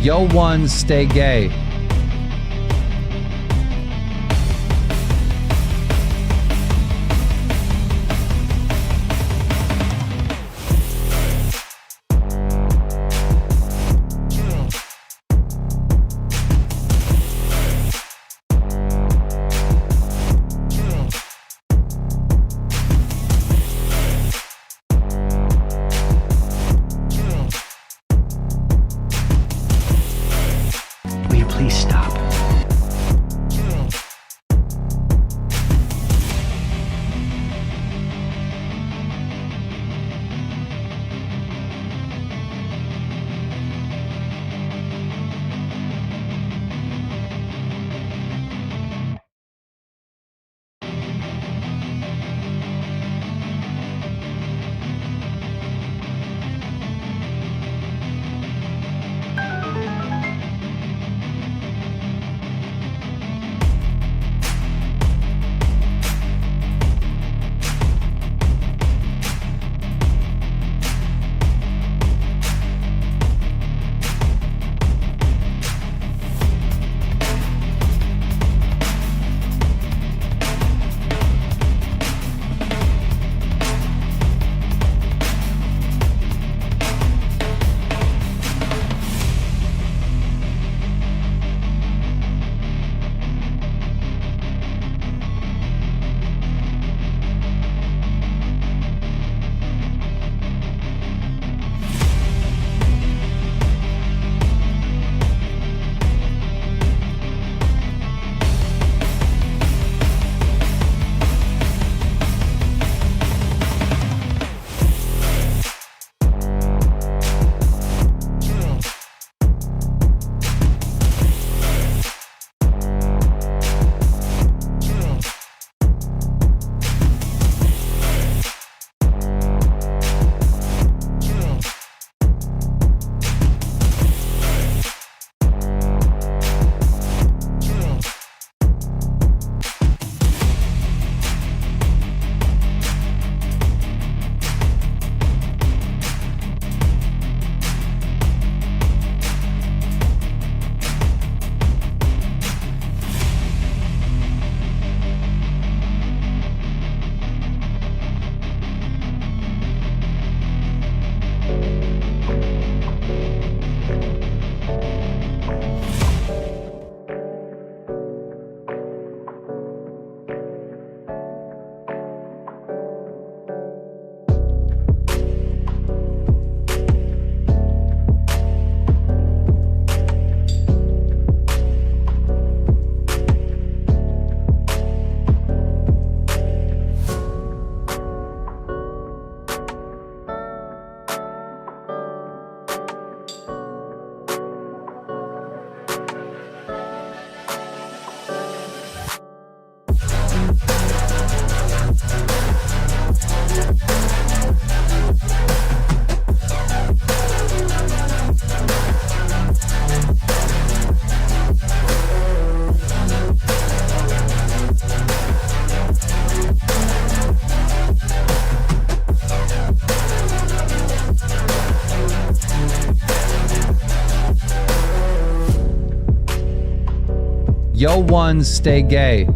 Yo ones stay gay. Will you please stop? Yo ones stay gay.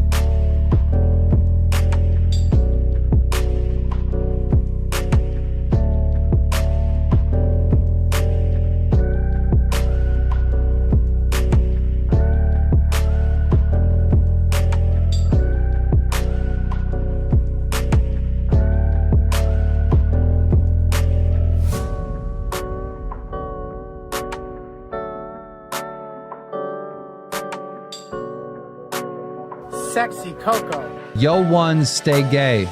Sexy Coco. Yo ones stay gay.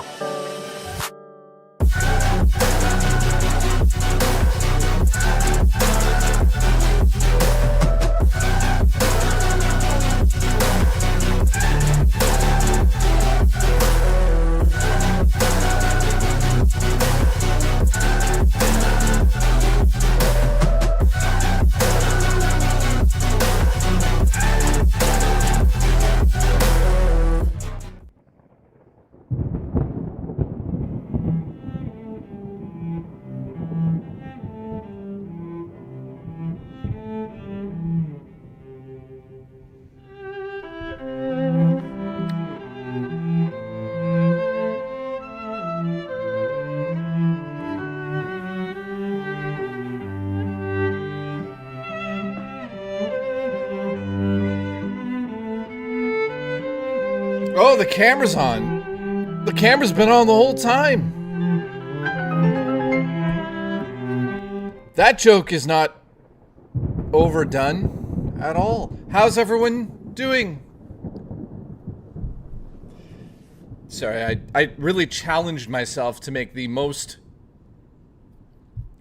Oh, the camera's on. The camera's been on the whole time. That joke is not overdone at all. How's everyone doing? Sorry, I really challenged myself to make the most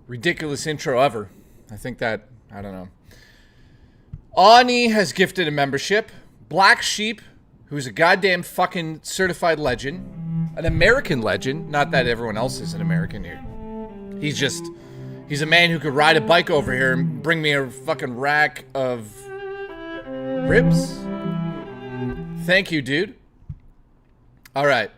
ridiculous intro ever. I think that, I don't know. Ani has gifted a membership. Black Sheep, who's a goddamn fucking certified legend. An American legend. Not that everyone else is an American here. He's a man who could ride a bike over here and bring me a fucking rack of ribs. Thank you, dude. All right.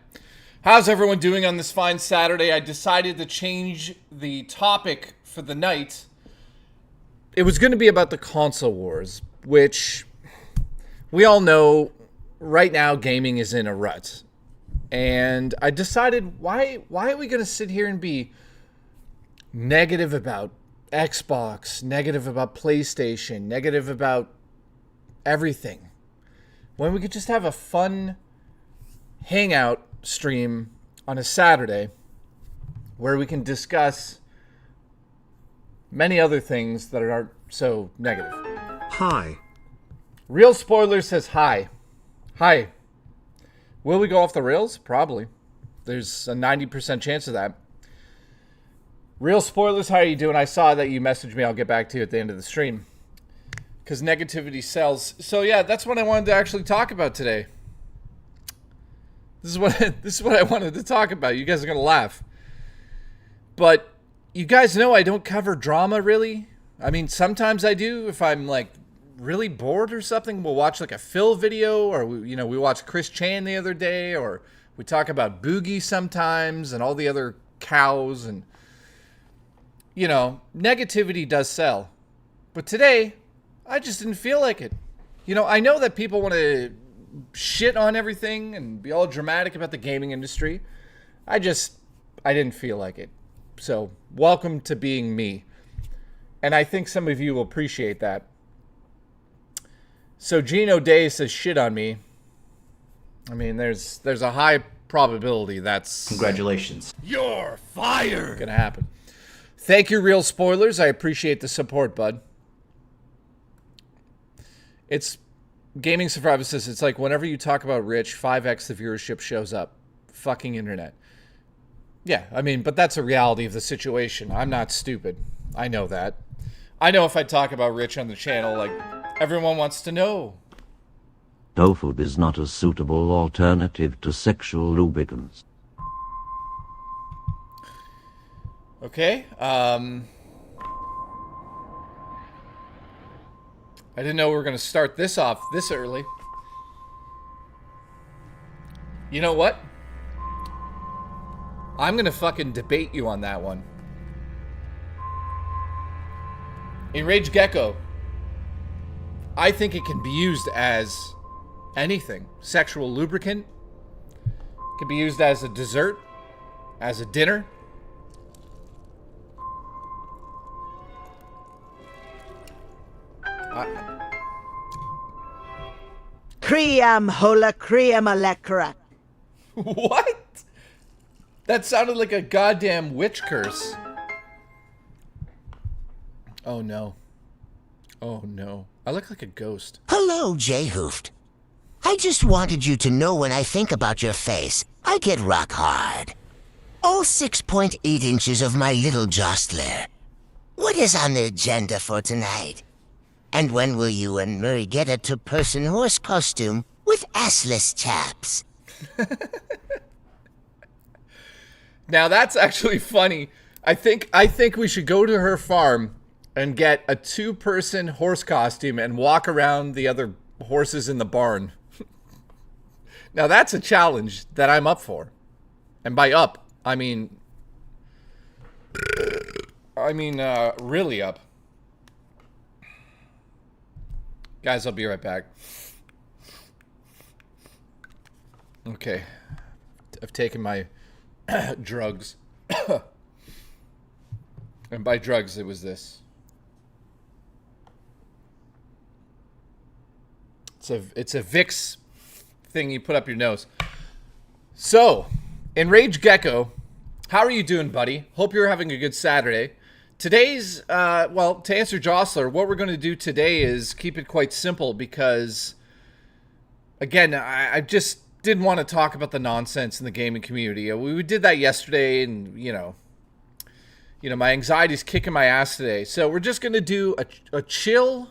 How's everyone doing on this fine Saturday? I decided to change the topic for the night. It was going to be about the console wars, which we all know right now gaming is in a rut. And I decided, why are we going to sit here and be negative about Xbox, negative about PlayStation, negative about everything, when we could just have a fun hangout stream on a Saturday where we can discuss many other things that aren't so negative. Hi. Real Spoiler says hi. Hi. Will we go off the rails? Probably. There's a 90% chance of that. Real Spoilers, how are you doing? I saw that you messaged me. I'll get back to you at the end of the stream. Because negativity sells. So yeah, that's what I wanted to actually talk about today. This is what I wanted to talk about. You guys are going to laugh. But you guys know I don't cover drama, really. I mean, sometimes I do. If I'm, like, really bored or something, we'll watch, like, a Phil video. Or, we watched Chris Chan the other day. Or we talk about Boogie sometimes and all the other cows. And, negativity does sell. But today, I just didn't feel like it. I know that people want to shit on everything and be all dramatic about the gaming industry. I didn't feel like it. So, welcome to being me. And I think some of you will appreciate that. So, Gino Day says shit on me. I mean, there's a high probability that's... Congratulations. You're fired! Gonna happen. Thank you, Real Spoilers. I appreciate the support, bud. It's... Gaming Survivor says it's like whenever you talk about Rich, 5x the viewership shows up. Fucking internet. Yeah, I mean, but that's a reality of the situation. I'm not stupid. I know that. I know if I talk about Rich on the channel, like, everyone wants to know. Tofu is not a suitable alternative to sexual lubricants. Okay, I didn't know we were going to start this off this early. You know what? I'm going to fucking debate you on that one. Enraged Gecko. I think it can be used as anything. Sexual lubricant. It can be used as a dessert. As a dinner. Cream hola cream electra. What? That sounded like a goddamn witch curse. Oh no. Oh no. I look like a ghost. Hello, J-Hoofed. I just wanted you to know when I think about your face, I get rock hard. All 6.8 inches of my little jostler. What is on the agenda for tonight? And when will you and Murray get a two-person horse costume with assless chaps? Now that's actually funny. I think we should go to her farm and get a two-person horse costume and walk around the other horses in the barn. Now that's a challenge that I'm up for. And by up, I mean really up. Guys, I'll be right back. Okay. I've taken my drugs. And by drugs, it was this. It's a Vicks thing you put up your nose. So, Enraged Gecko, how are you doing, buddy? Hope you're having a good Saturday. Today's, well, to answer Jostler, what we're going to do today is keep it quite simple because, again, I just didn't want to talk about the nonsense in the gaming community. We did that yesterday, and, you know, my anxiety's kicking my ass today. So we're just going to do a chill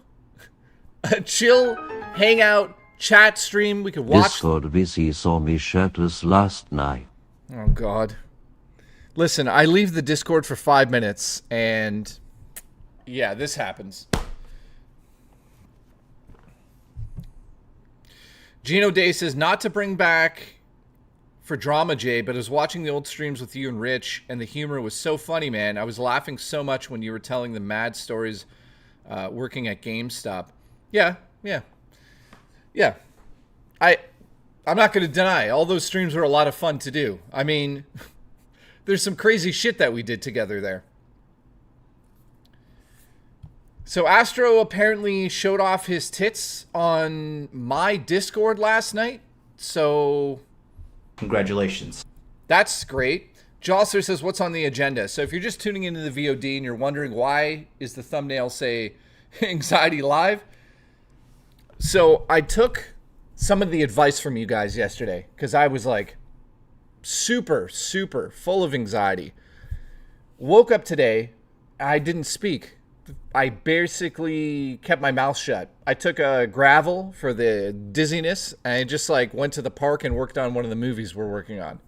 hangout chat stream. We could watch. Discord VC saw me shirtless last night. Oh, God. Listen, I leave the Discord for 5 minutes, and yeah, this happens. Gino Day says, not to bring back for drama, Jay, but I was watching the old streams with you and Rich, and the humor was so funny, man. I was laughing so much when you were telling the mad stories working at GameStop. Yeah. I'm not going to deny, all those streams were a lot of fun to do. I mean, there's some crazy shit that we did together there. So Astro apparently showed off his tits on my Discord last night. So Congratulations. that's great. Jostler says, what's on the agenda? So if you're just tuning into the VOD and you're wondering why is the thumbnail say Anxiety Live? So I took some of the advice from you guys yesterday because I was like super full of anxiety. Woke up today, I didn't speak. I basically kept my mouth shut. I took a gravel for the dizziness, and I just like went to the park and worked on one of the movies we're working on.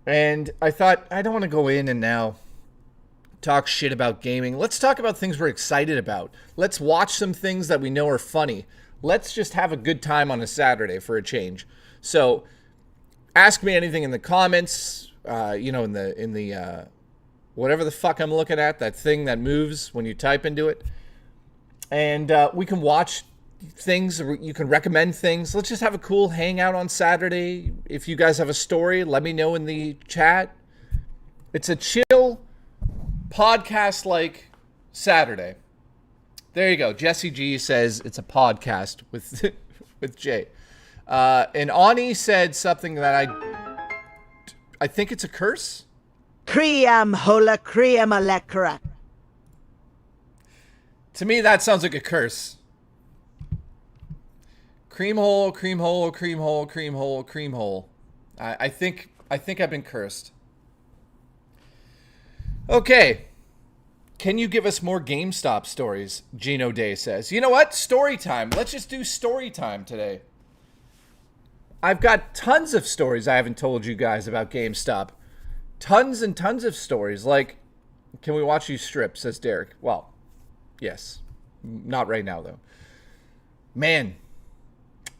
And I thought, I don't want to go in and now talk shit about gaming. Let's talk about things we're excited about. Let's watch some things that we know are funny. Let's just have a good time on a Saturday for a change. So ask me anything in the comments, in the whatever the fuck I'm looking at, that thing that moves when you type into it. And we can watch things. You can recommend things. Let's just have a cool hangout on Saturday. If you guys have a story, let me know in the chat. It's a chill podcast like Saturday. There you go. Jesse G says it's a podcast with with Jay. And Ani said something that I think it's a curse. Kriam hola kriam alekra. To me, that sounds like a curse. Cream hole, cream hole, cream hole, cream hole, cream hole. I think I've been cursed. Okay. Can you give us more GameStop stories? Gino Day says. You know what? Story time. Let's just do story time today. I've got tons of stories I haven't told you guys about GameStop. Tons and tons of stories. Like, can we watch you strip, says Derek. Well, yes. Not right now, though. Man.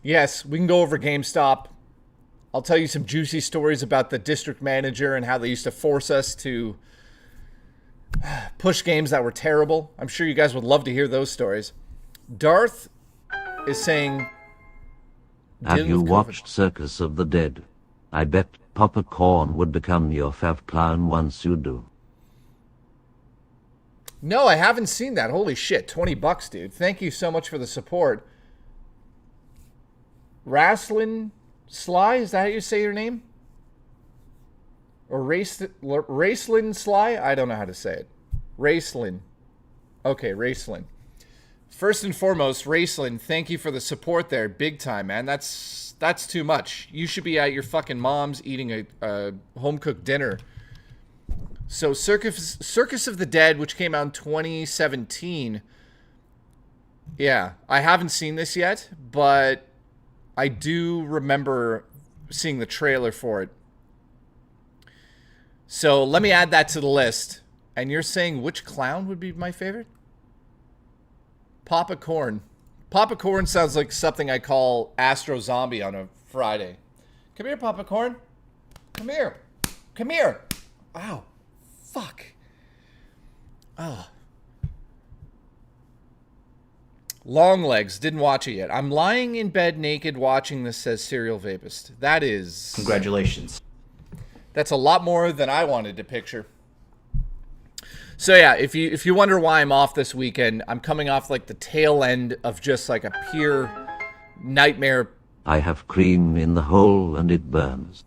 Yes, we can go over GameStop. I'll tell you some juicy stories about the district manager and how they used to force us to push games that were terrible. I'm sure you guys would love to hear those stories. Darth is saying... Have you watched Circus of the Dead? I bet Papa Corn would become your fav clown once you do. No, I haven't seen that. Holy shit, $20, dude. Thank you so much for the support. Wrestling Sly, is that how you say your name? Or Racelin Sly? I don't know how to say it. Racelin. Okay, Racelin. First and foremost, Racelin, thank you for the support there. Big time, man. That's too much. You should be at your fucking mom's eating a home-cooked dinner. So Circus of the Dead, which came out in 2017. Yeah, I haven't seen this yet, but I do remember seeing the trailer for it. So let me add that to the list. And you're saying which clown would be my favorite? Papa Corn. Papa Corn sounds like something I call Astro Zombie on a Friday. Come here, Papa Corn. Come here. Come here. Ow. Fuck. Oh. Long Legs. Didn't watch it yet. I'm lying in bed naked watching this, says Serial Vapist. That is... Congratulations. That's a lot more than I wanted to picture. So yeah, if you wonder why I'm off this weekend, I'm coming off like the tail end of just like a pure nightmare I have cream in the hole and it burns.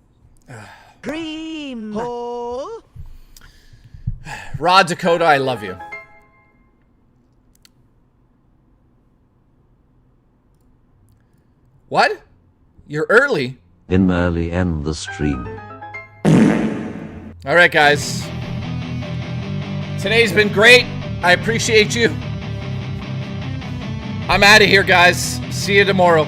Cream hole. Rod Dakota, I love you. What? You're early? In early end the stream. All right, guys. Today's been great. I appreciate you. I'm out of here, guys. See you tomorrow.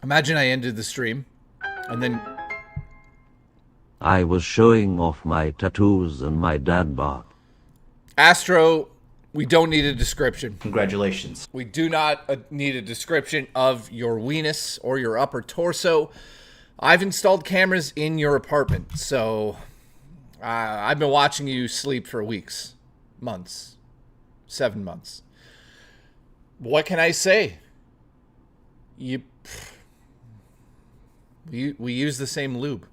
Imagine I ended the stream and then... I was showing off my tattoos and my dad bod. Astro, we don't need a description. Congratulations. We do not need a description of your weenus or your upper torso. I've installed cameras in your apartment, so I've been watching you sleep for weeks, months, 7 months. What can I say? We use the same lube.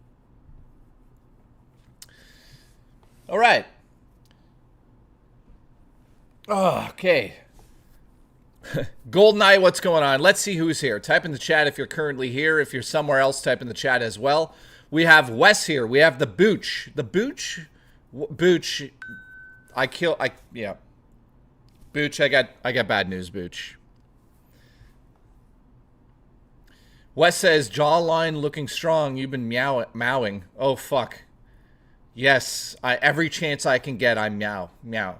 All right. Oh, okay. GoldenEye, what's going on? Let's see who's here. Type in the chat if you're currently here. If you're somewhere else, type in the chat as well. We have Wes here. We have the Booch. The Booch? Booch. Yeah. Booch, I got bad news, Booch. Wes says, jawline looking strong. You've been mowing. Oh, fuck. Yes, every chance I can get, I meow. I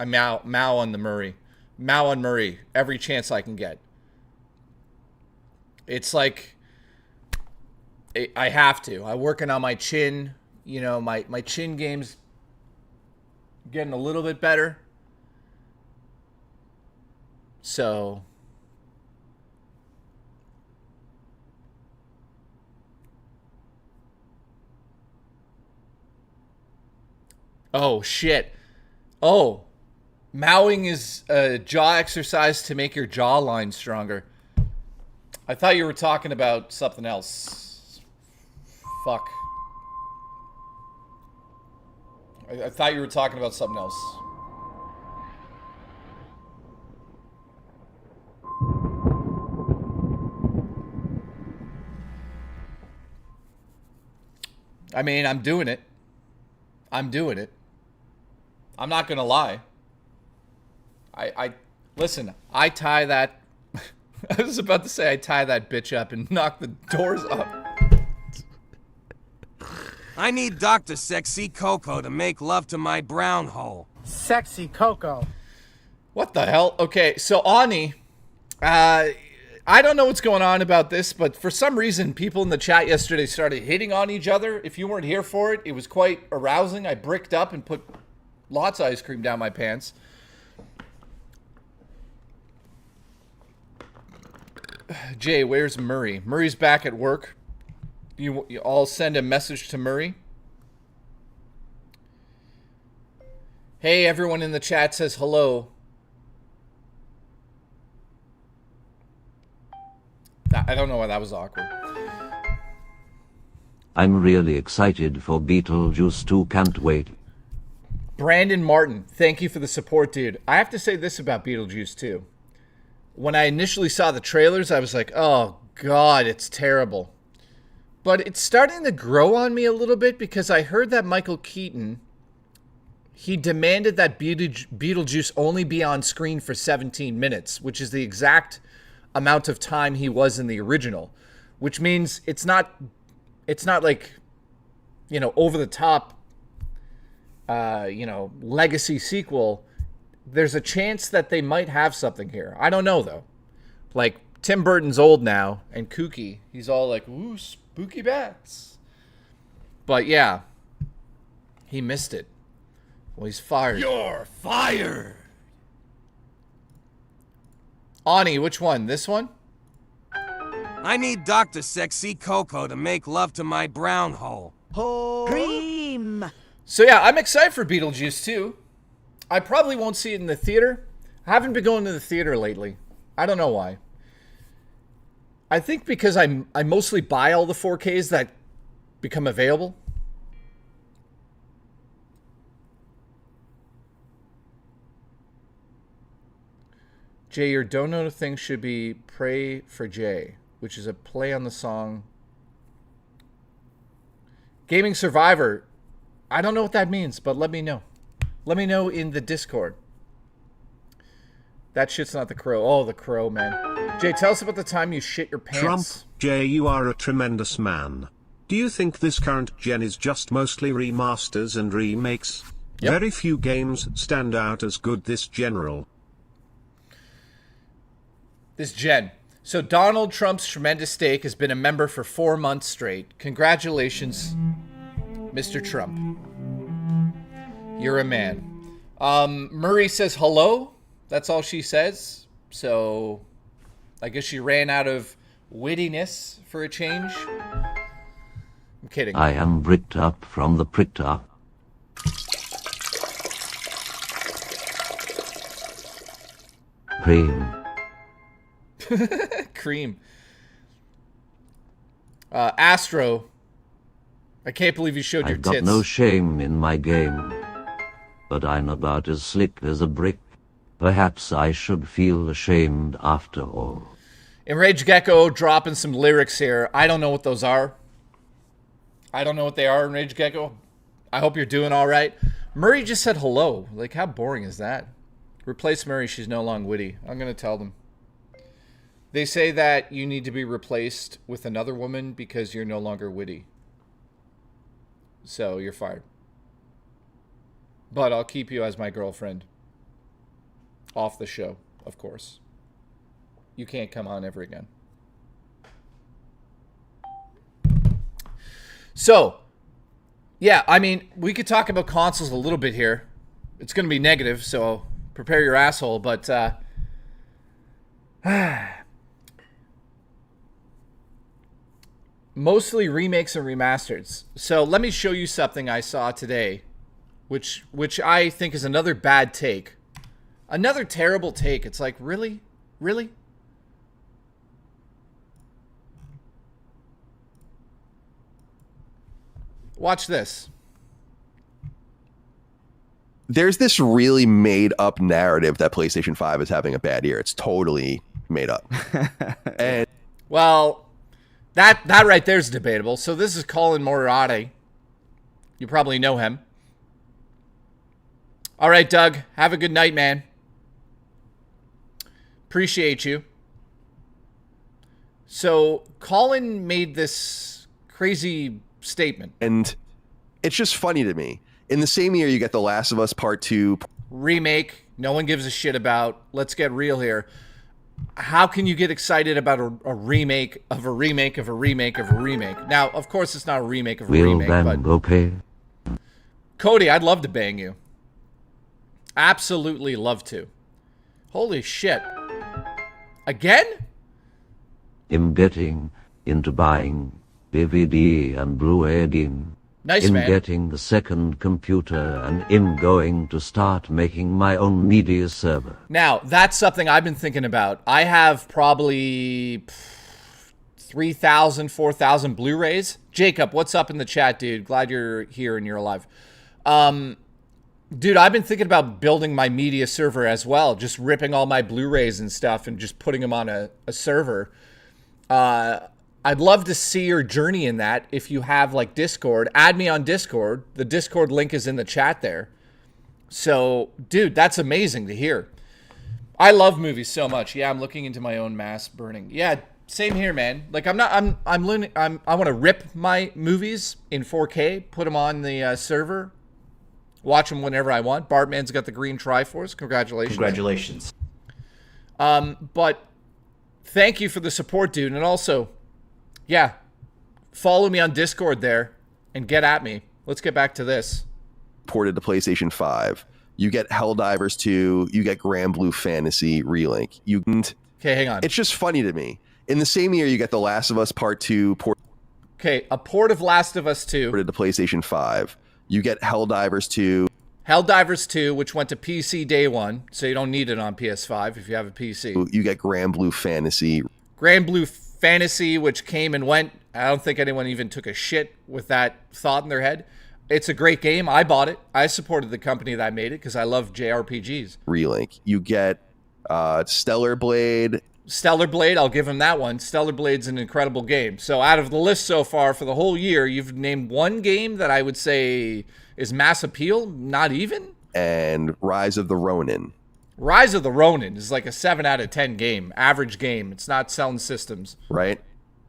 meow on the Murray. Meow on Murray. Every chance I can get. It's like, I have to. I'm working on my chin. You know, my chin game's getting a little bit better. So... Oh, shit. Oh, mowing is a jaw exercise to make your jawline stronger. I thought you were talking about something else. Fuck. I thought you were talking about something else. I mean, I'm doing it. I'm not gonna lie. Listen, I tie that... I was about to say I tie that bitch up and knock the doors up. I need Dr. Sexy Coco to make love to my brown hole. Sexy Coco. What the hell? Okay, so Ani, I don't know what's going on about this, but for some reason, people in the chat yesterday started hitting on each other. If you weren't here for it, it was quite arousing. I bricked up and put lots of ice cream down my pants. Jay, where's Murray? Murray's back at work. You all send a message to Murray. Hey, everyone in the chat says hello. I don't know why that was awkward. I'm really excited for Beetlejuice 2, can't wait. Brandon Martin, thank you for the support, dude. I have to say this about Beetlejuice 2. When I initially saw the trailers, I was like, oh, God, it's terrible. But it's starting to grow on me a little bit because I heard that Michael Keaton, he demanded that Beetlejuice only be on screen for 17 minutes, which is the exact amount of time he was in the original, which means it's not like, you know, over the top, you know, legacy sequel. There's a chance that they might have something here. I don't know though. Like Tim Burton's old now and kooky. He's all like, ooh, spooky bats. But yeah, he missed it. Well, he's fired. You're fired! Ani, which one? This one? I need Dr. Sexy Coco to make love to my brown hole. Cream. So yeah, I'm excited for Beetlejuice 2. I probably won't see it in the theater. I haven't been going to the theater lately. I don't know why. I think because I mostly buy all the 4Ks that become available. Jay, your don't know thing should be Pray for Jay, which is a play on the song Gaming Survivor. I don't know what that means, but let me know. Let me know in the Discord. That shit's not the crow. Oh, the crow, man. Jay, tell us about the time you shit your pants. Trump, Jay, you are a tremendous man. Do you think this current gen is just mostly remasters and remakes? Yep. Very few games stand out as good this general. This gen. So Donald Trump's tremendous steak has been a member for 4 months straight. Congratulations, Mr. Trump. You're a man. Murray says hello. That's all she says. So I guess she ran out of wittiness for a change. I'm kidding. I am bricked up from the pricked up. Cream. Cream. Astro. I can't believe you showed your I've got tits. no shame in my game, but I'm about as slick as a brick. Perhaps I should feel ashamed after all. Enraged Gecko dropping some lyrics here. I don't know what those are. I don't know what they are, Enraged Gecko. I hope you're doing all right. Murray just said hello. Like, how boring is that? Replace Murray. She's no longer witty. I'm going to tell them. They say that you need to be replaced with another woman because you're no longer witty. So you're fired. But I'll keep you as my girlfriend. Off the show, of course. You can't come on ever again. So, yeah, I mean, we could talk about consoles a little bit here. It's going to be negative, so prepare your asshole. But, mostly remakes and remasters. So let me show you something I saw today, which I think is another bad take. Another terrible take. It's like, really? Really? Watch this. There's this really made up narrative that PlayStation 5 is having a bad year. It's totally made up. And well, that right there is debatable. So this is Colin Moriarty. You probably know him. All right, Doug. Have a good night, man. Appreciate you. So Colin made this crazy statement. And it's just funny to me. In the same year, you get The Last of Us Part 2. Remake. No one gives a shit about. Let's get real here. How can you get excited about a remake of a remake of a remake of a remake? Now, of course, it's not a remake of a remake, but okay. Cody, I'd love to bang you. Absolutely love to. Holy shit. Again? I'm getting into buying DVD and Blu-ray again. Nice, I'm man. getting the second computer and I'm going to start making my own media server. Now, that's something I've been thinking about. I have probably 3,000, 4,000 Blu-rays. Jacob, what's up in the chat, dude? Glad you're here and you're alive. Dude, I've been thinking about building my media server as well. Just ripping all my Blu-rays and stuff and just putting them on a server. I'd love to see your journey in that. If you have like Discord, add me on Discord. The Discord link is in the chat there. So, dude, that's amazing to hear. I love movies so much. Yeah, I'm looking into my own mass burning. Yeah, same here, man. Like I want to rip my movies in 4K, put them on the server, watch them whenever I want. Bartman's got the green Triforce. Congratulations. Congratulations. But thank you for the support, dude. And also, yeah, follow me on Discord there and get at me. Let's get back to this. Ported to PlayStation 5. You get Helldivers 2. You get Grand Blue Fantasy Relink. Okay, hang on. It's just funny to me. In the same year, you get The Last of Us Part 2. Okay, a port of Last of Us 2. Ported to PlayStation 5. You get Helldivers 2. Helldivers 2, which went to PC day one, so you don't need it on PS5 if you have a PC. You get Grand Blue Fantasy. Grand Blue Fantasy, which came and went I don't think anyone even took a shit with that thought in their head. It's a great game. I bought it. I supported the company that made it because I love JRPGs. Relink. You get Stellar Blade. Stellar Blade, I'll give him that one. Stellar Blade's an incredible game. So out of the list so far for the whole year, you've named one game that I would say is mass appeal. Not even. And Rise of the Ronin. Rise of the Ronin is like a 7 out of 10 game. Average game. It's not selling systems. Right?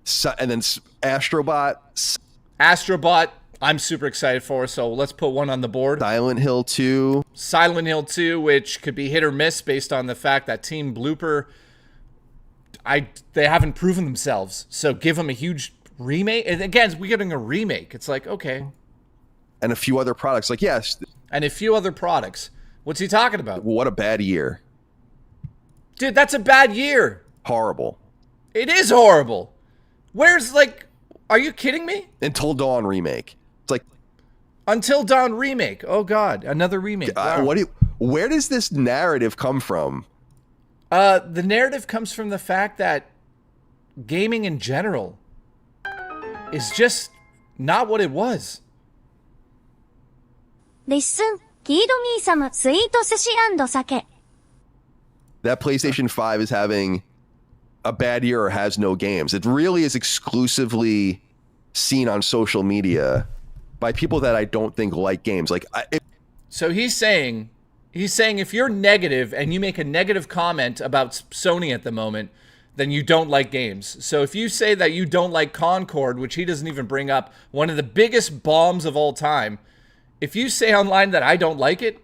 So, and then Astrobot. Astrobot, I'm super excited for, so let's put one on the board. Silent Hill 2. Silent Hill 2, which could be hit or miss based on the fact that Team Blooper, they haven't proven themselves. So give them a huge remake. And again, we're getting a remake. It's like, okay. And a few other products. Like, yes. And a few other products. What's he talking about? What a bad year. Dude, that's a bad year. Horrible. It is horrible. Where's, like, are you kidding me? Until Dawn remake. It's like... Until Dawn remake. Oh, God. Another remake. Wow. Where does this narrative come from? The narrative comes from the fact that gaming in general is just not what it was. レッスン、キードミー様、スイート寿司&酒。 That PlayStation 5 is having a bad year or has no games. It really is exclusively seen on social media by people that I don't think like games. Like, so he's saying if you're negative and you make a negative comment about Sony at the moment, then you don't like games. So if you say that you don't like Concord, which he doesn't even bring up, one of the biggest bombs of all time, if you say online that I don't like it,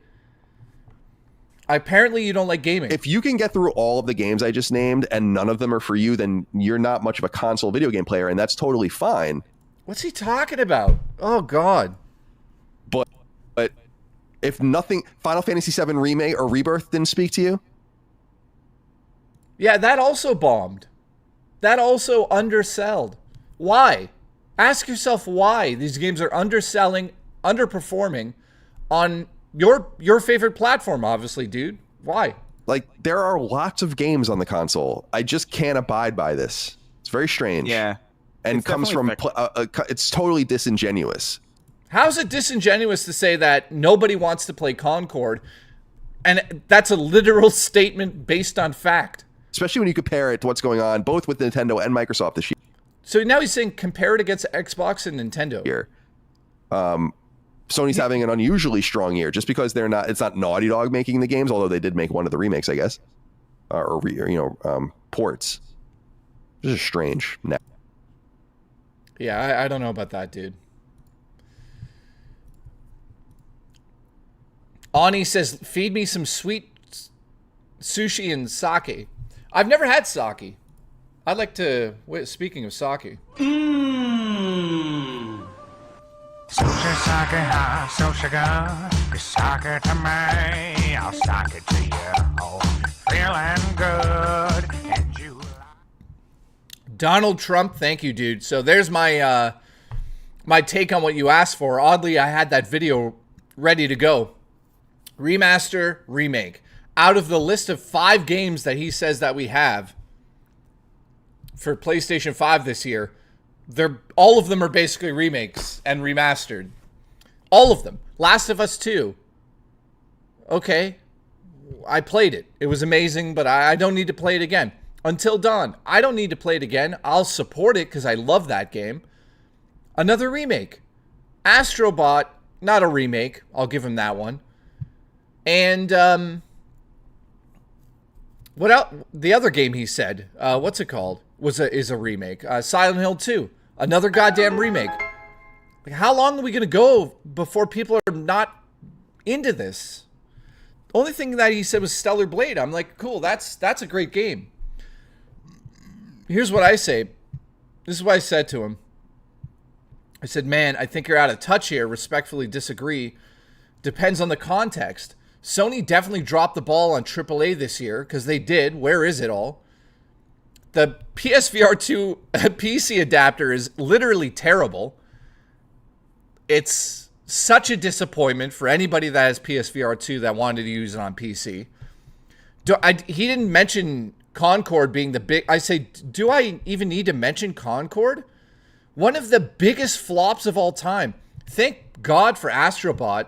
apparently you don't like gaming. If you can get through all of the games I just named and none of them are for you, then you're not much of a console video game player, and that's totally fine. What's he talking about? Oh, God. But if nothing, Final Fantasy VII Remake or Rebirth didn't speak to you? Yeah, that also bombed. That also undersold. Why? Ask yourself why these games are underselling, underperforming on your favorite platform, obviously, dude. Why? Like, there are lots of games on the console. I just can't abide by this. It's very strange. Yeah. And comes from... it's totally disingenuous. How's it disingenuous to say that nobody wants to play Concord? And that's a literal statement based on fact. Especially when you compare it to what's going on both with Nintendo and Microsoft this year. So now he's saying compare it against Xbox and Nintendo. Here. Sony's having an unusually strong year just because it's not Naughty Dog making the games, although they did make one of the remakes, I guess. Ports. This is strange. Yeah, I don't know about that, dude. Ani says, feed me some sweet sushi and sake. I've never had sake. I'd like to... Wait, speaking of sake. Sushi, sake, hot, so sugar. Be sake to me, I'll sake it to you. Oh, feeling good. And you... Donald Trump, thank you, dude. So there's my my take on what you asked for. Oddly, I had that video ready to go. Remaster, remake. Out of the list of 5 games that he says that we have for PlayStation 5 this year, all of them are basically remakes and remastered. All of them. Last of Us 2. Okay. I played it. It was amazing, but I don't need to play it again. Until Dawn. I don't need to play it again. I'll support it because I love that game. Another remake. Astrobot. Not a remake. I'll give him that one. And what else? The other game he said, what's it called? Is a remake. Silent Hill 2, another goddamn remake. Like, how long are we gonna go before people are not into this? The only thing that he said was Stellar Blade. I'm like, cool, that's a great game. Here's what I say. This is what I said to him. I said, man, I think you're out of touch here. Respectfully disagree. Depends on the context. Sony definitely dropped the ball on AAA this year, because they did. Where is it all? The PSVR 2 PC adapter is literally terrible. It's such a disappointment for anybody that has PSVR 2 that wanted to use it on PC. He didn't mention Concord being the big... I say, do I even need to mention Concord? One of the biggest flops of all time. Thank God for Astrobot,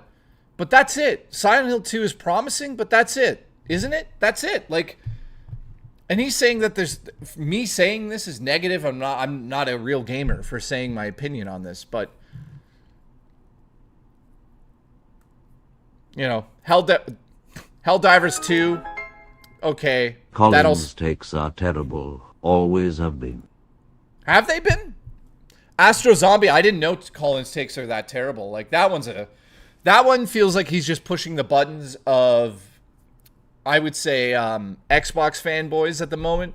but that's it. Silent Hill 2 is promising, but that's it. Isn't it? That's it. Like, and he's saying that there's me saying this is negative. I'm not a real gamer for saying my opinion on this, but you know, Helldivers 2, okay. Collins' takes are terrible. Always have been. Have they been? Astro Zombie, I didn't know Collins' takes are that terrible. Like, that one feels like he's just pushing the buttons of, I would say, Xbox fanboys at the moment.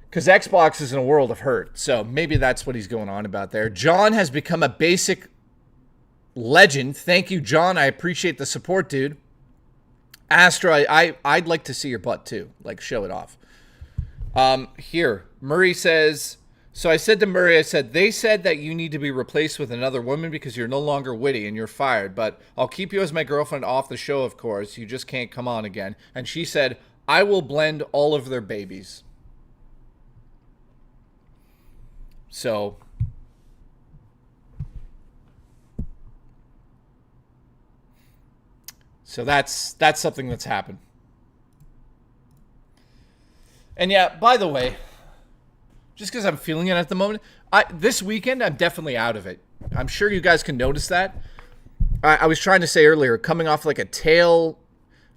Because Xbox is in a world of hurt. So maybe that's what he's going on about there. John has become a basic legend. Thank you, John. I appreciate the support, dude. Astro, I'd like to see your butt too. Like, show it off. Here, Murray says, so I said to Murray, I said, they said that you need to be replaced with another woman because you're no longer witty and you're fired. But I'll keep you as my girlfriend off the show, of course. You just can't come on again. And she said, I will blend all of their babies. So that's something that's happened. And yeah, by the way, just because I'm feeling it at the moment, this weekend I'm definitely out of it. I'm sure you guys can notice that. I was trying to say earlier, coming off like a tail.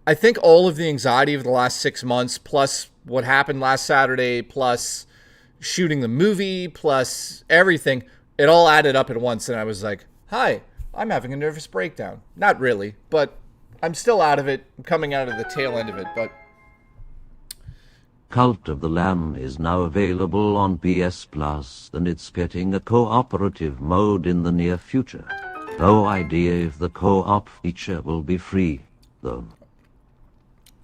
I think all of the anxiety of the last 6 months, plus what happened last Saturday, plus shooting the movie, plus everything, it all added up at once. And I was like, hi, I'm having a nervous breakdown. Not really, but I'm still out of it. I'm coming out of the tail end of it, but Cult of the Lamb is now available on PS Plus, and it's getting a cooperative mode in the near future. No idea if the co-op feature will be free, though.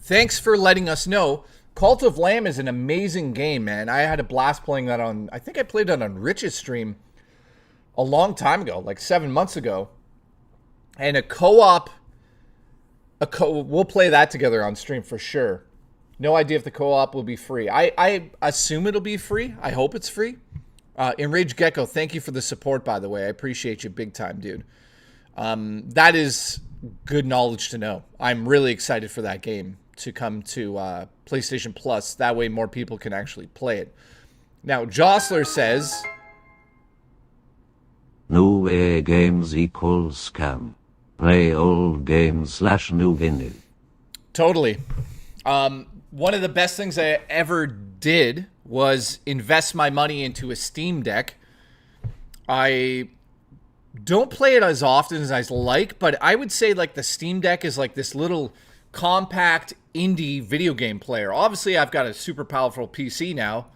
Thanks for letting us know. Cult of Lamb is an amazing game, man. I had a blast playing that on, I think I played it on Rich's stream a long time ago, like 7 months ago. And we'll play that together on stream for sure. No idea if the co-op will be free. I assume it'll be free. I hope it's free. Enraged Gecko, thank you for the support, by the way. I appreciate you big time, dude. That is good knowledge to know. I'm really excited for that game to come to PlayStation Plus. That way more people can actually play it. Now, Jostler says, New games equals scam. Play old games / new vinyl. Totally. One of the best things I ever did was invest my money into a Steam Deck. I don't play it as often as I like, but I would say like the Steam Deck is like this little compact indie video game player. Obviously, I've got a super powerful PC now,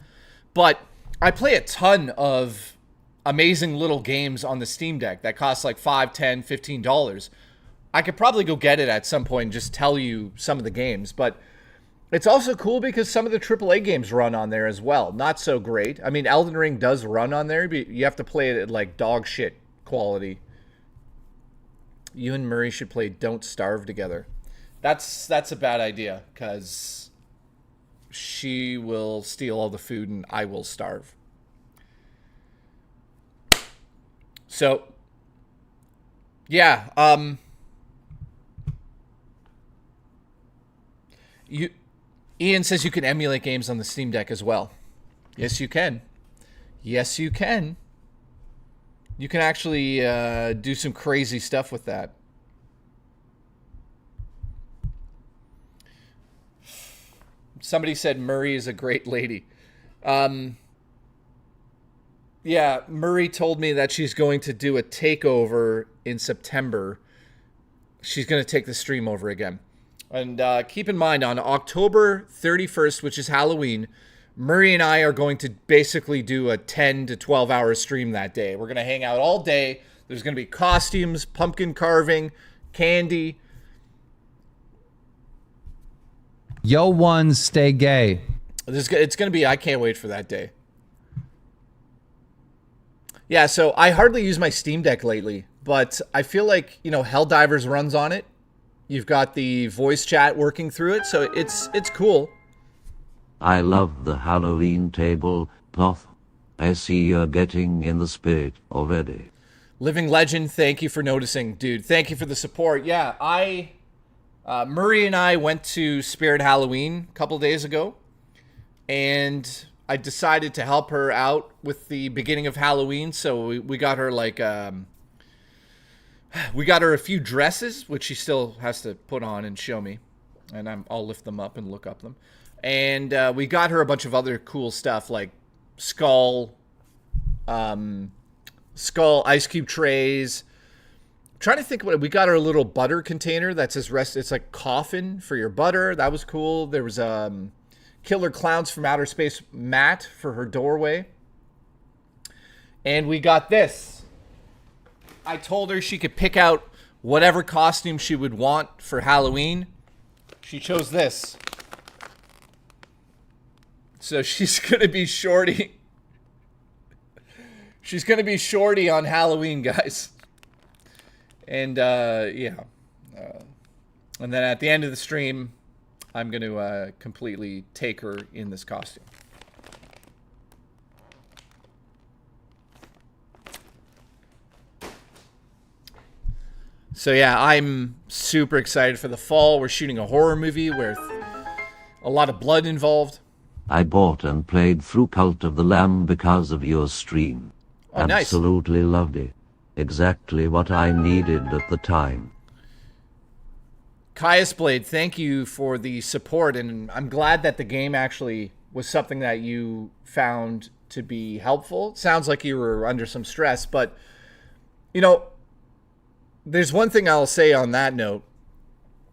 but I play a ton of amazing little games on the Steam Deck that cost like $5, $10, $15. I could probably go get it at some point and just tell you some of the games, but it's also cool because some of the AAA games run on there as well. Not so great. I mean, Elden Ring does run on there, but you have to play it at like dog shit quality. You and Murray should play Don't Starve together. That's a bad idea because she will steal all the food and I will starve. So, yeah, Ian says you can emulate games on the Steam Deck as well. Yes, you can. Yes, you can. You can actually do some crazy stuff with that. Somebody said Murray is a great lady. Yeah, Murray told me that she's going to do a takeover in September. She's going to take the stream over again. And keep in mind, on October 31st, which is Halloween, Murray and I are going to basically do a 10 to 12 hour stream that day. We're going to hang out all day. There's going to be costumes, pumpkin carving, candy. Yo ones stay gay. It's going to be, I can't wait for that day. Yeah, so I hardly use my Steam Deck lately, but I feel like, you know, Helldivers runs on it. You've got the voice chat working through it, so it's cool. I love the Halloween tablecloth. I see you're getting in the spirit already. Living Legend, thank you for noticing, dude. Thank you for the support. Yeah, Murray and I went to Spirit Halloween a couple days ago, and I decided to help her out with the beginning of Halloween. So we got her we got her a few dresses, which she still has to put on and show me, and I'll lift them up and look up them. And we got her a bunch of other cool stuff like skull ice cube trays. I'm trying to think we got her a little butter container that says rest. It's like coffin for your butter. That was cool. There was Killer Clowns from Outer Space mat for her doorway. And we got this. I told her she could pick out whatever costume she would want for Halloween. She chose this. So she's going to be Shorty. She's going to be Shorty on Halloween, guys. And, yeah. And then at the end of the stream, I'm going to completely take her in this costume. So, yeah, I'm super excited for the fall. We're shooting a horror movie with a lot of blood involved. I bought and played through Cult of the Lamb because of your stream. Oh, nice. Absolutely loved it. Exactly what I needed at the time. Caius Blade, thank you for the support, and I'm glad that the game actually was something that you found to be helpful. It sounds like you were under some stress, but, you know, there's one thing I'll say on that note.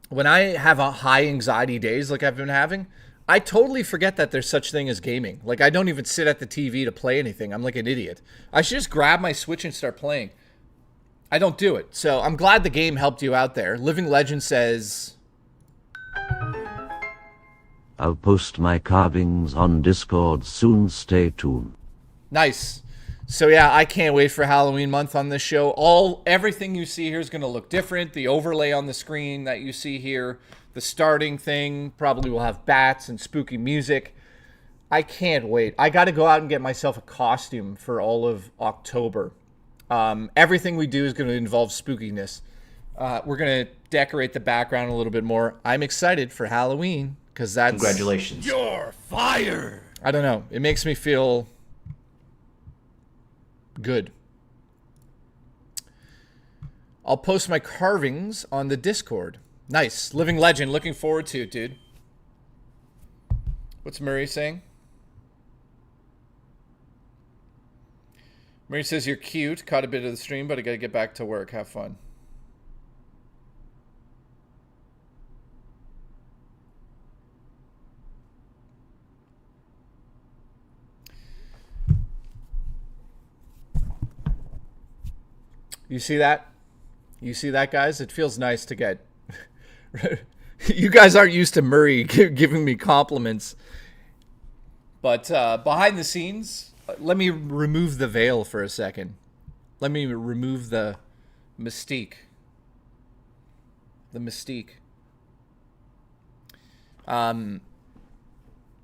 When I have a high anxiety days like I've been having, I totally forget that there's such thing as gaming. Like, I don't even sit at the TV to play anything. I'm like an idiot. I should just grab my Switch and start playing. I don't do it. So I'm glad the game helped you out there. Living Legend says, I'll post my carvings on Discord soon. Stay tuned. Nice. So yeah, I can't wait for Halloween month on this show. Everything you see here is going to look different. The overlay on the screen that you see here, the starting thing probably will have bats and spooky music. I can't wait. I got to go out and get myself a costume for all of October. Everything we do is going to involve spookiness. We're going to decorate the background a little bit more. I'm excited for Halloween because that's... Congratulations. You're fired. I don't know. It makes me feel good. I'll post my carvings on the Discord. Nice. Living Legend. Looking forward to it, dude. What's Murray saying? Murray says you're cute. Caught a bit of the stream, but I got to get back to work. Have fun. You see that? You see that, guys? It feels nice to get... You guys aren't used to Murray giving me compliments. But behind the scenes, let me remove the veil for a second. Let me remove the mystique. The mystique.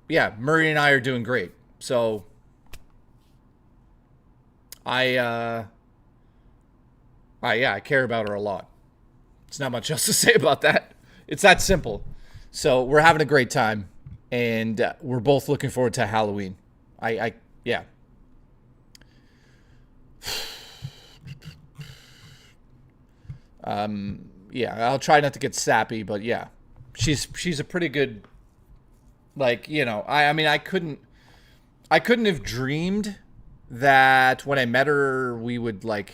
Yeah, Murray and I are doing great. So I care about her a lot. There's not much else to say about that. It's that simple. So we're having a great time, and we're both looking forward to Halloween. Yeah. Yeah, I'll try not to get sappy, but yeah, she's a pretty good, like, you know, I mean, I couldn't have dreamed that when I met her, we would, like,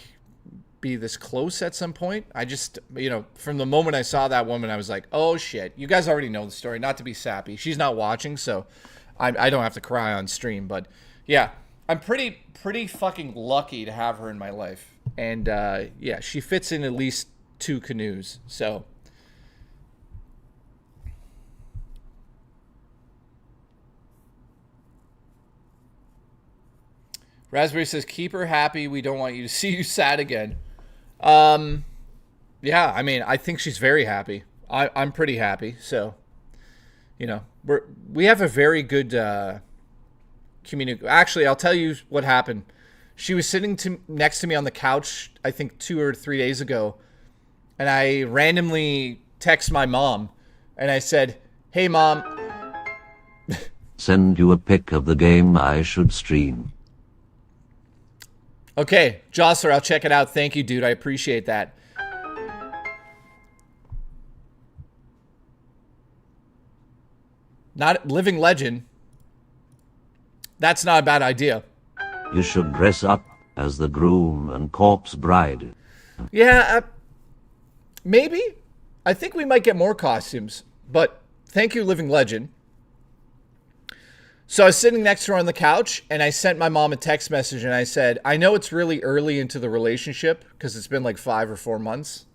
be this close at some point. I just, you know, from the moment I saw that woman, I was like, oh shit. You guys already know the story. Not to be sappy. She's not watching, so I don't have to cry on stream. But yeah, I'm pretty fucking lucky to have her in my life. And yeah, she fits in at least 2 canoes. So Raspberry says, keep her happy. We don't want you to see you sad again. Yeah, I mean, I think she's very happy. I'm pretty happy. So, you know, we have a very good communicate. Actually, I'll tell you what happened. She was sitting next to me on the couch, I think 2 or 3 days ago, and I randomly text my mom, and I said, "Hey, Mom." Send you a pic of the game I should stream. Okay, Jostler, I'll check it out. Thank you, dude. I appreciate that. Not living legend. That's not a bad idea. You should dress up as the groom and corpse bride. Yeah, maybe. I think we might get more costumes, but thank you, living legend. So I was sitting next to her on the couch, and I sent my mom a text message, and I said, I know it's really early into the relationship because it's been like 5 or 4 months.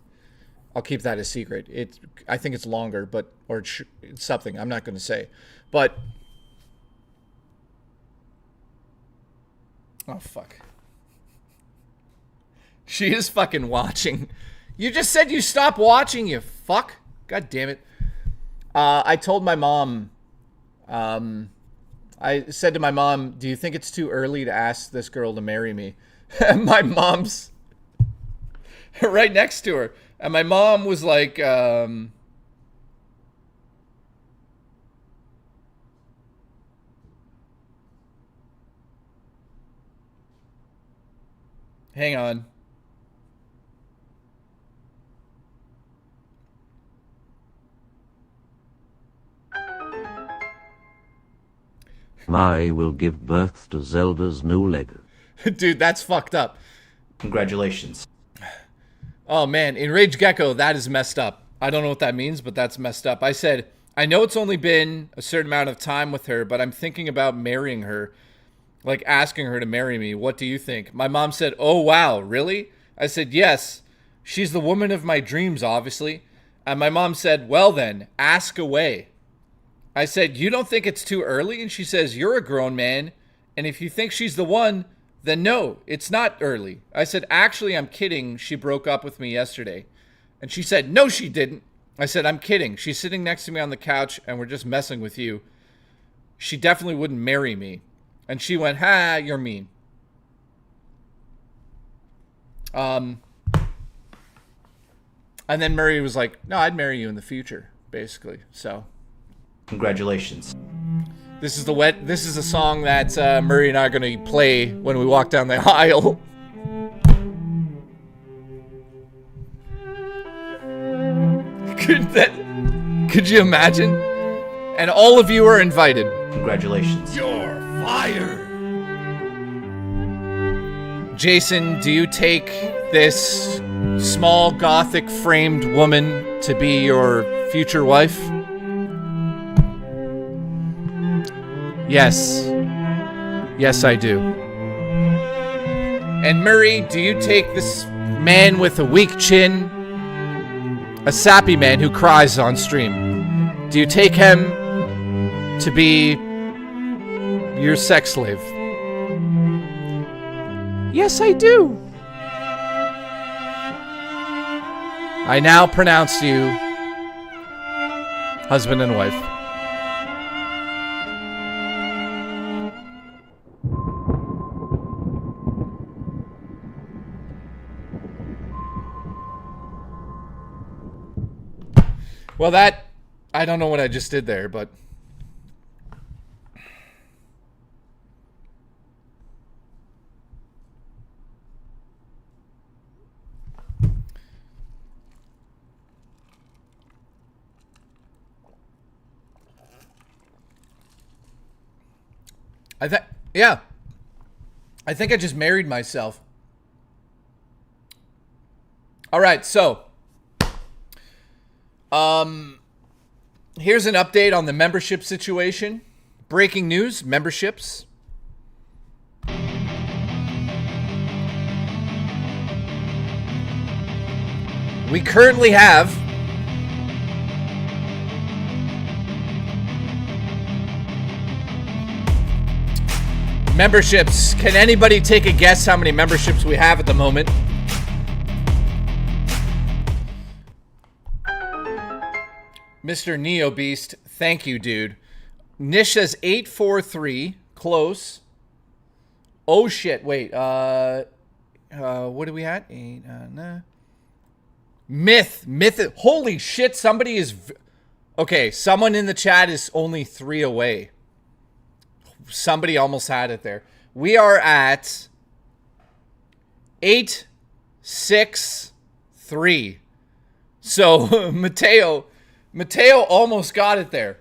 I'll keep that a secret. I think it's longer, but it's something I'm not going to say. But oh fuck, she is fucking watching. You just said you stopped watching. You fuck. God damn it. I told my mom. I said to my mom, "Do you think it's too early to ask this girl to marry me?" And my mom's right next to her. And my mom was like, hang on. I will give birth to Zelda's new leg. Dude, that's fucked up. Congratulations. Oh, man. In Rage Gecko, that is messed up. I don't know what that means, but that's messed up. I said, I know it's only been a certain amount of time with her, but I'm thinking about marrying her. Like, asking her to marry me. What do you think? My mom said, oh, wow, really? I said, yes. She's the woman of my dreams, obviously. And my mom said, well then, ask away. I said, you don't think it's too early? And she says, you're a grown man, and if you think she's the one, then no, it's not early. I said, actually, I'm kidding. She broke up with me yesterday. And she said, no, she didn't. I said, I'm kidding. She's sitting next to me on the couch, and we're just messing with you. She definitely wouldn't marry me. And she went, ha, you're mean. And then Murray was like, no, I'd marry you in the future, basically. So, congratulations. This is a song that Murray and I are going to play when we walk down the aisle. Could you imagine? And all of you are invited. Congratulations. You're fired. Jason, do you take this small gothic framed woman to be your future wife? Yes. Yes, I do. And Murray, do you take this man with a weak chin, a sappy man who cries on stream, do you take him to be your sex slave? Yes, I do. I now pronounce you husband and wife. Well, I don't know what I just did there, but yeah. I think I just married myself. All right, so here's an update on the membership situation. Breaking news, memberships. We currently have memberships. Can anybody take a guess how many memberships we have at the moment? Mr. Neo Beast, thank you, dude. Nish says 843. close. Oh shit! Wait. What are we at? 8. Nah. Myth. Holy shit! Somebody is. Okay, someone in the chat is only 3 away. Somebody almost had it there. We are at 8, 6, 3. So Mateo almost got it there.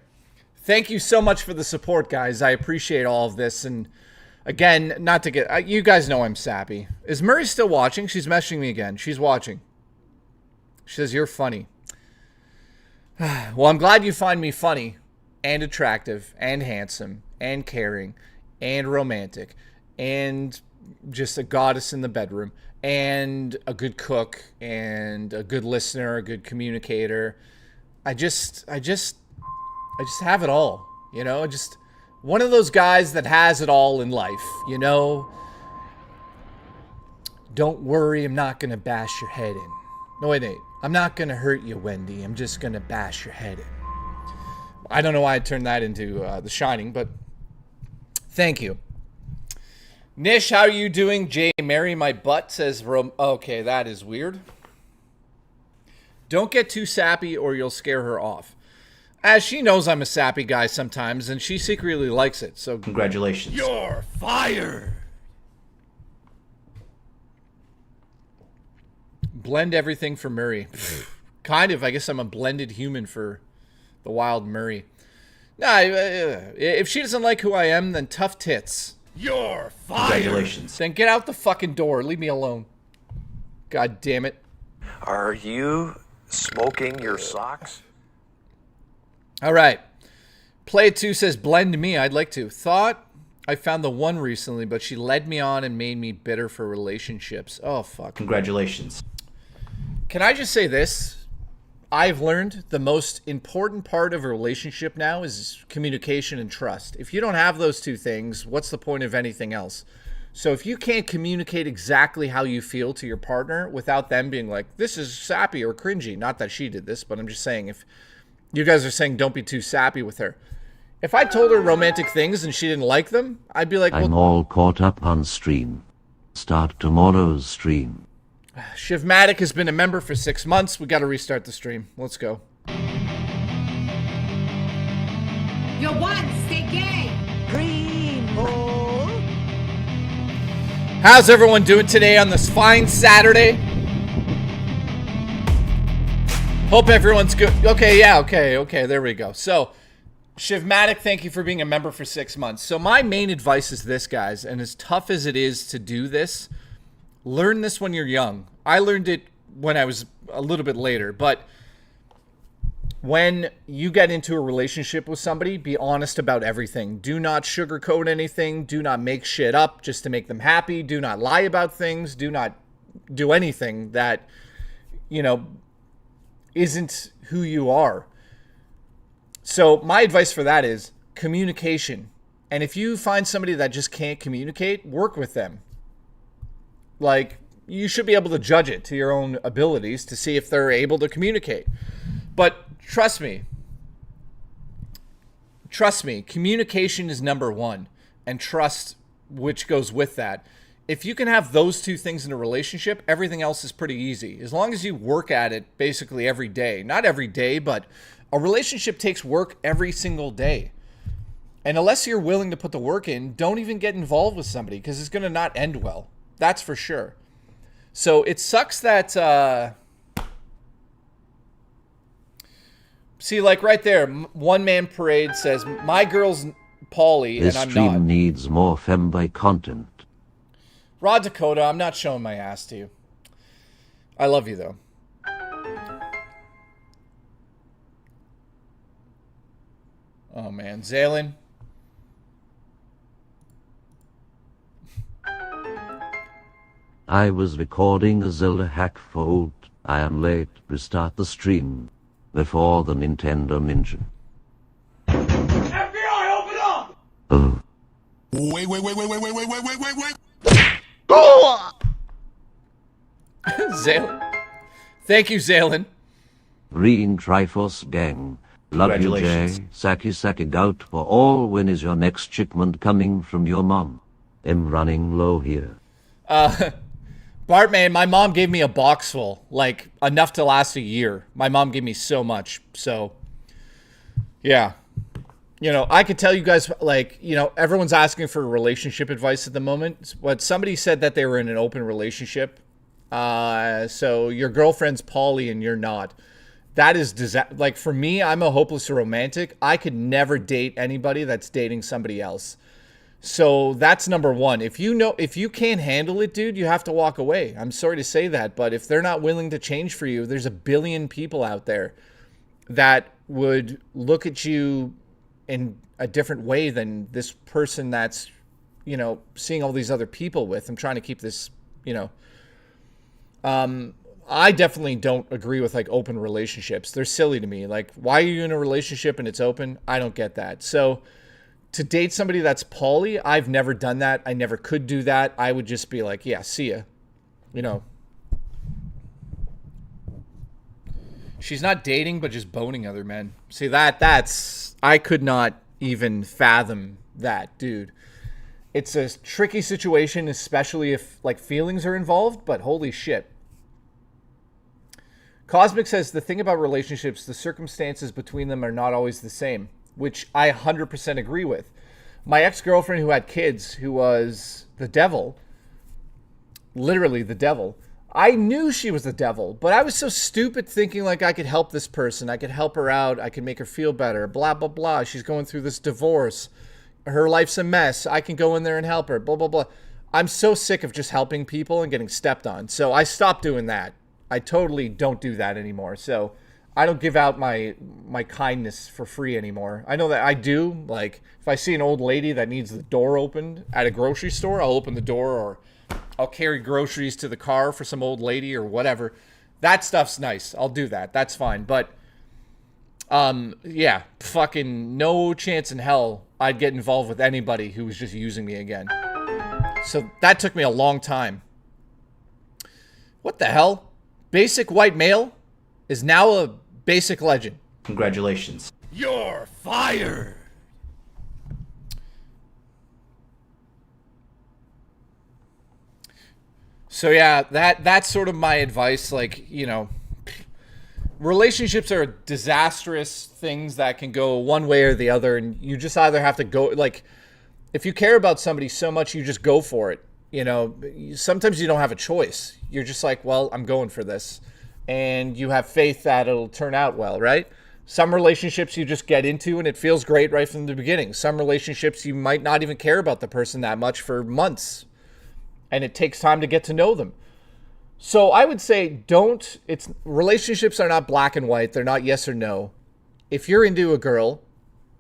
Thank you so much for the support, guys. I appreciate all of this. And again, not to get... you guys know I'm sappy. Is Murray still watching? She's messaging me again. She's watching. She says, you're funny. Well, I'm glad you find me funny and attractive and handsome and caring and romantic and just a goddess in the bedroom and a good cook and a good listener, a good communicator. I just have it all, you know, just one of those guys that has it all in life, you know. Don't worry, I'm not going to bash your head in. No, wait. I'm not going to hurt you, Wendy. I'm just going to bash your head in. I don't know why I turned that into The Shining, but thank you. Nish, how are you doing? Jay, marry my butt, says okay, that is weird. Don't get too sappy or you'll scare her off. As she knows I'm a sappy guy sometimes, and she secretly likes it, so... Congratulations. You're fired. Blend everything for Murray. Kind of. I guess I'm a blended human for the wild Murray. Nah, if she doesn't like who I am, then tough tits. You're fired. Congratulations. Then get out the fucking door. Leave me alone. God damn it. Are you smoking your socks? All right. Play 2 says, blend me. I'd like to. Thought I found the one recently, but she led me on and made me bitter for relationships. Oh, fuck. Congratulations. Can I just say this? I've learned the most important part of a relationship now is communication and trust. If you don't have those two things, what's the point of anything else? So if you can't communicate exactly how you feel to your partner without them being like, this is sappy or cringy, not that she did this, but I'm just saying, if you guys are saying don't be too sappy with her. If I told her romantic things and she didn't like them, I'd be like, I'm all caught up on stream. Start tomorrow's stream. Shivmatic has been a member for 6 months. We got to restart the stream. Let's go. You want stay gay. Cream hole. How's everyone doing today on this fine Saturday? Hope everyone's good. Okay, yeah, okay, there we go. So, Shivmatic, thank you for being a member for 6 months. So my main advice is this, guys, and as tough as it is to do this, learn this when you're young. I learned it when I was a little bit later, but when you get into a relationship with somebody, be honest about everything. Do not sugarcoat anything. Do not make shit up just to make them happy. Do not lie about things. Do not do anything that, you know, isn't who you are. So my advice for that is communication. And if you find somebody that just can't communicate, work with them. Like, you should be able to judge it to your own abilities to see if they're able to communicate. But trust me, communication is number one, and trust, which goes with that. If you can have those two things in a relationship, everything else is pretty easy. As long as you work at it basically every day. Not every day, but a relationship takes work every single day. And unless you're willing to put the work in, don't even get involved with somebody because it's going to not end well. That's for sure. So it sucks that... See, like right there, One Man Parade says, my girl's Pauly, This and I'm stream not. needs more femboy content. Rod Dakota, I'm not showing my ass to you. I love you, though. Oh, man. Zaylin. I was recording a Zelda hack for old. I am late. Restart the stream before the Nintendo Ninja. FBI, open up! Oh. Wait. Zaylin. Thank you, Zaylin. Green Triforce Gang. Love you, Jay. Congratulations. Saki Saki gout for all. When is your next shipment coming from your mom? I'm running low here. Bartman, my mom gave me a box full, like enough to last a year. My mom gave me so much. So, yeah. You know, I could tell you guys, like, you know, everyone's asking for relationship advice at the moment. But somebody said that they were in an open relationship. So your girlfriend's poly and you're not. That is like, for me, I'm a hopeless romantic. I could never date anybody that's dating somebody else. So that's number one. If you can't handle it, dude, you have to walk away. I'm sorry to say that, but if they're not willing to change for you, there's a billion people out there that would look at you in a different way than this person that's, you know, seeing all these other people with. I'm trying to keep this, you know, I definitely don't agree with like open relationships. They're silly to me. Like, why are you in a relationship and it's open? I don't get that. So to date somebody that's poly, I've never done that. I never could do that. I would just be like, yeah, see ya. You know. She's not dating, but just boning other men. See, that's, I could not even fathom that, dude. It's a tricky situation, especially if like feelings are involved, but holy shit. Cosmic says the thing about relationships, the circumstances between them are not always the same, which I 100% agree with. My ex-girlfriend who had kids, who was the devil, literally the devil, I knew she was the devil, but I was so stupid thinking like I could help this person. I could help her out. I could make her feel better, blah, blah, blah. She's going through this divorce. Her life's a mess. I can go in there and help her, blah, blah, blah. I'm so sick of just helping people and getting stepped on. So I stopped doing that. I totally don't do that anymore. So I don't give out my kindness for free anymore. I know that I do. Like, if I see an old lady that needs the door opened at a grocery store, I'll open the door, or I'll carry groceries to the car for some old lady or whatever. That stuff's nice. I'll do that. That's fine. But, yeah, fucking no chance in hell I'd get involved with anybody who was just using me again. So that took me a long time. What the hell? Basic white male is now a basic legend. Congratulations. You're fired. So yeah, that's sort of my advice. Like, you know, relationships are disastrous things that can go one way or the other, and you just either have to go, like, if you care about somebody so much, you just go for it. You know, sometimes you don't have a choice. You're just like, well, I'm going for this. And you have faith that it'll turn out well, right? Some relationships you just get into and it feels great right from the beginning. Some relationships you might not even care about the person that much for months. And it takes time to get to know them. So I would say relationships are not black and white. They're not yes or no. If you're into a girl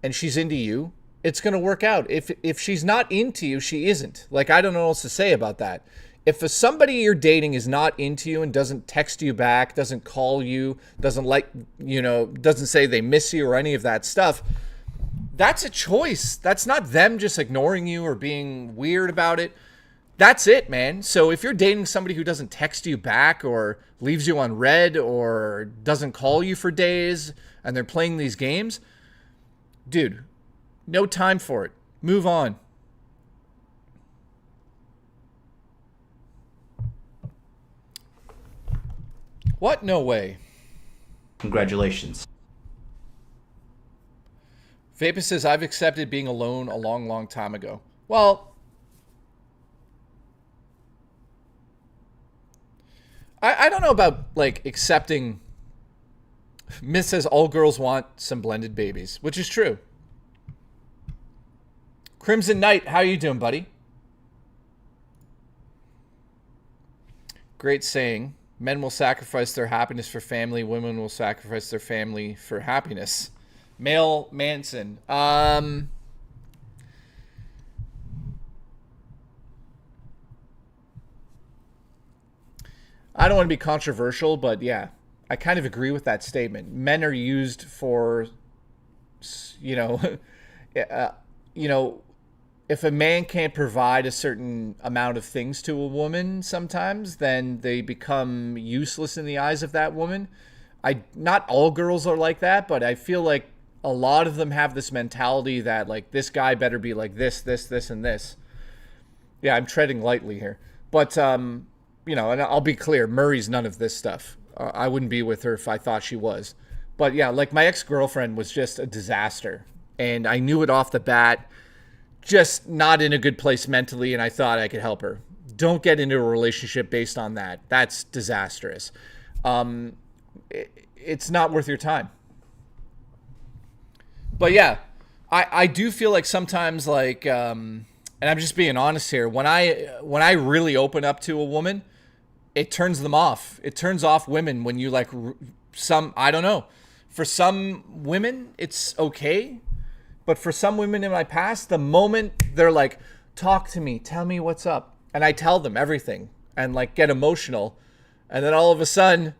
and she's into you, it's going to work out. If she's not into you, she isn't. Like, I don't know what else to say about that. If somebody you're dating is not into you and doesn't text you back, doesn't call you, doesn't doesn't say they miss you or any of that stuff, that's a choice. That's not them just ignoring you or being weird about it. That's it, man. So if you're dating somebody who doesn't text you back or leaves you on red or doesn't call you for days and they're playing these games, dude, no time for it. Move on. What? No way. Congratulations. Vapor says, I've accepted being alone a long, long time ago. Well, I don't know about, like, accepting. Miss says all girls want some blended babies, which is true. Crimson Knight, how you doing, buddy? Great saying. Men will sacrifice their happiness for family. Women will sacrifice their family for happiness. Male Manson. I don't want to be controversial, but yeah, I kind of agree with that statement. Men are used for, if a man can't provide a certain amount of things to a woman sometimes, then they become useless in the eyes of that woman. Not all girls are like that, but I feel like a lot of them have this mentality that like this guy better be like this, and this. Yeah, I'm treading lightly here. But, you know, and I'll be clear, Murray's none of this stuff. I wouldn't be with her if I thought she was. But yeah, like my ex-girlfriend was just a disaster. And I knew it off the bat, just not in a good place mentally, and I thought I could help her. Don't get into a relationship based on that. That's disastrous. It's not worth your time. But yeah, I do feel like sometimes like, and I'm just being honest here, when I really open up to a woman, it turns them off. It turns off women when you like I don't know. For some women, it's okay. But for some women in my past, the moment they're like, talk to me, tell me what's up. And I tell them everything and like get emotional. And then all of a sudden,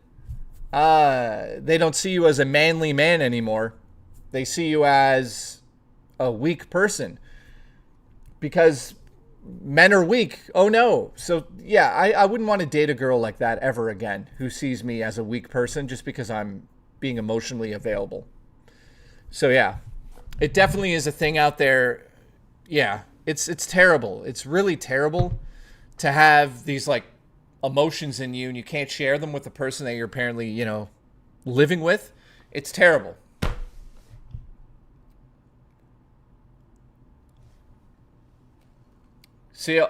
they don't see you as a manly man anymore. They see you as a weak person. Because men are weak. Oh no. So yeah, I wouldn't want to date a girl like that ever again who sees me as a weak person just because I'm being emotionally available. So yeah, it definitely is a thing out there. Yeah, it's terrible. It's really terrible to have these like emotions in you and you can't share them with the person that you're apparently, you know, living with. It's terrible. See,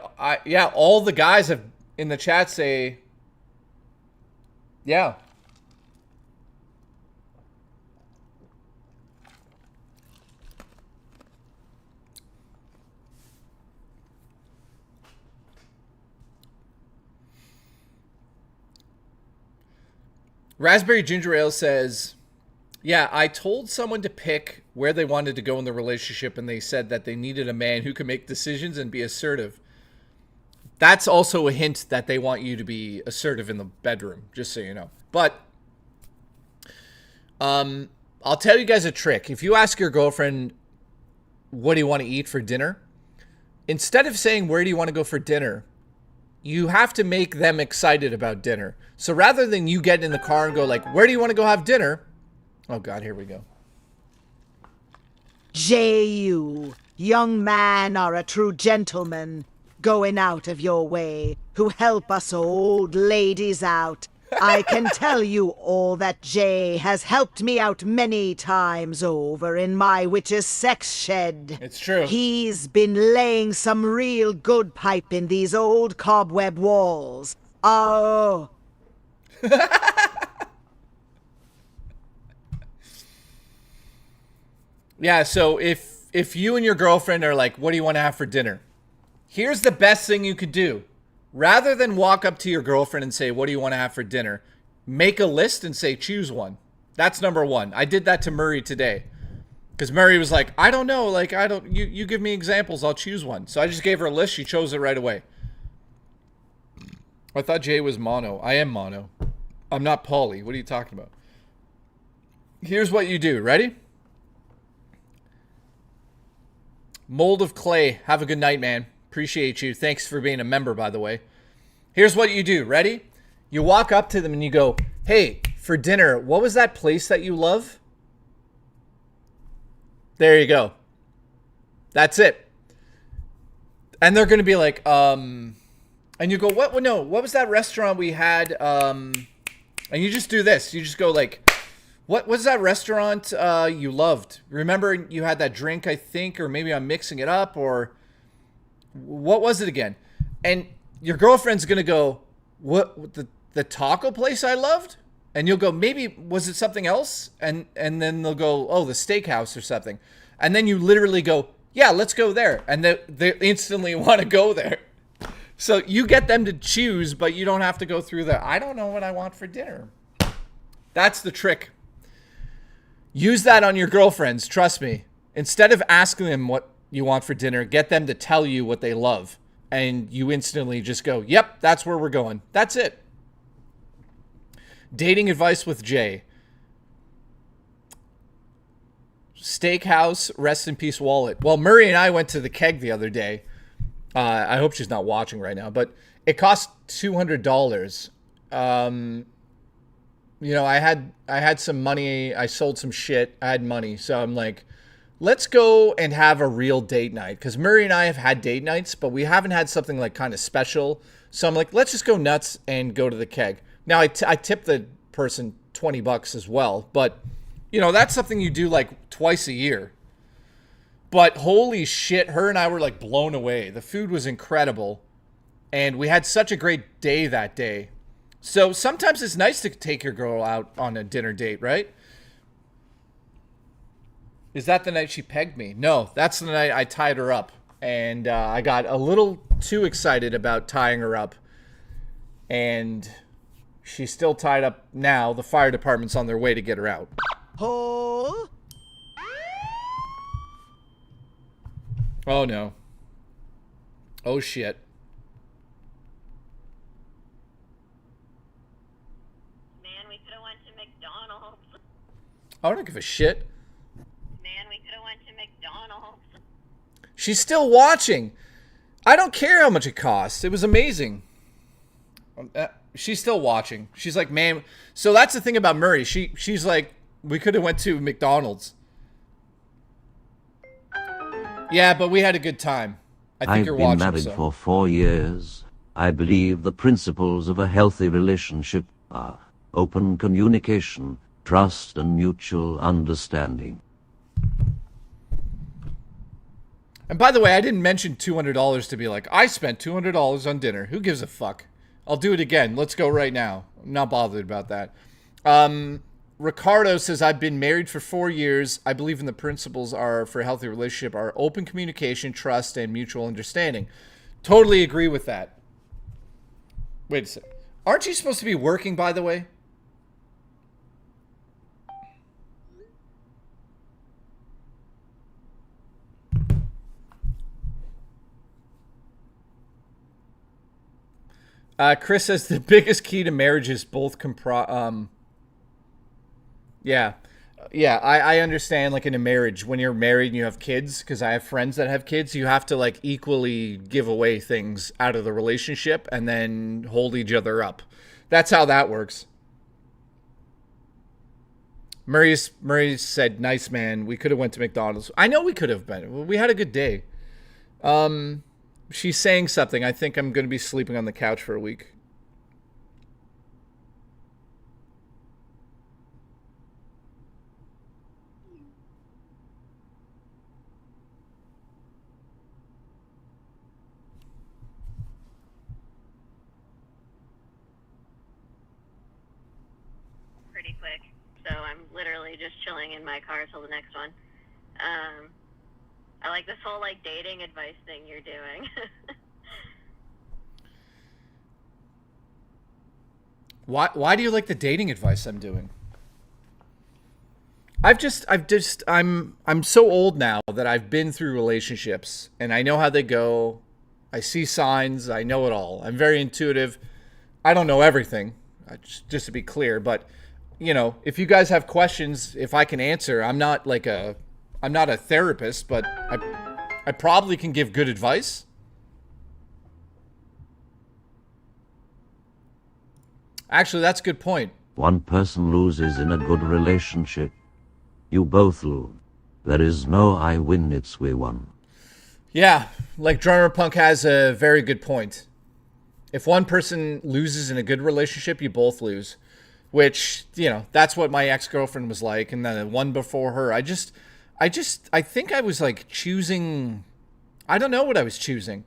yeah, all the guys have in the chat say, yeah. Raspberry Ginger Ale says, yeah, I told someone to pick where they wanted to go in the relationship, and they said that they needed a man who could make decisions and be assertive. That's also a hint that they want you to be assertive in the bedroom, just so you know. But I'll tell you guys a trick. If you ask your girlfriend, what do you want to eat for dinner? Instead of saying, where do you want to go for dinner? You have to make them excited about dinner. So rather than you get in the car and go like, where do you want to go have dinner? Oh God, here we go. You, young man, are a true gentleman, going out of your way, who help us old ladies out. I can tell you all that Jay has helped me out many times over in my witch's sex shed. It's true. He's been laying some real good pipe in these old cobweb walls. Oh. Yeah, so if you and your girlfriend are like, what do you want to have for dinner? Here's the best thing you could do. Rather than walk up to your girlfriend and say, what do you want to have for dinner? Make a list and say, choose one. That's number one. I did that to Murray today. Because Murray was like, I don't know. Like, you give me examples. I'll choose one. So I just gave her a list. She chose it right away. I thought Jay was mono. I am mono. I'm not poly. What are you talking about? Here's what you do. Ready? Mold of Clay. Have a good night, man. Appreciate you. Thanks for being a member, by the way. Here's what you do. Ready? You walk up to them and you go, hey, for dinner, what was that place that you love? There you go. That's it. And they're going to be like, and you go, what? No, what was that restaurant we had? And you just do this. You just go like, what was that restaurant you loved? Remember you had that drink, I think, or maybe I'm mixing it up, or what was it again? And your girlfriend's going to go, what, the taco place I loved? And you'll go, maybe, was it something else? And then they'll go, oh, the steakhouse or something. And then you literally go, yeah, let's go there. And they instantly want to go there. So you get them to choose, but you don't have to go through the, I don't know what I want for dinner. That's the trick. Use that on your girlfriends, trust me. Instead of asking them what you want for dinner, get them to tell you what they love. And you instantly just go, yep, that's where we're going. That's it. Dating advice with Jay. Steakhouse, rest in peace wallet. Well, Murray and I went to the Keg the other day. I hope she's not watching right now, but it cost $200. you know, I had some money. I sold some shit. I had money. So I'm like, let's go and have a real date night. Because Murray and I have had date nights, but we haven't had something like kind of special. So I'm like, let's just go nuts and go to the keg. Now, I tipped the person $20 as well. But, you know, that's something you do like twice a year. But holy shit, her and I were like blown away. The food was incredible. And we had such a great day that day. So sometimes it's nice to take your girl out on a dinner date, right? Is that the night she pegged me? No, that's the night I tied her up. And I got a little too excited about tying her up. And she's still tied up now. The fire department's on their way to get her out. Oh. Oh, no. Oh, shit. Man, we could have went to McDonald's. I don't give a shit. Man, we could have went to McDonald's. She's still watching. I don't care how much it costs. It was amazing. She's still watching. She's like, man. So that's the thing about Murray. She's like, we could have went to McDonald's. Yeah, but we had a good time. I think you're watching. I've been married for 4 years. I believe the principles of a healthy relationship are open communication, trust, and mutual understanding. And by the way, I didn't mention $200 to be like, I spent $200 on dinner. Who gives a fuck? I'll do it again. Let's go right now. I'm not bothered about that. Ricardo says, I've been married for 4 years. I believe in the principles are for a healthy relationship are open communication, trust, and mutual understanding. Totally agree with that. Wait a sec. Aren't you supposed to be working, by the way? Chris says the biggest key to marriage is both Yeah. I understand, like, in a marriage, when you're married and you have kids, because I have friends that have kids, you have to, like, equally give away things out of the relationship and then hold each other up. That's how that works. Murray said, nice, man. We could have went to McDonald's. I know we could have been. We had a good day. She's saying something. I think I'm going to be sleeping on the couch for a week. Pretty quick. So I'm literally just chilling in my car till the next one. I like this whole, like, dating advice thing you're doing. Why do you like the dating advice I'm doing? I'm so old now that I've been through relationships and I know how they go. I see signs. I know it all. I'm very intuitive. I don't know everything, just to be clear, but you know, if you guys have questions, if I can answer, I'm not a therapist, but I probably can give good advice. Actually, that's a good point. One person loses in a good relationship. You both lose. There is no I win, it's we won. Yeah, like Drummer Punk has a very good point. If one person loses in a good relationship, you both lose. Which, you know, that's what my ex-girlfriend was like, and then the one before her. I think I was like choosing, I don't know what I was choosing.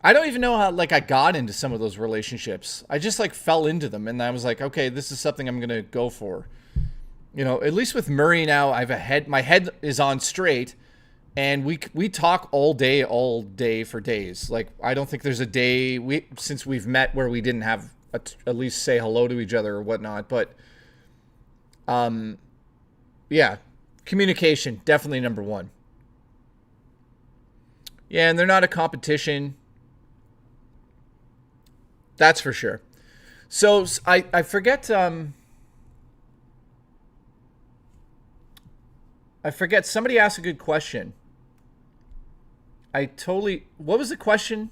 I don't even know how, like, I got into some of those relationships. I just, like, fell into them, and I was like, okay, this is something I'm going to go for. You know, at least with Murray now, my head is on straight, and we talk all day for days. Like, I don't think there's a day since we've met where we didn't have at least say hello to each other or whatnot. But, yeah, communication, definitely number one. Yeah, and they're not a competition. That's for sure. So I forget. I forget. Somebody asked a good question. What was the question?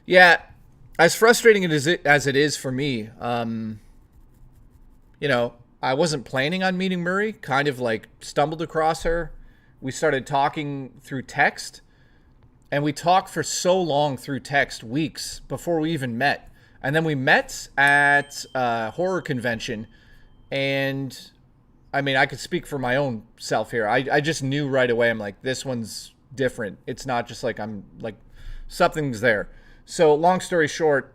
Yeah, as frustrating as it is for me, you know, I wasn't planning on meeting Murray. Kind of like stumbled across her. We started talking through text, and we talked for so long through text, weeks before we even met. And then we met at a horror convention, and I mean, I could speak for my own self here. I just knew right away. I'm like, this one's different. It's not just like I'm like something's there. So long story short,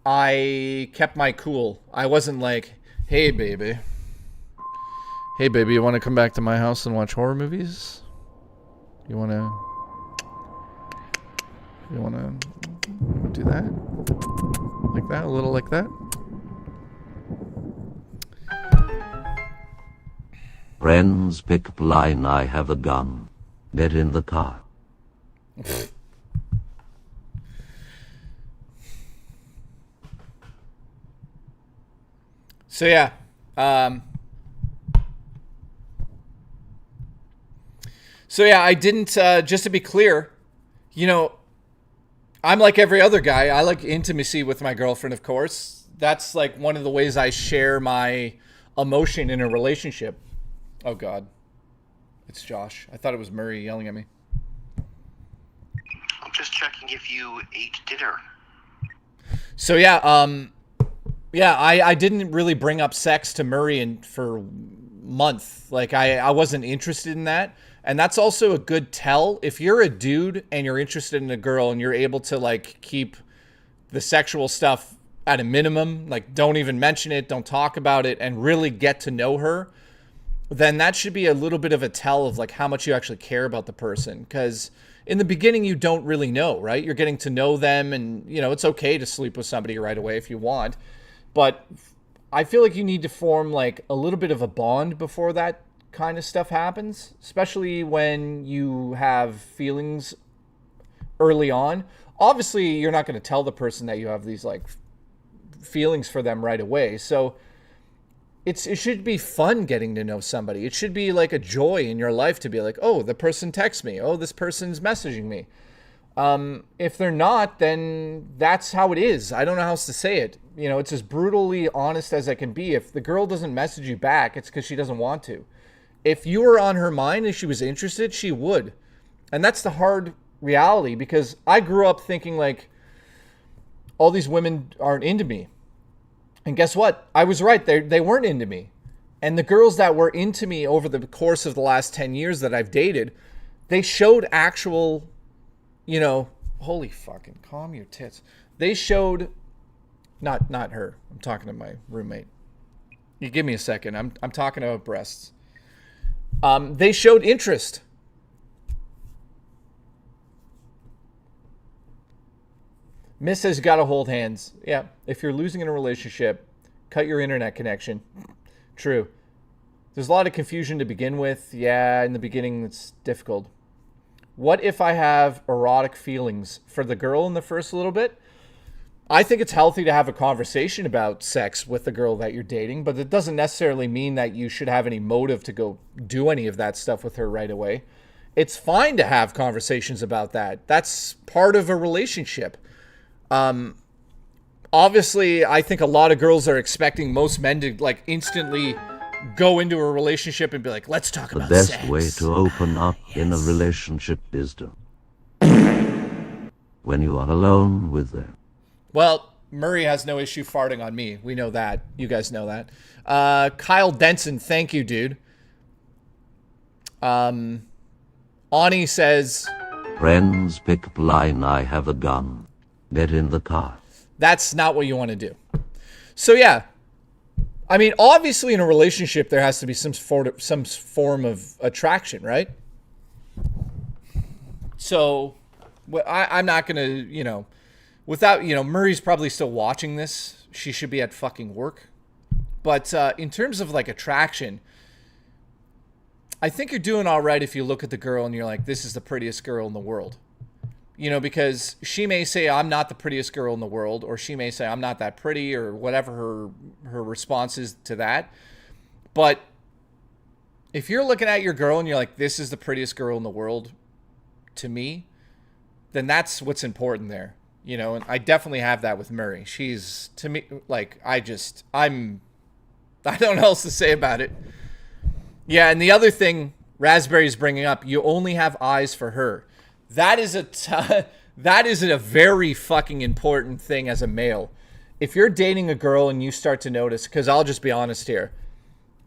I kept my cool. I wasn't like, hey baby, you want to come back to my house and watch horror movies? You want to do that? Like that? A little like that? Friends, pick up line, I have a gun. Get in the car. So yeah, I didn't, just to be clear, you know, I'm like every other guy. I like intimacy with my girlfriend, of course. That's like one of the ways I share my emotion in a relationship. Oh God, it's Josh. I thought it was Murray yelling at me. I'm just checking if you ate dinner. So yeah, I didn't really bring up sex to Murray for a month. Like I wasn't interested in that. And that's also a good tell. If you're a dude and you're interested in a girl and you're able to like keep the sexual stuff at a minimum, like don't even mention it, don't talk about it, and really get to know her, then that should be a little bit of a tell of like how much you actually care about the person. Because in the beginning, you don't really know, right? You're getting to know them, and you know, it's okay to sleep with somebody right away if you want. But I feel like you need to form like a little bit of a bond before that kind of stuff happens, especially when you have feelings early on. Obviously, you're not going to tell the person that you have these like feelings for them right away. So it should be fun getting to know somebody. It should be like a joy in your life to be like, oh, the person texts me. Oh, this person's messaging me. If they're not, then that's how it is. I don't know how else to say it. You know, it's as brutally honest as I can be. If the girl doesn't message you back, it's because she doesn't want to. If you were on her mind and she was interested, she would. And that's the hard reality, because I grew up thinking like all these women aren't into me. And guess what? I was right. They weren't into me. And the girls that were into me over the course of the last 10 years that I've dated, they showed actual, you know, holy fucking calm your tits. They showed, not her. I'm talking to my roommate. You give me a second. I'm talking about breasts. They showed interest. Miss has got to hold hands. Yeah, if you're losing in a relationship, cut your internet connection. True. There's a lot of confusion to begin with. Yeah, in the beginning, it's difficult. What if I have erotic feelings for the girl in the first little bit? I think it's healthy to have a conversation about sex with the girl that you're dating, but it doesn't necessarily mean that you should have any motive to go do any of that stuff with her right away. It's fine to have conversations about that. That's part of a relationship. Obviously, I think a lot of girls are expecting most men to like instantly go into a relationship and be like, let's talk about sex. The best way to open up in a relationship is to when you are alone with them. Well, Murray has no issue farting on me. We know that. You guys know that. Kyle Denson, thank you, dude. Ani says, friends, pick up line, I have a gun. Get in the car. That's not what you want to do. So yeah, I mean, obviously in a relationship there has to be some form of attraction, right? So I'm not gonna, you know, without, you know, Murray's probably still watching this. She should be at fucking work. But in terms of like attraction, I think you're doing all right if you look at the girl and you're like, this is the prettiest girl in the world. You know, because she may say, I'm not the prettiest girl in the world, or she may say, I'm not that pretty, or whatever her response is to that. But if you're looking at your girl and you're like, this is the prettiest girl in the world to me, then that's what's important there. You know, and I definitely have that with Murray. She's, to me, like, I don't know what else to say about it. Yeah, and the other thing Raspberry's bringing up, you only have eyes for her. That is that is a very fucking important thing as a male. If you're dating a girl and you start to notice, because I'll just be honest here,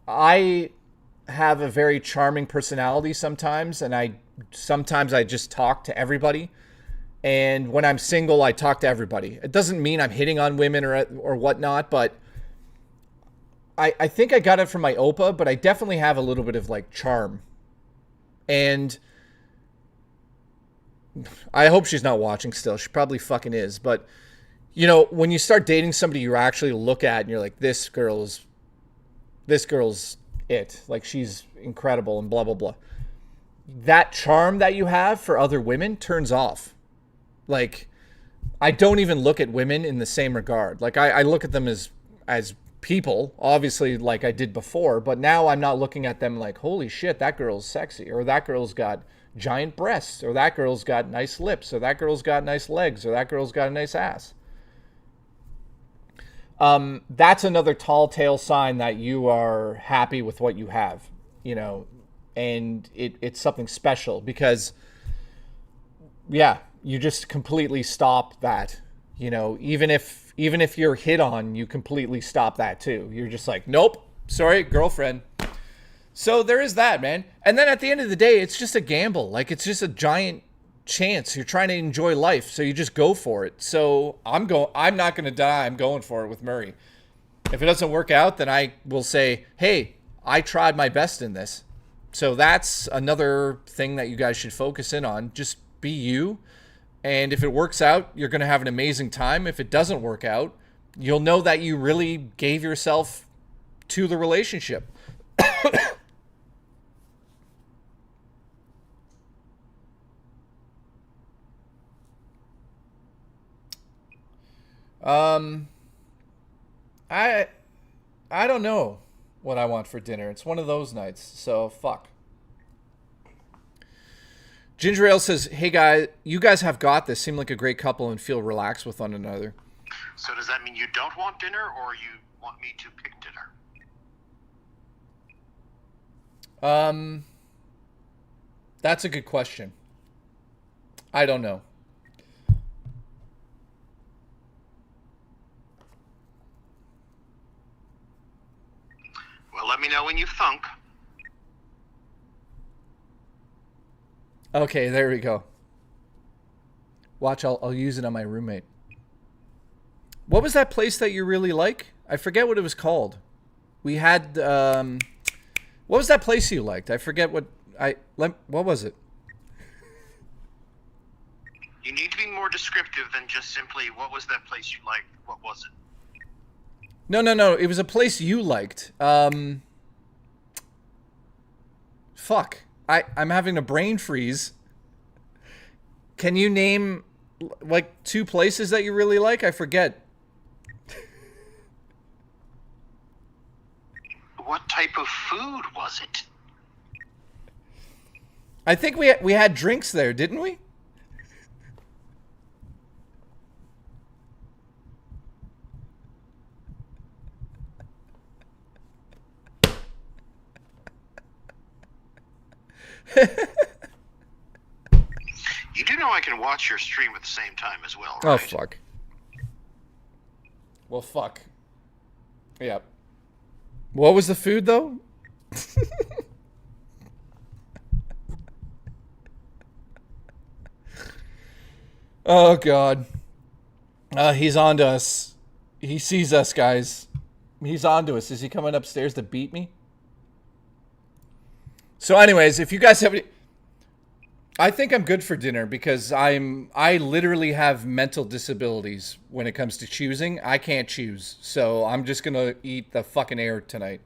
I have a very charming personality sometimes, and sometimes I just talk to everybody. And when I'm single, I talk to everybody. It doesn't mean I'm hitting on women or whatnot, but I think I got it from my Opa, but I definitely have a little bit of like charm. And I hope she's not watching still. She probably fucking is. But, you know, when you start dating somebody you actually look at and you're like, this girl's it. Like, she's incredible and blah, blah, blah. That charm that you have for other women turns off. Like, I don't even look at women in the same regard. Like, I look at them as people, obviously, like I did before, but now I'm not looking at them like, holy shit, that girl's sexy, or that girl's got giant breasts, or that girl's got nice lips, or that girl's got nice legs, or that girl's got a nice ass. That's another tall tale sign that you are happy with what you have, you know, and it's something special because, yeah, you just completely stop that, you know, even if you're hit on, you completely stop that too. You're just like, nope, sorry, girlfriend. So there is that, man. And then at the end of the day, it's just a gamble. Like, it's just a giant chance. You're trying to enjoy life, so you just go for it. So I'm not going to die. I'm going for it with Murray. If it doesn't work out, then I will say, hey, I tried my best in this. So that's another thing that you guys should focus in on. Just be you. And if it works out, you're going to have an amazing time. If it doesn't work out, you'll know that you really gave yourself to the relationship. I don't know what I want for dinner. It's one of those nights, so fuck. Ginger Ale says, hey guys, you guys have got this. Seem like a great couple and feel relaxed with one another. So does that mean you don't want dinner, or you want me to pick dinner? That's a good question. I don't know. Well, let me know when you thunk. Okay, there we go. Watch, I'll use it on my roommate. What was that place that you really like? I forget what it was called. We had, what was that place you liked? I forget what was it? You need to be more descriptive than just simply, what was that place you liked? What was it? No. It was a place you liked. Fuck. I'm having a brain freeze. Can you name, like, 2 places that you really like? I forget. What type of food was it? I think we had drinks there, didn't we? You do know I can watch your stream at the same time as well, right? Oh, fuck. Well, fuck. Yeah. What was the food, though? Oh, God. He's on to us. He sees us, guys. He's on to us. Is he coming upstairs to beat me? So anyways, if you guys have any... I think I'm good for dinner because I literally have mental disabilities when it comes to choosing. I can't choose. So I'm just going to eat the fucking air tonight.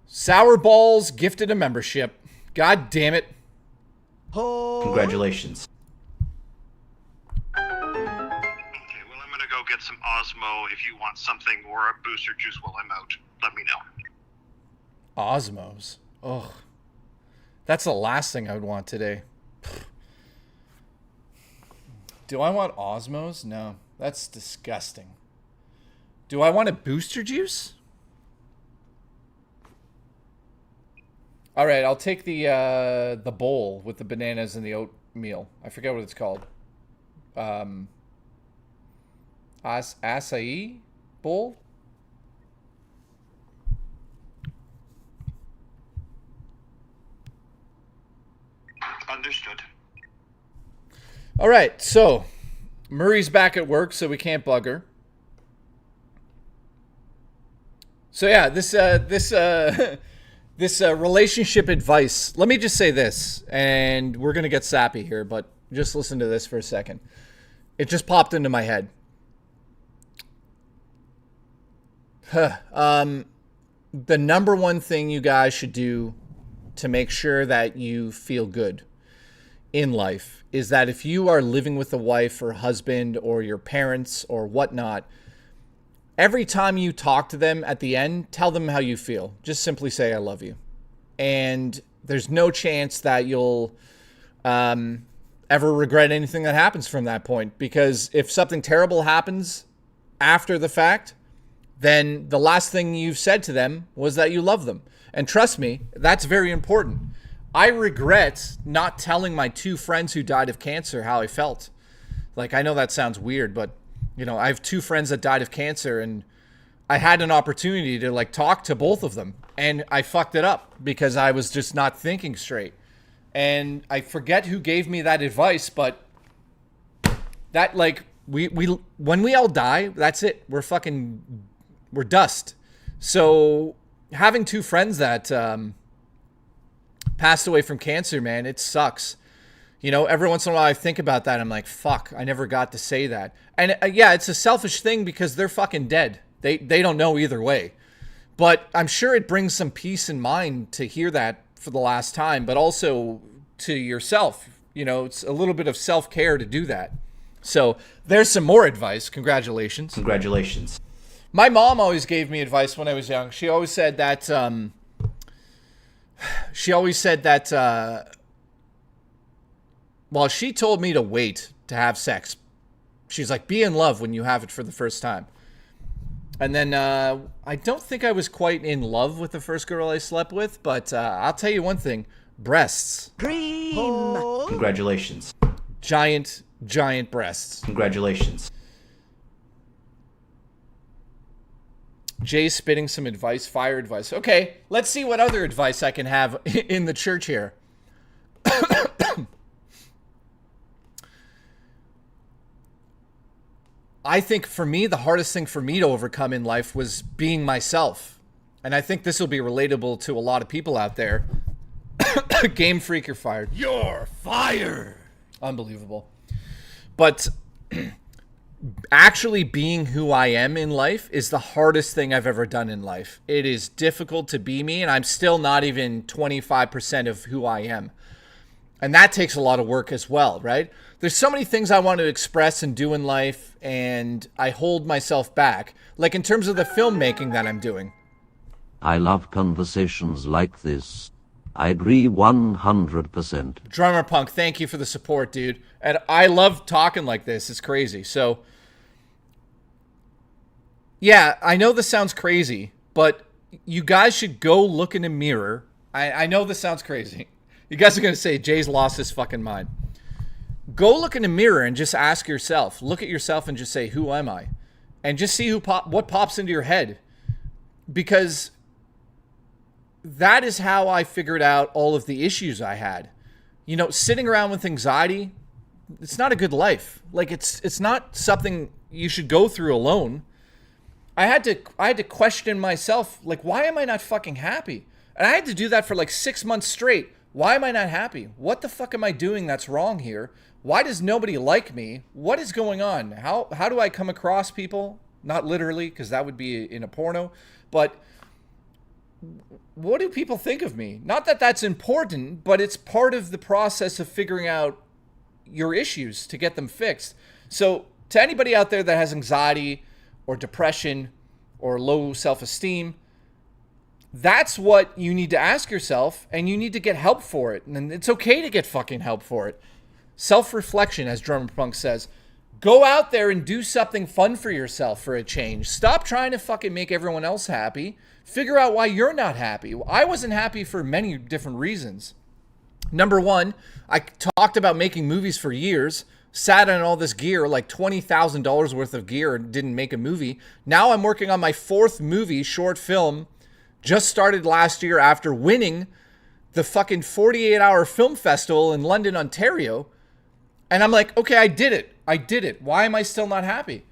Sour Balls gifted a membership. God damn it. Congratulations. Okay, well, I'm going to go get some Osmo. If you want something or a booster juice while I'm out, let me know. Osmos. Ugh. That's the last thing I would want today. Do I want Osmos? No, that's disgusting. Do I want a booster juice? All right, I'll take the bowl with the bananas and the oatmeal. I forget what it's called. Acai bowl? Understood. All right, so Murray's back at work, so we can't bug her. So yeah, this relationship advice. Let me just say this, and we're gonna get sappy here, but just listen to this for a second. It just popped into my head. The number one thing you guys should do to make sure that you feel good in life is that if you are living with a wife or husband or your parents or whatnot, every time you talk to them at the end, tell them how you feel. Just simply say, I love you. And there's no chance that you'll ever regret anything that happens from that point. Because if something terrible happens after the fact, then the last thing you've said to them was that you love them. And trust me, that's very important. I regret not telling my 2 friends who died of cancer how I felt. Like, I know that sounds weird, but, you know, I have 2 friends that died of cancer, and I had an opportunity to, like, talk to both of them, and I fucked it up because I was just not thinking straight. And I forget who gave me that advice, but that, like, we when we all die, that's it. We're dust. So having 2 friends that passed away from cancer, man, it sucks. You know, every once in a while I think about that. I'm like, fuck, I never got to say that. And yeah, it's a selfish thing because they're fucking dead. They don't know either way. But I'm sure it brings some peace in mind to hear that for the last time, but also to yourself. You know, it's a little bit of self-care to do that. So there's some more advice. Congratulations. Congratulations. My mom always gave me advice when I was young. She always said that, well, she told me to wait to have sex. She's like, be in love when you have it for the first time. And then I don't think I was quite in love with the first girl I slept with, but I'll tell you one thing. Breasts. Cream. Congratulations. Giant breasts. Congratulations. Jay's spitting some advice, fire advice. Okay, let's see what other advice I can have in the church here. I think for me, the hardest thing for me to overcome in life was being myself. And I think this will be relatable to a lot of people out there. Game Freak, you're fired. You're fired. Unbelievable. But actually being who I am in life is the hardest thing I've ever done in life. It is difficult to be me, and I'm still not even 25% of who I am. And that takes a lot of work as well, right? There's so many things I want to express and do in life, and I hold myself back. Like in terms of the filmmaking that I'm doing. I love conversations like this. I agree 100%. Drummer Punk, thank you for the support, dude. And I love talking like this. It's crazy. So, yeah, I know this sounds crazy, but you guys should go look in a mirror. I know this sounds crazy. You guys are going to say, Jay's lost his fucking mind. Go look in a mirror and just ask yourself. Look at yourself and just say, who am I? And just see what pops into your head. Because that is how I figured out all of the issues I had. You know, sitting around with anxiety, it's not a good life. Like, it's not something you should go through alone. I had to question myself, like, why am I not fucking happy? And I had to do that for like 6 months straight. Why am I not happy? What the fuck am I doing that's wrong here? Why does nobody like me? What is going on? How do I come across people? Not literally, because that would be in a porno, but what do people think of me? Not that that's important, but it's part of the process of figuring out your issues to get them fixed. So to anybody out there that has anxiety or depression or low self-esteem, that's what you need to ask yourself, and you need to get help for it. And it's okay to get fucking help for it. Self-reflection, as Drummer Punk says. Go out there and do something fun for yourself for a change. Stop trying to fucking make everyone else happy. Figure out why you're not happy. I wasn't happy for many different reasons. Number one, I talked about making movies for years, sat on all this gear, like $20,000 worth of gear, and didn't make a movie. Now I'm working on my 4th movie, short film, just started last year after winning the fucking 48-hour film festival in London, Ontario. And I'm like, okay, I did it. Why am I still not happy?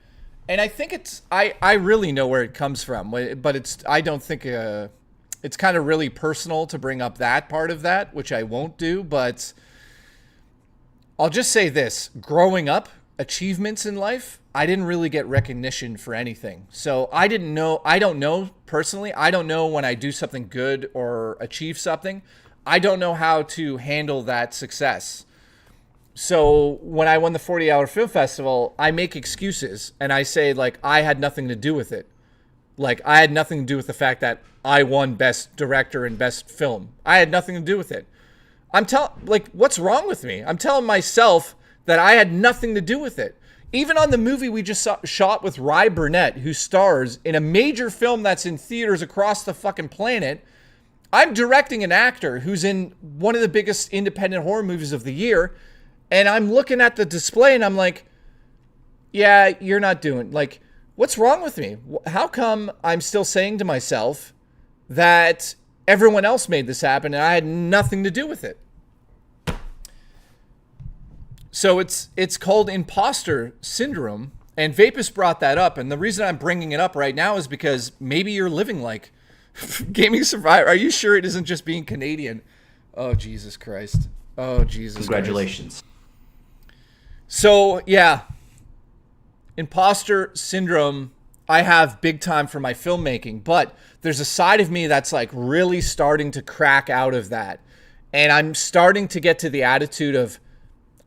And I think I really know where it comes from, but I don't think it's kind of really personal to bring up that part of that, which I won't do, but I'll just say this. Growing up, achievements in life, I didn't really get recognition for anything. So I don't know personally. I don't know when I do something good or achieve something. I don't know how to handle that success. So when I won the 40-hour film festival, I make excuses and I say, like, I had nothing to do with it. Like, I had nothing to do with the fact that I won best director and best film. I had nothing to do with it. What's wrong with me? I'm telling myself that I had nothing to do with it. Even on the movie we just shot with Rye Burnett, who stars in a major film that's in theaters across the fucking planet, I'm directing an actor who's in one of the biggest independent horror movies of the year. And I'm looking at the display and I'm like, yeah, you're not doing, like, what's wrong with me? How come I'm still saying to myself that everyone else made this happen and I had nothing to do with it? So it's called imposter syndrome, and Vapus brought that up. And the reason I'm bringing it up right now is because maybe you're living like Gaming Survivor. Are you sure it isn't just being Canadian? Oh, Jesus Christ. Oh, Jesus Congratulations. Christ. So, yeah, imposter syndrome, I have big time for my filmmaking, but there's a side of me that's like really starting to crack out of that. And I'm starting to get to the attitude of,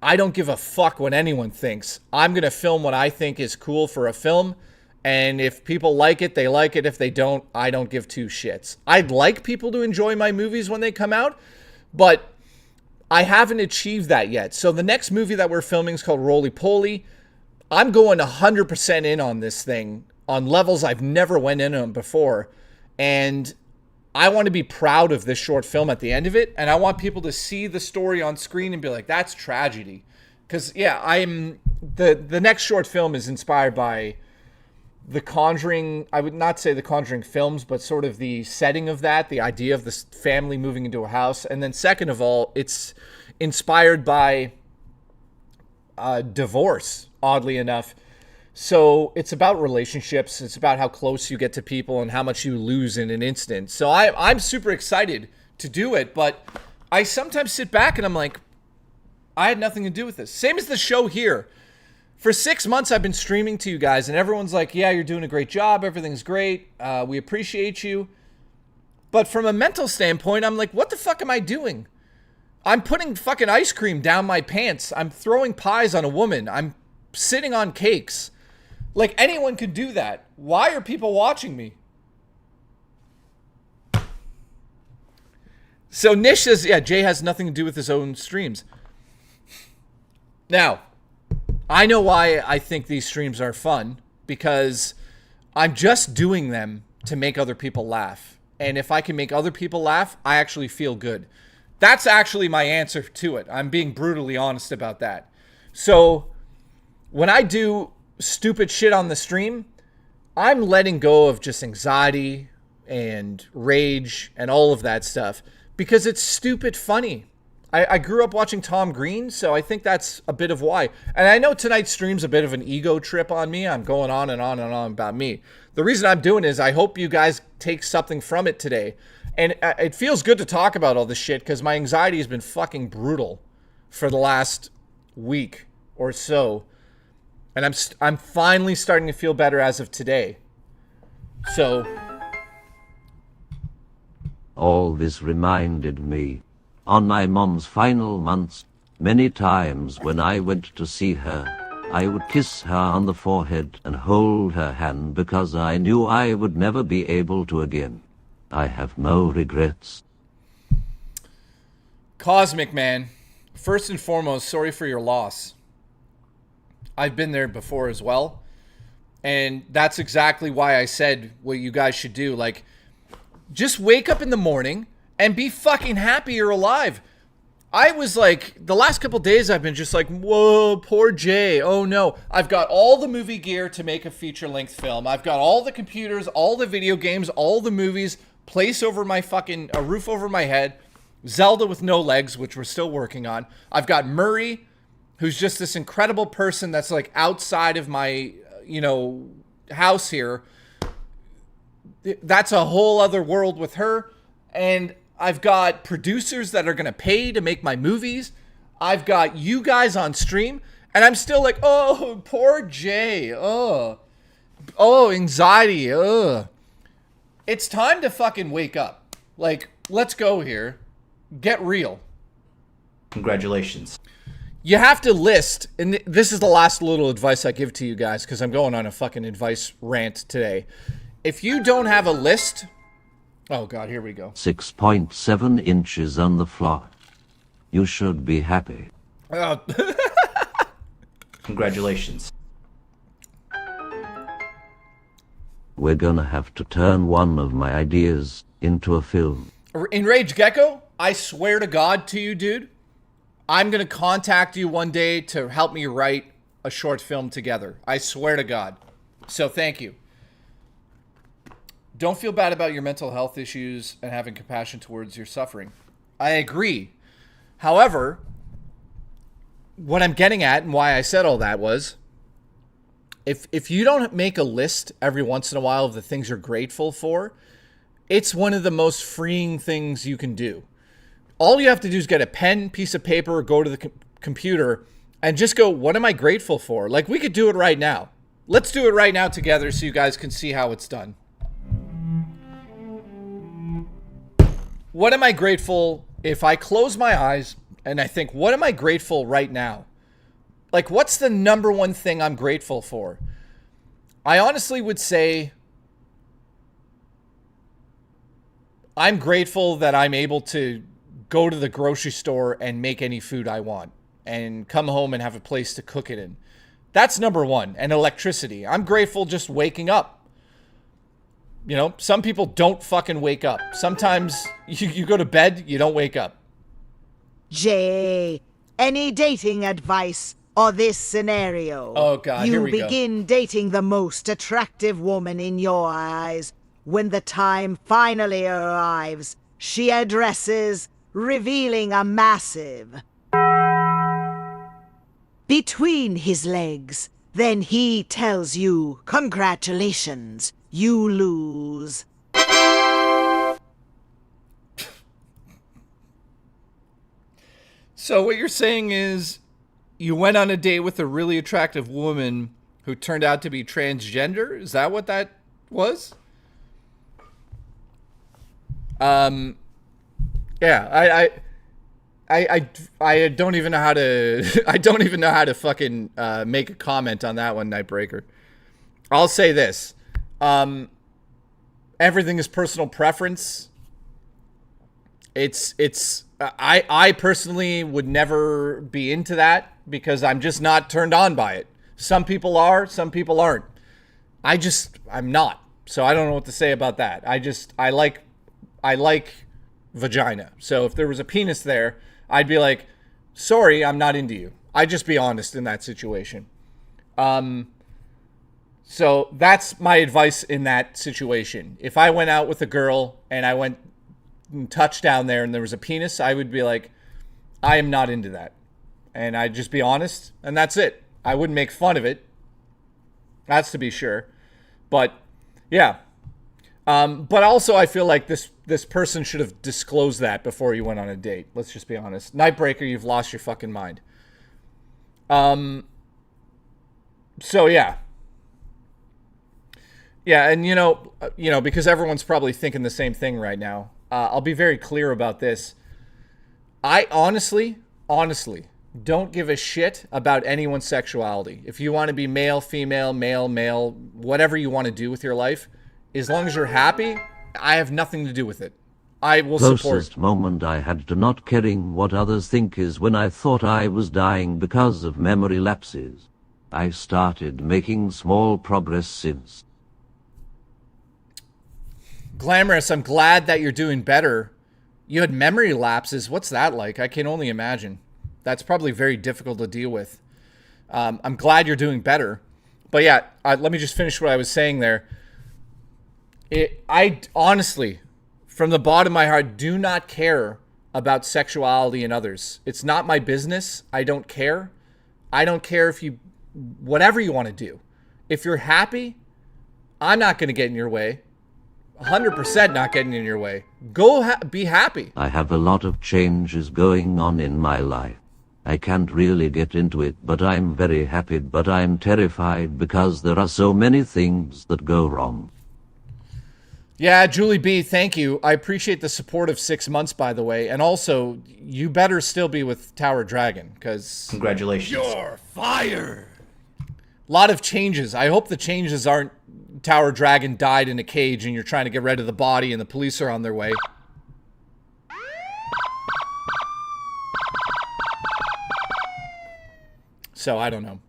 I don't give a fuck what anyone thinks. I'm going to film what I think is cool for a film. And if people like it, they like it. If they don't, I don't give two shits. I'd like people to enjoy my movies when they come out, but I haven't achieved that yet. So the next movie that we're filming is called Roly Poly. I'm going 100% in on this thing on levels I've never went in on before. And I want to be proud of this short film at the end of it. And I want people to see the story on screen and be like, that's tragedy. Because, yeah, the next short film is inspired by The Conjuring. I would not say The Conjuring films, but sort of the setting of that, the idea of this family moving into a house. And then second of all, it's inspired by divorce, oddly enough. So it's about relationships. It's about how close you get to people and how much you lose in an instant. So I'm super excited to do it, but I sometimes sit back and I'm like, I had nothing to do with this. Same as the show here. For 6 months, I've been streaming to you guys, and everyone's like, yeah, you're doing a great job. Everything's great. We appreciate you. But from a mental standpoint, I'm like, what the fuck am I doing? I'm putting fucking ice cream down my pants. I'm throwing pies on a woman. I'm sitting on cakes. Like, anyone could do that. Why are people watching me? So Nish says, yeah, Jay has nothing to do with his own streams. Now, I know why I think these streams are fun, because I'm just doing them to make other people laugh. And if I can make other people laugh, I actually feel good. That's actually my answer to it. I'm being brutally honest about that. So when I do stupid shit on the stream, I'm letting go of just anxiety and rage and all of that stuff because it's stupid funny. I grew up watching Tom Green, so I think that's a bit of why. And I know tonight's stream's a bit of an ego trip on me. I'm going on and on and on about me. The reason I'm doing it is I hope you guys take something from it today. And it feels good to talk about all this shit because my anxiety has been fucking brutal for the last week or so. And I'm finally starting to feel better as of today. So all this reminded me, on my mom's final months, many times when I went to see her, I would kiss her on the forehead and hold her hand because I knew I would never be able to again. I have no regrets. Cosmic, man. first and foremost, sorry for your loss. I've been there before as well. And that's exactly why I said what you guys should do. Like, just wake up in the morning and be fucking happy you're alive. I was like, the last couple days I've been just like, whoa, poor Jay. Oh no. I've got all the movie gear to make a feature-length film. I've got all the computers, all the video games, all the movies, place over my fucking, a roof over my head, Zelda with no legs, which we're still working on. I've got Murray, who's just this incredible person that's like outside of my, you know, house here. That's a whole other world with her. And I've got producers that are going to pay to make my movies. I've got you guys on stream. And I'm still like, oh, poor Jay. Oh, anxiety. It's time to fucking wake up. Like, let's go here. Get real. Congratulations. You have to list, and this is the last little advice I give to you guys because I'm going on a fucking advice rant today. If you don't have a list... Oh, God, here we go. 6.7 inches on the floor. You should be happy. Congratulations. We're gonna have to turn one of my ideas into a film. Enraged Gecko, I swear to God to you, dude, I'm going to contact you one day to help me write a short film together. I swear to God. So thank you. Don't feel bad about your mental health issues and having compassion towards your suffering. I agree. However, what I'm getting at and why I said all that was, if you don't make a list every once in a while of the things you're grateful for, it's one of the most freeing things you can do. All you have to do is get a pen, piece of paper, or go to the computer and just go, what am I grateful for? Like, we could do it right now. Let's do it right now together so you guys can see how it's done. What am I grateful if I close my eyes and I think, what am I grateful right now? Like, what's the number one thing I'm grateful for? I honestly would say I'm grateful that I'm able to go to the grocery store and make any food I want and come home and have a place to cook it in. That's number one. And electricity. I'm grateful just waking up. You know, some people don't fucking wake up. Sometimes you go to bed, you don't wake up. Jay, any dating advice or this scenario? Oh, God, here we go. You begin dating the most attractive woman in your eyes. When the time finally arrives, she addresses, revealing a massive between his legs. Then he tells you, congratulations, you lose. So what you're saying is you went on a date with a really attractive woman who turned out to be transgender? Is that what that was? Yeah, I don't even know how to I don't even know how to fucking make a comment on that one, Nightbreaker. I'll say this. Everything is personal preference. I personally would never be into that because I'm just not turned on by it. Some people are, some people aren't. I'm not. So I don't know what to say about that. I like vagina. So if there was a penis there, I'd be like, sorry, I'm not into you. I'd just be honest in that situation. So that's my advice in that situation. If I went out with a girl and I went and touched down there and there was a penis, I would be like, I am not into that. And I'd just be honest, and that's it. I wouldn't make fun of it. That's to be sure. But yeah. But also I feel like this person should have disclosed that before you went on a date. Let's just be honest. Nightbreaker, you've lost your fucking mind. So yeah. Yeah, and you know, because everyone's probably thinking the same thing right now. I'll be very clear about this. I honestly don't give a shit about anyone's sexuality. If you want to be male, female, male, whatever you want to do with your life, as long as you're happy, I have nothing to do with it. I will support. Closest moment I had to not caring what others think is when I thought I was dying because of memory lapses. I started making small progress since. Glamorous, I'm glad that you're doing better. You had memory lapses. What's that like? I can only imagine. That's probably very difficult to deal with. I'm glad you're doing better. But yeah, let me just finish what I was saying there. I honestly, from the bottom of my heart, do not care about sexuality in others. It's not my business. I don't care. I don't care if you, whatever you want to do. If you're happy, I'm not going to get in your way. 100% not getting in your way. Go be happy. I have a lot of changes going on in my life. I can't really get into it, but I'm very happy, but I'm terrified because there are so many things that go wrong. Yeah, Julie B, thank you. I appreciate the support of 6 months, by the way. And also, you better still be with Tower Dragon, because... Congratulations. You're fired! A lot of changes. I hope the changes aren't Tower Dragon died in a cage and you're trying to get rid of the body and the police are on their way. So, I don't know.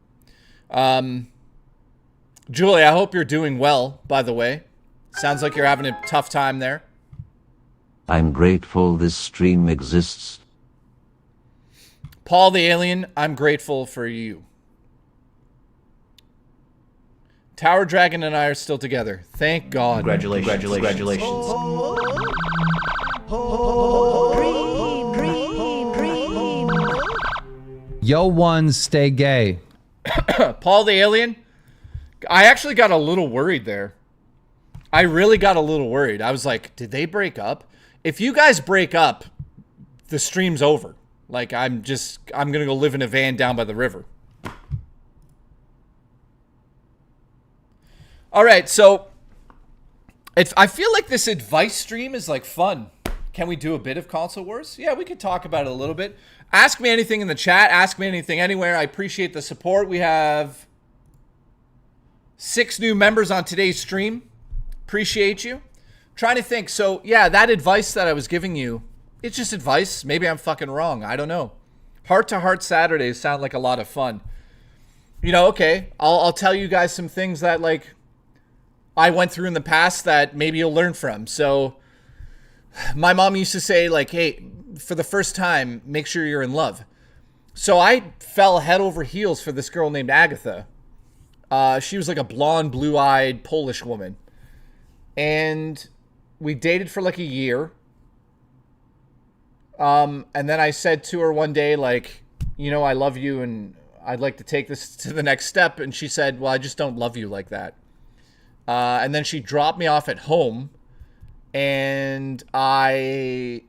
Julie, I hope you're doing well, by the way. Sounds like you're having a tough time there. I'm grateful this stream exists. Paul the Alien, I'm grateful for you. Tower Dragon and I are still together. Thank God. Congratulations. Congratulations. Yo ones stay gay. Paul the Alien, I actually got a little worried there. I really got a little worried. I was like, did they break up? If you guys break up, the stream's over. Like, I'm going to go live in a van down by the river. All right, so I feel like this advice stream is like fun. Can we do a bit of console wars? Yeah, we could talk about it a little bit. Ask me anything in the chat. Ask me anything anywhere. I appreciate the support. We have 6 new members on today's stream. Appreciate you. Trying to think. So, yeah, that advice that I was giving you, it's just advice. Maybe I'm fucking wrong. I don't know. Heart-to-heart Saturdays sound like a lot of fun. You know, okay, I'll tell you guys some things that, like, I went through in the past that maybe you'll learn from. So my mom used to say, like, hey, for the first time, make sure you're in love. So I fell head over heels for this girl named Agatha. She was like a blonde, blue-eyed Polish woman. And we dated for like a year. And then I said to her one day, like, you know, I love you and I'd like to take this to the next step. And she said, well, I just don't love you like that. And then she dropped me off at home, and I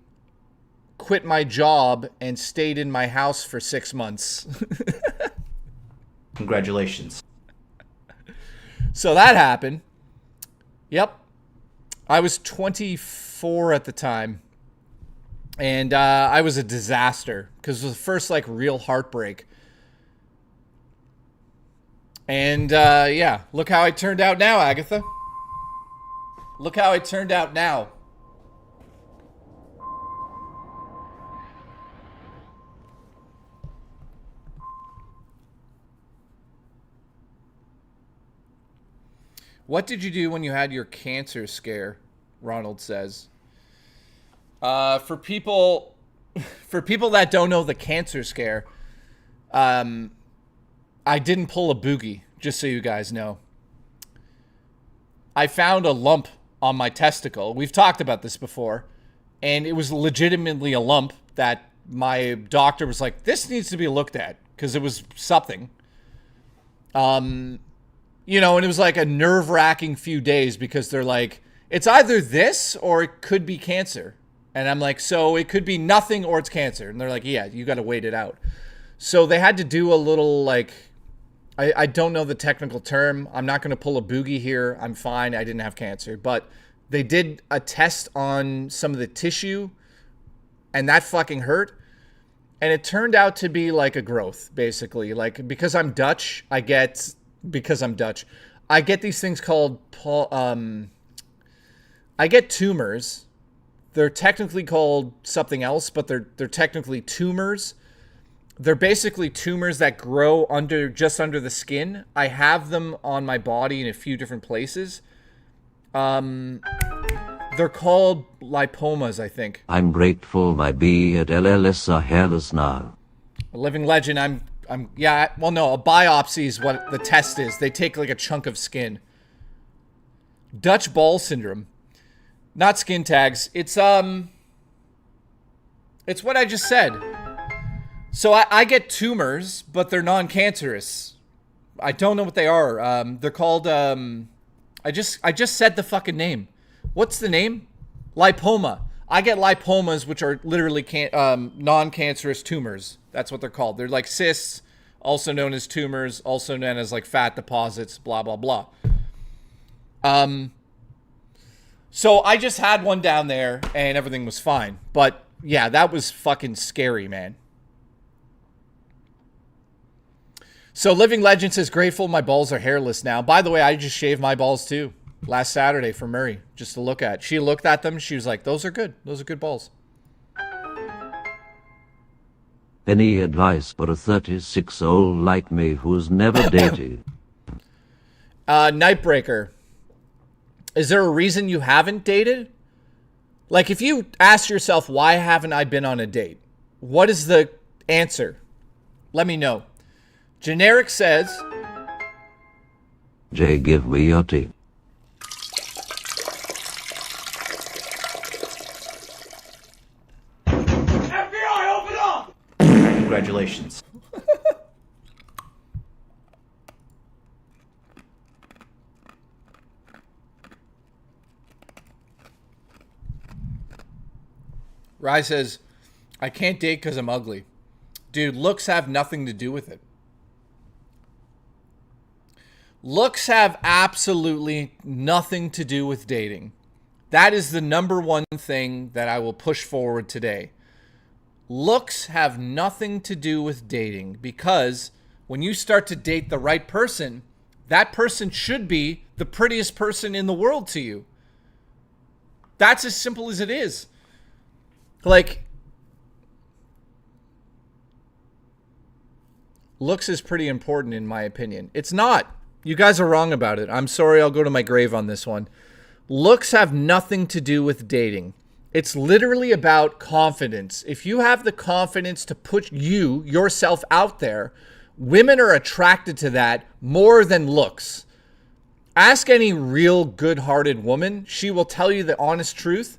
quit my job and stayed in my house for 6 months. Congratulations. So that happened. Yep. I was 24 at the time, and I was a disaster because it was the first, like, real heartbreak. And, yeah, look how I turned out now, Agatha. Look how I turned out now. What did you do when you had your cancer scare? Ronald says. For people that don't know the cancer scare, I didn't pull a boogie, just so you guys know. I found a lump on my testicle. We've talked about this before. And it was legitimately a lump that my doctor was like, this needs to be looked at, because it was something. You know, and it was like a nerve-wracking few days, because they're like, it's either this or it could be cancer. And I'm like, so it could be nothing or it's cancer. And they're like, yeah, you got to wait it out. So they had to do a little, like, I don't know the technical term. I'm not going to pull a boogie here. I'm fine. I didn't have cancer. But they did a test on some of the tissue, and that fucking hurt. And it turned out to be like a growth, basically. Like, because I'm Dutch, I get these things called, I get tumors. They're technically called something else, but they're technically tumors. They're basically tumors that grow just under the skin. I have them on my body in a few different places. They're called lipomas, I think. I'm grateful my BLLs are hairless now. A living legend. Yeah. Well, no. A biopsy is what the test is. They take like a chunk of skin. Dutch ball syndrome, not skin tags. It's what I just said. So I get tumors, but they're non-cancerous. I don't know what they are. They're called. I just said the fucking name. What's the name? Lipoma. I get lipomas, which are literally non-cancerous tumors. That's what they're called. They're like cysts, also known as tumors, also known as like fat deposits. Blah blah blah. So I just had one down there, and everything was fine. But yeah, that was fucking scary, man. So Living Legend says, grateful my balls are hairless now. By the way, I just shaved my balls too last Saturday for Murray, just to look at. She looked at them. She was like, those are good. Those are good balls. Any advice for a 36-year-old like me who's never dated? Nightbreaker. Is there a reason you haven't dated? Like, if you ask yourself, why haven't I been on a date? What is the answer? Let me know. Generic says, Jay, give me your tip. FBI, open up! Congratulations. Rye says, I can't date because I'm ugly. Dude, looks have nothing to do with it. Looks have absolutely nothing to do with dating. That is the number one thing that I will push forward today. Looks have nothing to do with dating, because when you start to date the right person, that person should be the prettiest person in the world to you. That's as simple as it is. Like, looks is pretty important in my opinion. It's not. You guys are wrong about it. I'm sorry, I'll go to my grave on this one. Looks have nothing to do with dating. It's literally about confidence. If you have the confidence to put yourself out there, women are attracted to that more than looks. Ask any real good-hearted woman. She will tell you the honest truth.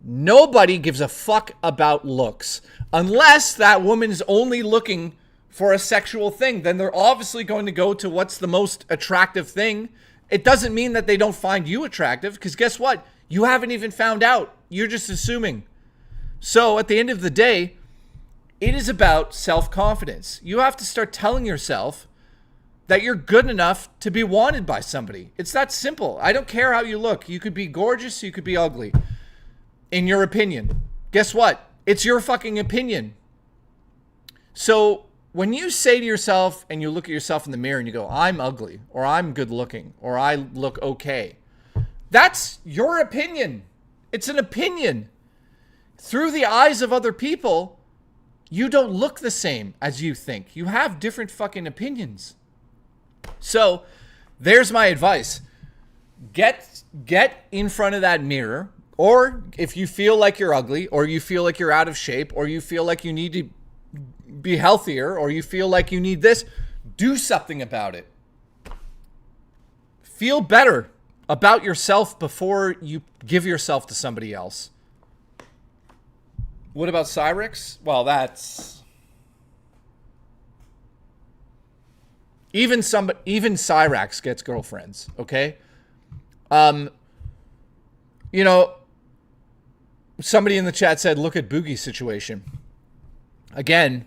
Nobody gives a fuck about looks. Unless that woman is only looking for a sexual thing, then they're obviously going to go to what's the most attractive thing. It doesn't mean that they don't find you attractive, because guess what? You haven't even found out. You're just assuming. So at the end of the day, it is about self-confidence. You have to start telling yourself that you're good enough to be wanted by somebody. It's that simple. I don't care how you look. You could be gorgeous, you could be ugly. In your opinion. Guess what? It's your fucking opinion. So when you say to yourself and you look at yourself in the mirror and you go, I'm ugly, or I'm good looking, or I look okay, that's your opinion. It's an opinion. Through the eyes of other people, you don't look the same as you think. You have different fucking opinions. So there's my advice. Get in front of that mirror, or if you feel like you're ugly, or you feel like you're out of shape, or you feel like you need to be healthier, or you feel like you need this, do something about it. Feel better about yourself before you give yourself to somebody else. What about Cyrix? Well, that's... Even Cyrax gets girlfriends, okay? You know, somebody in the chat said, look at Boogie's situation. Again,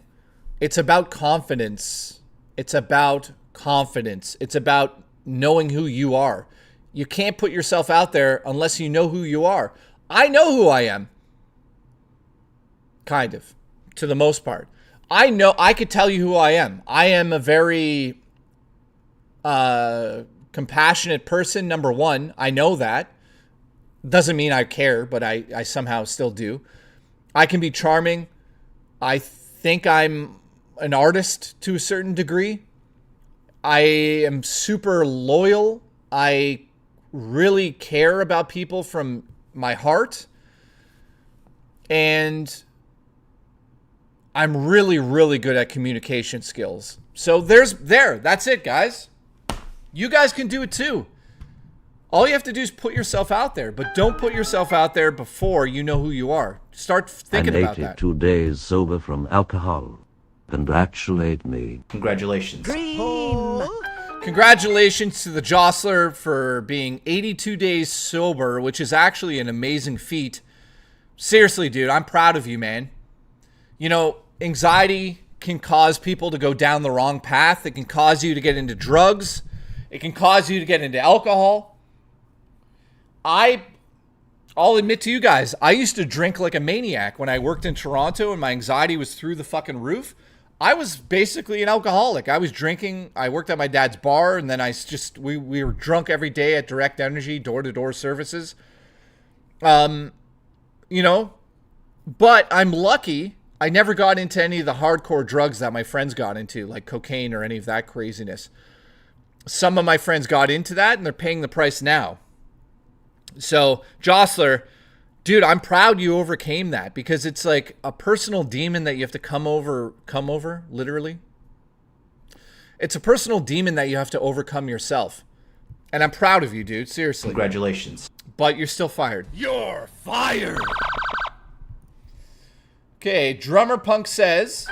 it's about confidence. It's about confidence. It's about knowing who you are. You can't put yourself out there unless you know who you are. I know who I am. Kind of, to the most part. I know, I could tell you who I am. I am a very compassionate person, number one. I know that. Doesn't mean I care, but I somehow still do. I can be charming. I think I'm an artist to a certain degree. I am super loyal. I really care about people from my heart. And I'm really, really good at communication skills. So that's it, guys. You guys can do it too. All you have to do is put yourself out there, but don't put yourself out there before you know who you are. Start thinking about that. 82 days sober from alcohol. Congratulate me. Congratulations. Congratulations to the Jostler for being 82 days sober, which is actually an amazing feat. Seriously, dude, I'm proud of you, man. You know, anxiety can cause people to go down the wrong path. It can cause you to get into drugs. It can cause you to get into alcohol. I'll admit to you guys, I used to drink like a maniac when I worked in Toronto and my anxiety was through the fucking roof. I was basically an alcoholic. I was drinking. I worked at my dad's bar, and then we were drunk every day at Direct Energy, door-to-door services. You know, but I'm lucky I never got into any of the hardcore drugs that my friends got into, like cocaine or any of that craziness. Some of my friends got into that, and they're paying the price now. So, Jostler, dude, I'm proud you overcame that, because it's like a personal demon that you have to come over, literally. It's a personal demon that you have to overcome yourself. And I'm proud of you, dude, seriously. Congratulations. But you're still fired. You're fired! Okay, Drummer Punk says...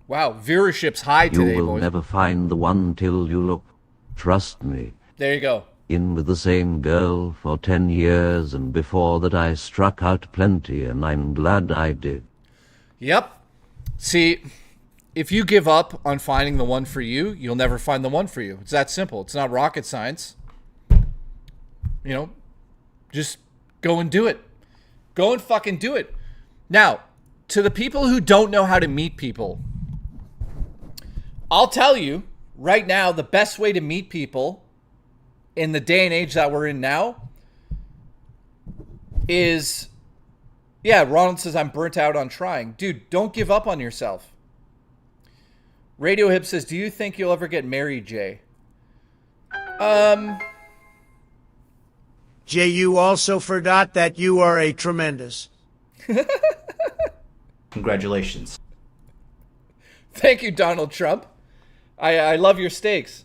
Wow, viewership's high today, You will boys. never find the one till you look. Trust me. There you go. In with the same girl for 10 years, and before that I struck out plenty, and I'm glad I did. Yep. See, if you give up on finding the one for you, you'll never find the one for you. It's that simple. It's not rocket science. You know, just go and do it. Go and fucking do it. Now, to the people who don't know how to meet people, I'll tell you right now, the best way to meet people in the day and age that we're in now is, yeah, Ronald says, I'm burnt out on trying. Dude, don't give up on yourself. Radio Hip says, do you think you'll ever get married, Jay? Jay, you also forgot that you are a tremendous. Congratulations. Thank you, Donald Trump. I love your steaks.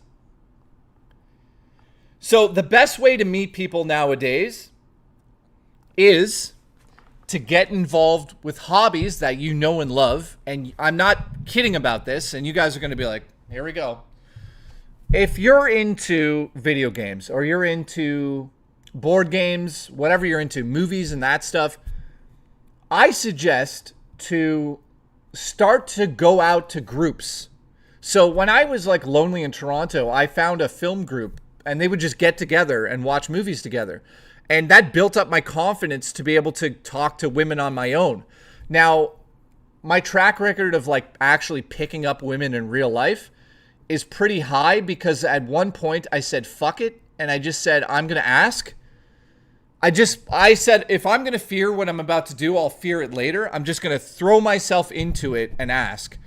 So the best way to meet people nowadays is to get involved with hobbies that you know and love. And I'm not kidding about this. And you guys are going to be like, here we go. If you're into video games or you're into board games, whatever you're into, movies and that stuff, I suggest to start to go out to groups. So when I was like lonely in Toronto, I found a film group and they would just get together and watch movies together. And that built up my confidence to be able to talk to women on my own. Now, my track record of like actually picking up women in real life is pretty high, because at one point I said, fuck it. And I just said, I'm going to ask. I said, if I'm going to fear what I'm about to do, I'll fear it later. I'm just going to throw myself into it and ask.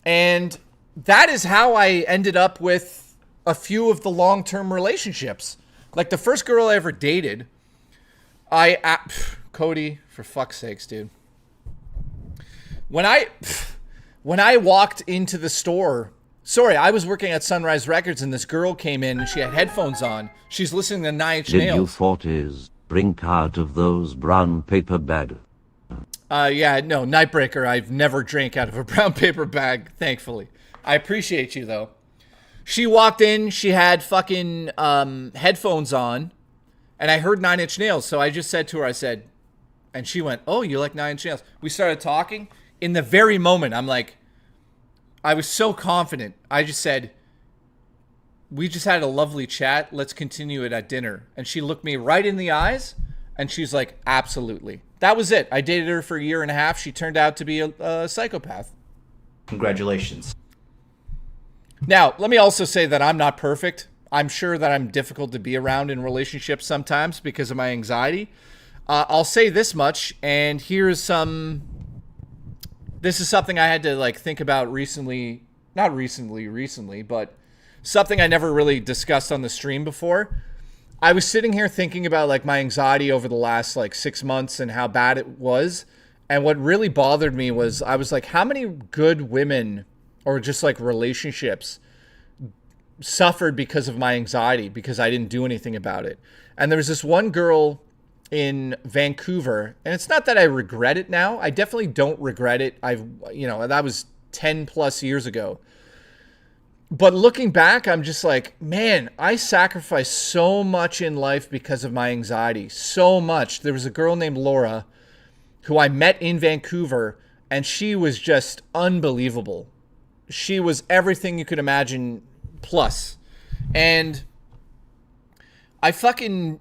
And that is how I ended up with a few of the long-term relationships. Like the first girl I ever dated, Cody, for fuck's sakes, dude. When I walked into the store, I was working at Sunrise Records, and this girl came in and she had headphones on. She's listening to Nine Inch Did you Nails. 40s drink out of those brown paper bags? Yeah, no, Nightbreaker, I've never drank out of a brown paper bag, thankfully. I appreciate you, though. She walked in, she had fucking headphones on, and I heard Nine Inch Nails, so I just said to her, and she went, oh, you like Nine Inch Nails? We started talking. In the very moment, I was so confident. I just said, we just had a lovely chat. Let's continue it at dinner. And she looked me right in the eyes, and she's like, absolutely. That was it. I dated her for a year and a half. She turned out to be a psychopath. Congratulations. Now, let me also say that I'm not perfect. I'm sure that I'm difficult to be around in relationships sometimes because of my anxiety. I'll say this much, and here's some... This is something I had to like think about recently. Not recently, but something I never really discussed on the stream before. I was sitting here thinking about like my anxiety over the last like 6 months and how bad it was. And what really bothered me was I was like, how many good women or just like relationships suffered because of my anxiety because I didn't do anything about it. And there was this one girl in Vancouver, and it's not that I regret it now. I definitely don't regret it. That was 10 plus years ago. But looking back, I'm just like, man, I sacrificed so much in life because of my anxiety. So much. There was a girl named Laura who I met in Vancouver, and she was just unbelievable. She was everything you could imagine plus. And I fucking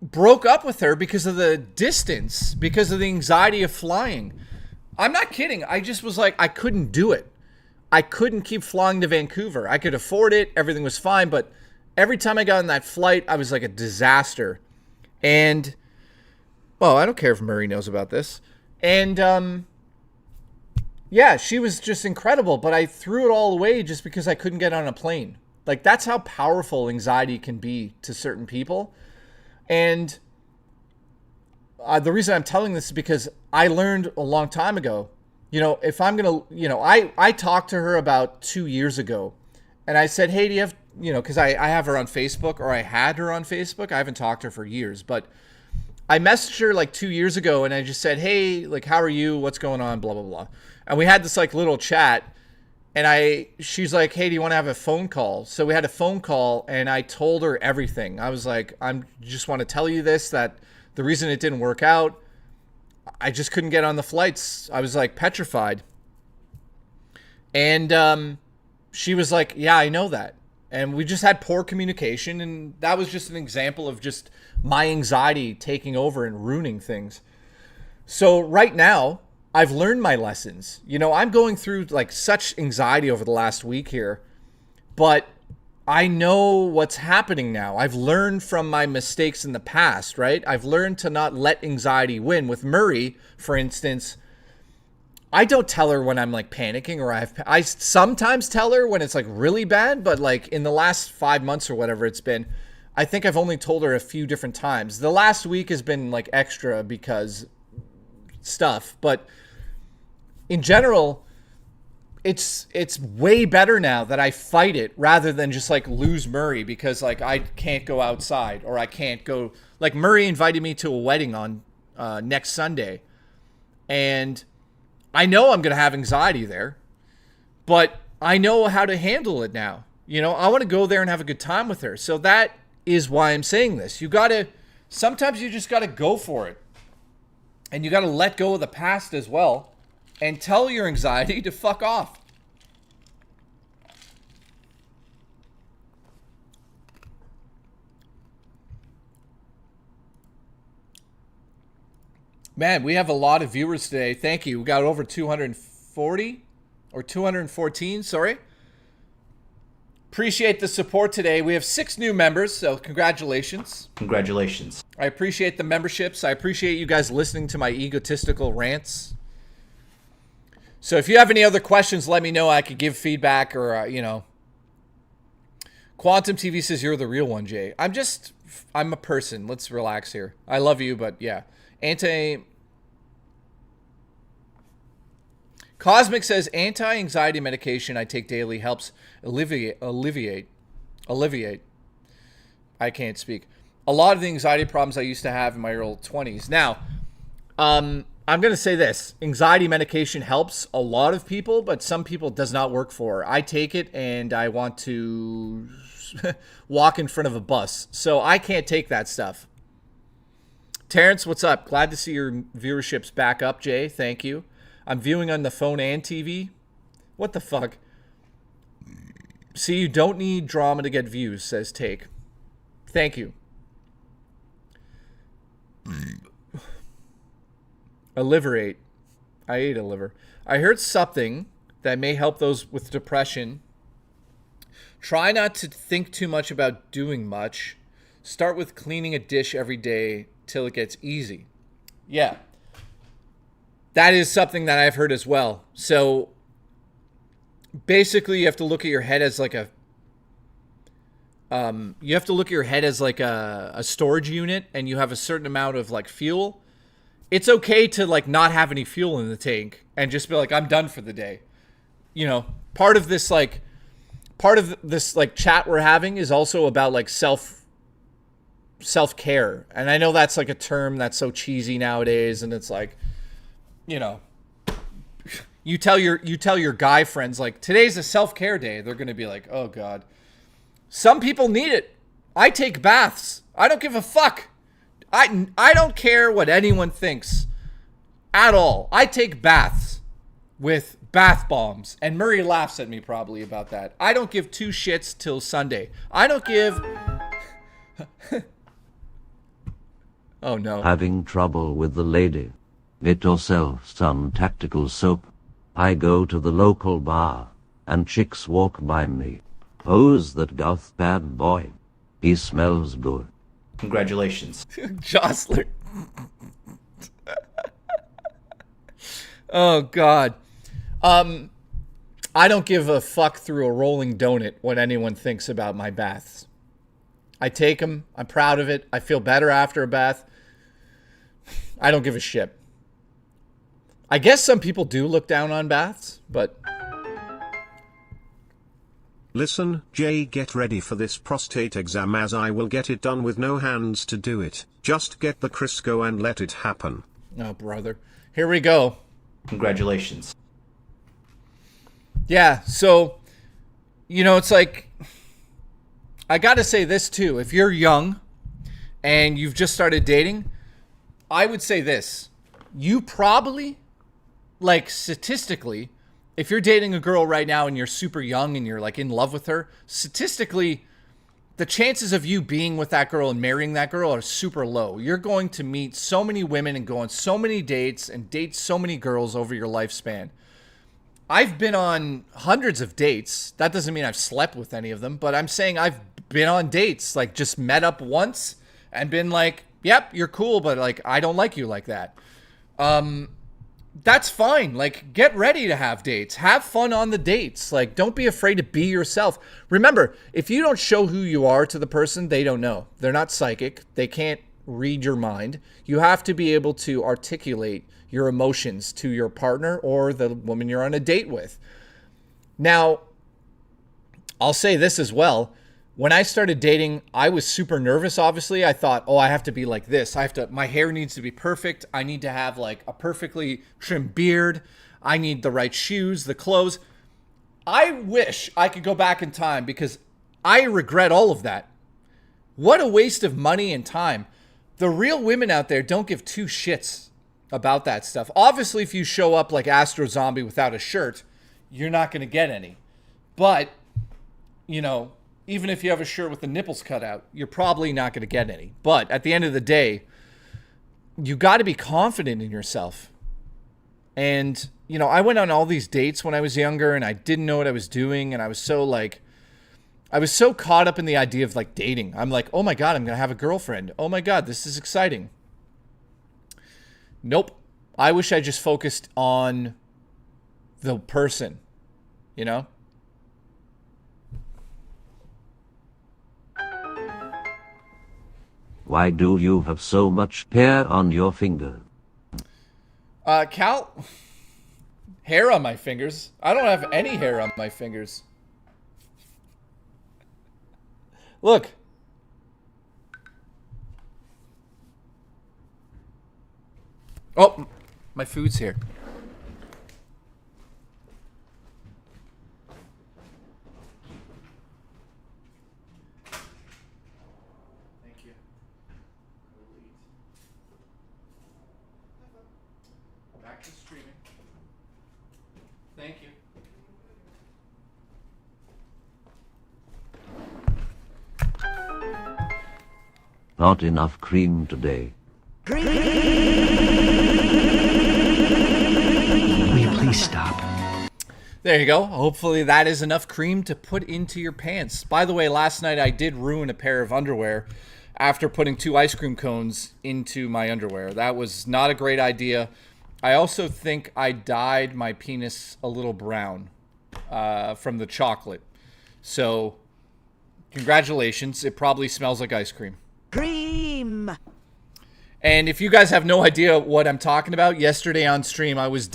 broke up with her because of the distance, because of the anxiety of flying. I'm not kidding. I just was like, I couldn't do it. I couldn't keep flying to Vancouver. I could afford it. Everything was fine. But every time I got on that flight, I was like a disaster. And, well, I don't care if Murray knows about this. And, yeah, she was just incredible. But I threw it all away just because I couldn't get on a plane. Like, that's how powerful anxiety can be to certain people. And the reason I'm telling this is because I learned a long time ago, if I'm going to, I talked to her about 2 years ago and I said, hey, do you have, because I have her on Facebook, or I had her on Facebook. I haven't talked to her for years, but I messaged her like 2 years ago and I just said, hey, like, how are you? What's going on? Blah, blah, blah. And we had this like little chat. And she's like, hey, do you want to have a phone call? So we had a phone call and I told her everything. I was like, I just want to tell you this, that the reason it didn't work out, I just couldn't get on the flights. I was like petrified. And she was like, yeah, I know that. And we just had poor communication. And that was just an example of just my anxiety taking over and ruining things. So right now, I've learned my lessons. I'm going through like such anxiety over the last week here, but I know what's happening now. I've learned from my mistakes in the past, right? I've learned to not let anxiety win. With Murray, for instance, I don't tell her when I'm like panicking, or I sometimes tell her when it's like really bad, but like in the last 5 months or whatever it's been, I think I've only told her a few different times. The last week has been like extra because stuff, but in general, it's way better now that I fight it rather than just like lose Murray because like I can't go outside, or I can't go. Like Murray invited me to a wedding on next Sunday, and I know I'm gonna have anxiety there, but I know how to handle it now. I want to go there and have a good time with her. So that is why I'm saying this. Sometimes you just gotta go for it, and you gotta let go of the past as well. And tell your anxiety to fuck off. Man, we have a lot of viewers today. Thank you. We got over 240 or 214, sorry. Appreciate the support today. We have 6 new members, so congratulations. Congratulations. I appreciate the memberships. I appreciate you guys listening to my egotistical rants. So if you have any other questions, let me know. I could give feedback, or, Quantum TV says you're the real one, Jay. I'm a person. Let's relax here. I love you, but yeah. Cosmic says anti-anxiety medication I take daily helps alleviate. I can't speak. A lot of the anxiety problems I used to have in my early 20s. Now, I'm going to say this. Anxiety medication helps a lot of people, but some people it does not work for. I take it and I want to walk in front of a bus. So I can't take that stuff. Terrence, what's up? Glad to see your viewership's back up, Jay. Thank you. I'm viewing on the phone and TV. What the fuck? See, you don't need drama to get views, says Take. Thank you. Aliverate. I ate a liver. I heard something that may help those with depression Try not to think too much about doing much. Start with cleaning a dish every day till it gets easy. Yeah. That is something that I've heard as well. So basically you have to look at your head as like a storage unit, and you have a certain amount of like fuel. It's okay to like not have any fuel in the tank and just be like, I'm done for the day. You know, part of this chat we're having is also about like self-care. And I know that's like a term that's so cheesy nowadays, and it's like, you know, you tell your guy friends like, today's a self-care day, they're going to be like, oh God. Some people need it. I take baths. I don't give a fuck. I don't care what anyone thinks at all. I take baths with bath bombs, and Murray laughs at me probably about that. I don't give two shits till Sunday. I don't give... Oh no. Having trouble with the lady? Get yourself some tactical soap. I go to the local bar, and chicks walk by me. Who's that goth bad boy? He smells good. Congratulations. Jostler. Oh God. I don't give a fuck through a rolling donut what anyone thinks about my baths. I take them. I'm proud of it. I feel better after a bath. I don't give a shit. I guess some people do look down on baths, but... Listen, Jay, get ready for this prostate exam, as I will get it done with no hands to do it. Just get the Crisco and let it happen. Oh, brother. Here we go. Congratulations. Yeah, so, you know, it's like, I gotta say this too. If you're young and you've just started dating, I would say this. You probably, like statistically, if you're dating a girl right now and you're super young and you're like in love with her, statistically, the chances of you being with that girl and marrying that girl are super low. You're going to meet so many women and go on so many dates and date so many girls over your lifespan. I've been on hundreds of dates. That doesn't mean I've slept with any of them, but I'm saying I've been on dates, like just met up once and been like, yep, you're cool, but like, I don't like you like that. That's fine. Like, get ready to have dates. Have fun on the dates. Like, don't be afraid to be yourself. Remember, if you don't show who you are to the person, they don't know. They're not psychic. They can't read your mind. You have to be able to articulate your emotions to your partner or the woman you're on a date with. Now, I'll say this as well. When I started dating, I was super nervous, obviously. I thought, oh, I have to be like this. My hair needs to be perfect. I need to have like a perfectly trimmed beard. I need the right shoes, the clothes. I wish I could go back in time because I regret all of that. What a waste of money and time. The real women out there don't give two shits about that stuff. Obviously, if you show up like Astro Zombie without a shirt, you're not going to get any. But, you know, even if you have a shirt with the nipples cut out, you're probably not going to get any. But at the end of the day, you got to be confident in yourself. And, you know, I went on all these dates when I was younger and I didn't know what I was doing. And I was so caught up in the idea of like dating. I'm like, oh my God, I'm going to have a girlfriend. Oh my God, this is exciting. Nope. I wish I just focused on the person, you know? Why do you have so much hair on your finger? Cal, hair on my fingers? I don't have any hair on my fingers. Look. Oh, my food's here. Thank you. Not enough cream today. Will you please stop? There you go. Hopefully that is enough cream to put into your pants. By the way, last night I did ruin a pair of underwear after putting 2 ice cream cones into my underwear. That was not a great idea. I also think I dyed my penis a little brown from the chocolate. So, congratulations. It probably smells like ice cream. Cream! And if you guys have no idea what I'm talking about, yesterday on stream I was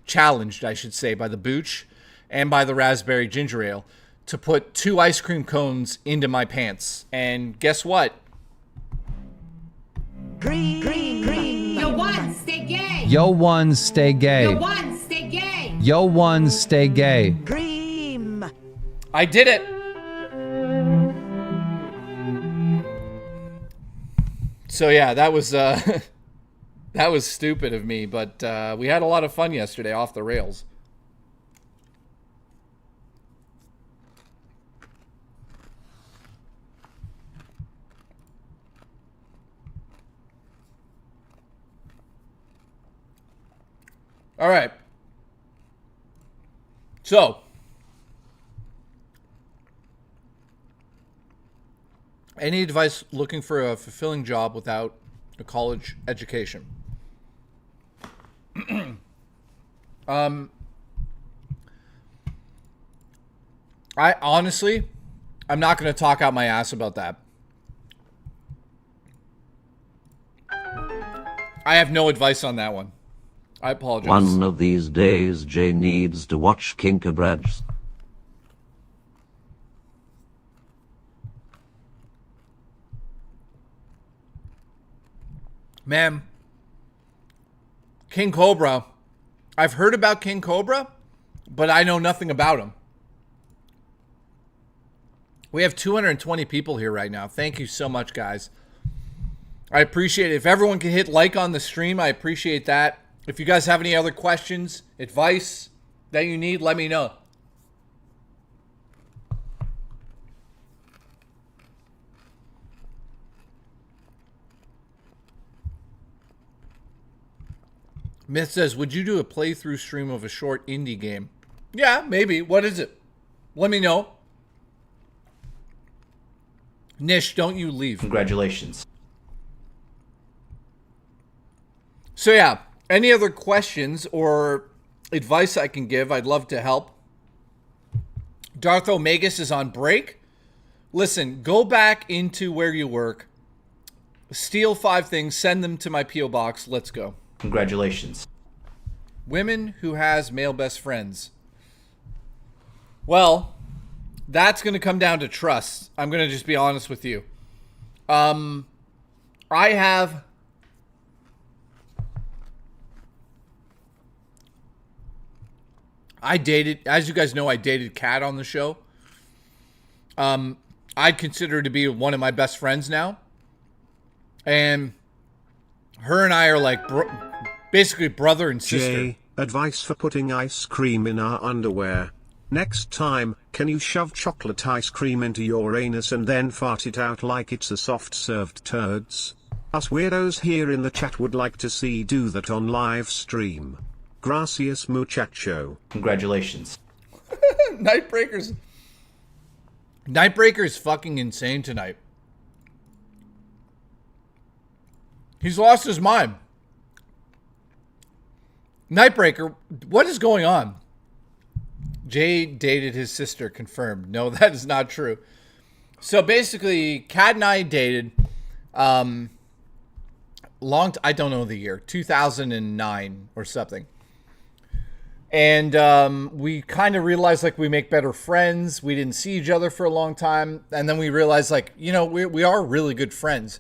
challenged, I should say, by the Booch and by the Raspberry Ginger Ale to put 2 ice cream cones into my pants. And guess what? Cream! Yo, one, stay gay! Yo ones stay gay. Yo, one, stay gay! Yo ones stay gay. Cream! I did it! So yeah, that was that was stupid of me, but we had a lot of fun yesterday off the rails. All right. So, any advice looking for a fulfilling job without a college education? I honestly, I'm not going to talk out my ass about that. I have no advice on that one. I apologize. One of these days, Jay needs to watch Kinkabrads. Man, King Cobra. I've heard about King Cobra, but I know nothing about him. We have 220 people here right now. Thank you so much, guys. I appreciate it. If everyone can hit like on the stream, I appreciate that. If you guys have any other questions, advice that you need, let me know. Myth says, would you do a playthrough stream of a short indie game? Yeah, maybe. What is it? Let me know. Nish, don't you leave. Congratulations. So yeah, any other questions or advice I can give, I'd love to help. Darth Omegas is on break. Listen, go back into where you work, steal 5 things, send them to my P.O. box. Let's go. Congratulations. Women who has male best friends. Well, that's going to come down to trust. I'm going to just be honest with you. I dated, as you guys know, I dated Kat on the show. I'd consider her to be one of my best friends now. And her and I are like basically brother and sister. Jay, advice for putting ice cream in our underwear. Next time, can you shove chocolate ice cream into your anus and then fart it out like it's a soft-served turds? Us weirdos here in the chat would like to see you do that on live stream. Gracias muchacho. Congratulations. Nightbreaker's fucking insane tonight. He's lost his mind. Nightbreaker, what is going on? Jay dated his sister, confirmed. No, that is not true. So basically, Kat and I dated I don't know the year, 2009 or something. And we kind of realized like we make better friends. We didn't see each other for a long time. And then we realized like, you know, we are really good friends.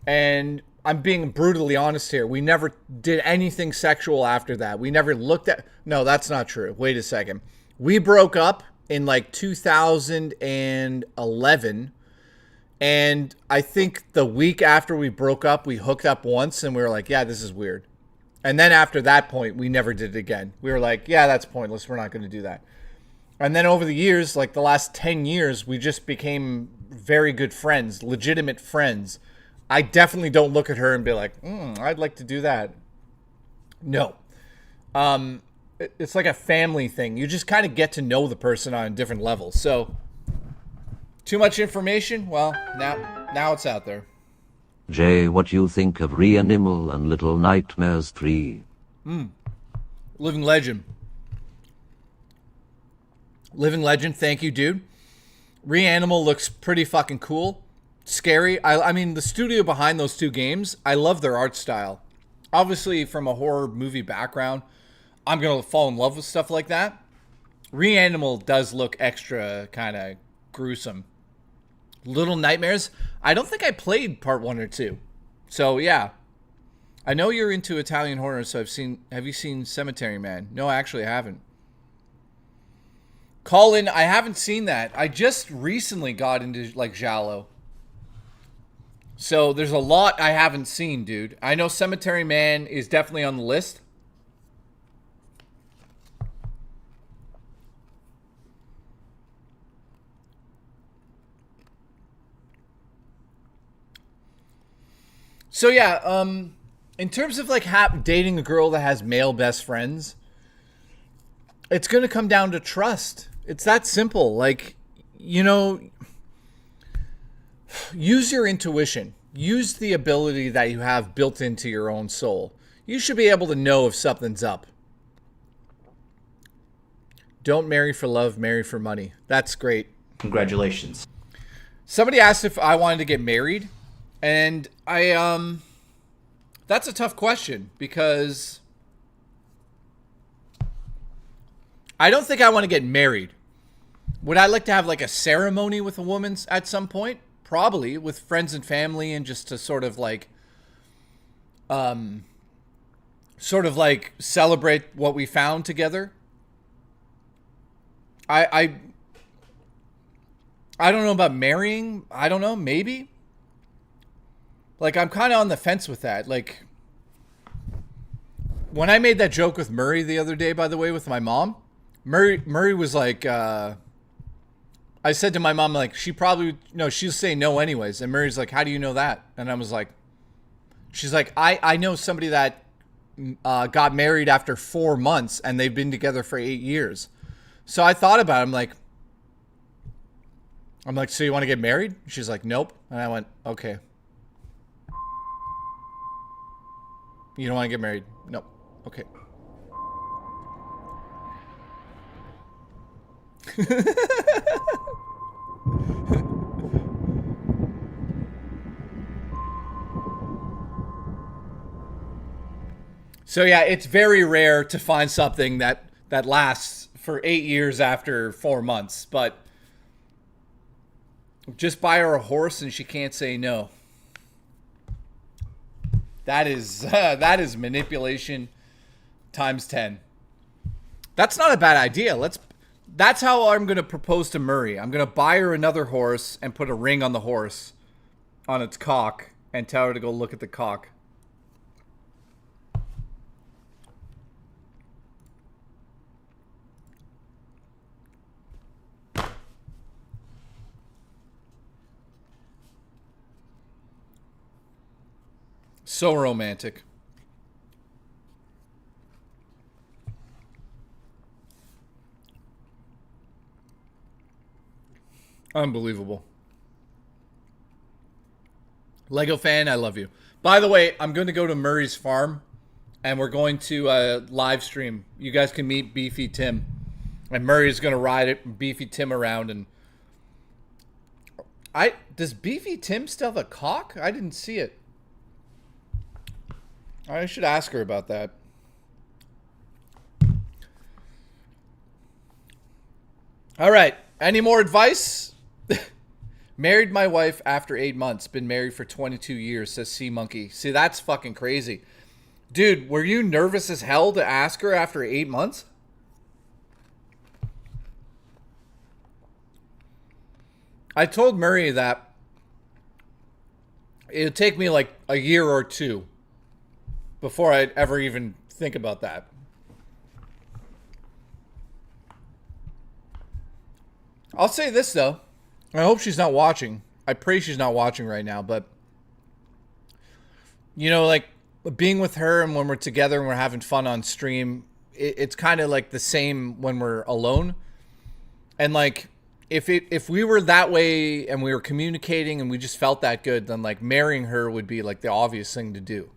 And I'm being brutally honest here. We never did anything sexual after that. We never looked at... No, that's not true. Wait a second. We broke up in like 2011. And I think the week after we broke up, we hooked up once and we were like, yeah, this is weird. And then after that point, we never did it again. We were like, yeah, that's pointless. We're not going to do that. And then over the years, like the last 10 years, we just became very good friends, legitimate friends. I definitely don't look at her and be like, I'd like to do that. No. it's like a family thing. You just kind of get to know the person on a different level. So, too much information? Well, now it's out there. Jay, what do you think of Reanimal and Little Nightmares 3? Living Legend. Living Legend, thank you, dude. Reanimal looks pretty fucking cool. Scary. I mean, the studio behind those two games, I love their art style. Obviously, from a horror movie background, I'm going to fall in love with stuff like that. Reanimal does look extra kind of gruesome. Little Nightmares, I don't think I played part 1 or 2. So, yeah. I know you're into Italian horror, so have you seen Cemetery Man? No, actually, I haven't. Colin, I haven't seen that. I just recently got into, like, Giallo. So, there's a lot I haven't seen, dude. I know Cemetery Man is definitely on the list. So, yeah, in terms of, like, dating a girl that has male best friends, it's going to come down to trust. It's that simple. Like, you know, use your intuition. Use the ability that you have built into your own soul. You should be able to know if something's up. Don't marry for love, marry for money. That's great. Congratulations. Somebody asked if I wanted to get married, and that's a tough question because I don't think I want to get married. Would I like to have like a ceremony with a woman at some point? Probably, with friends and family, and just to sort of like celebrate what we found together. I don't know about marrying. I don't know, maybe. Like, I'm kind of on the fence with that. Like, when I made that joke with Murray the other day, by the way, with my mom, Murray was like, I said to my mom, like, she'll say no anyways. And Murray's like, how do you know that? And I was like, she's like, I know somebody that got married after 4 months and they've been together for 8 years. So I thought about it. I'm like, so you want to get married? She's like, nope. And I went, okay. You don't want to get married? Nope. Okay. So yeah, it's very rare to find something that lasts for 8 years after 4 months, but just buy her a horse and she can't say no. That is manipulation times 10. That's not a bad idea. That's how I'm going to propose to Murray. I'm going to buy her another horse and put a ring on the horse, on its cock, and tell her to go look at the cock. So romantic. Unbelievable. Lego fan, I love you. By the way, I'm going to go to Murray's farm, and we're going to live stream. You guys can meet Beefy Tim, and Murray's going to ride Beefy Tim around. And does Beefy Tim still have a cock? I didn't see it. I should ask her about that. All right. Any more advice? Married my wife after 8 months. Been married for 22 years, says Sea Monkey. See, that's fucking crazy. Dude, were you nervous as hell to ask her after 8 months? I told Murray that it would take me like a year or two before I'd ever even think about that. I'll say this, though. I hope she's not watching. I pray she's not watching right now, but you know, like being with her and when we're together and we're having fun on stream, it's kind of like the same when we're alone. And like, if we were that way and we were communicating and we just felt that good, then like marrying her would be like the obvious thing to do.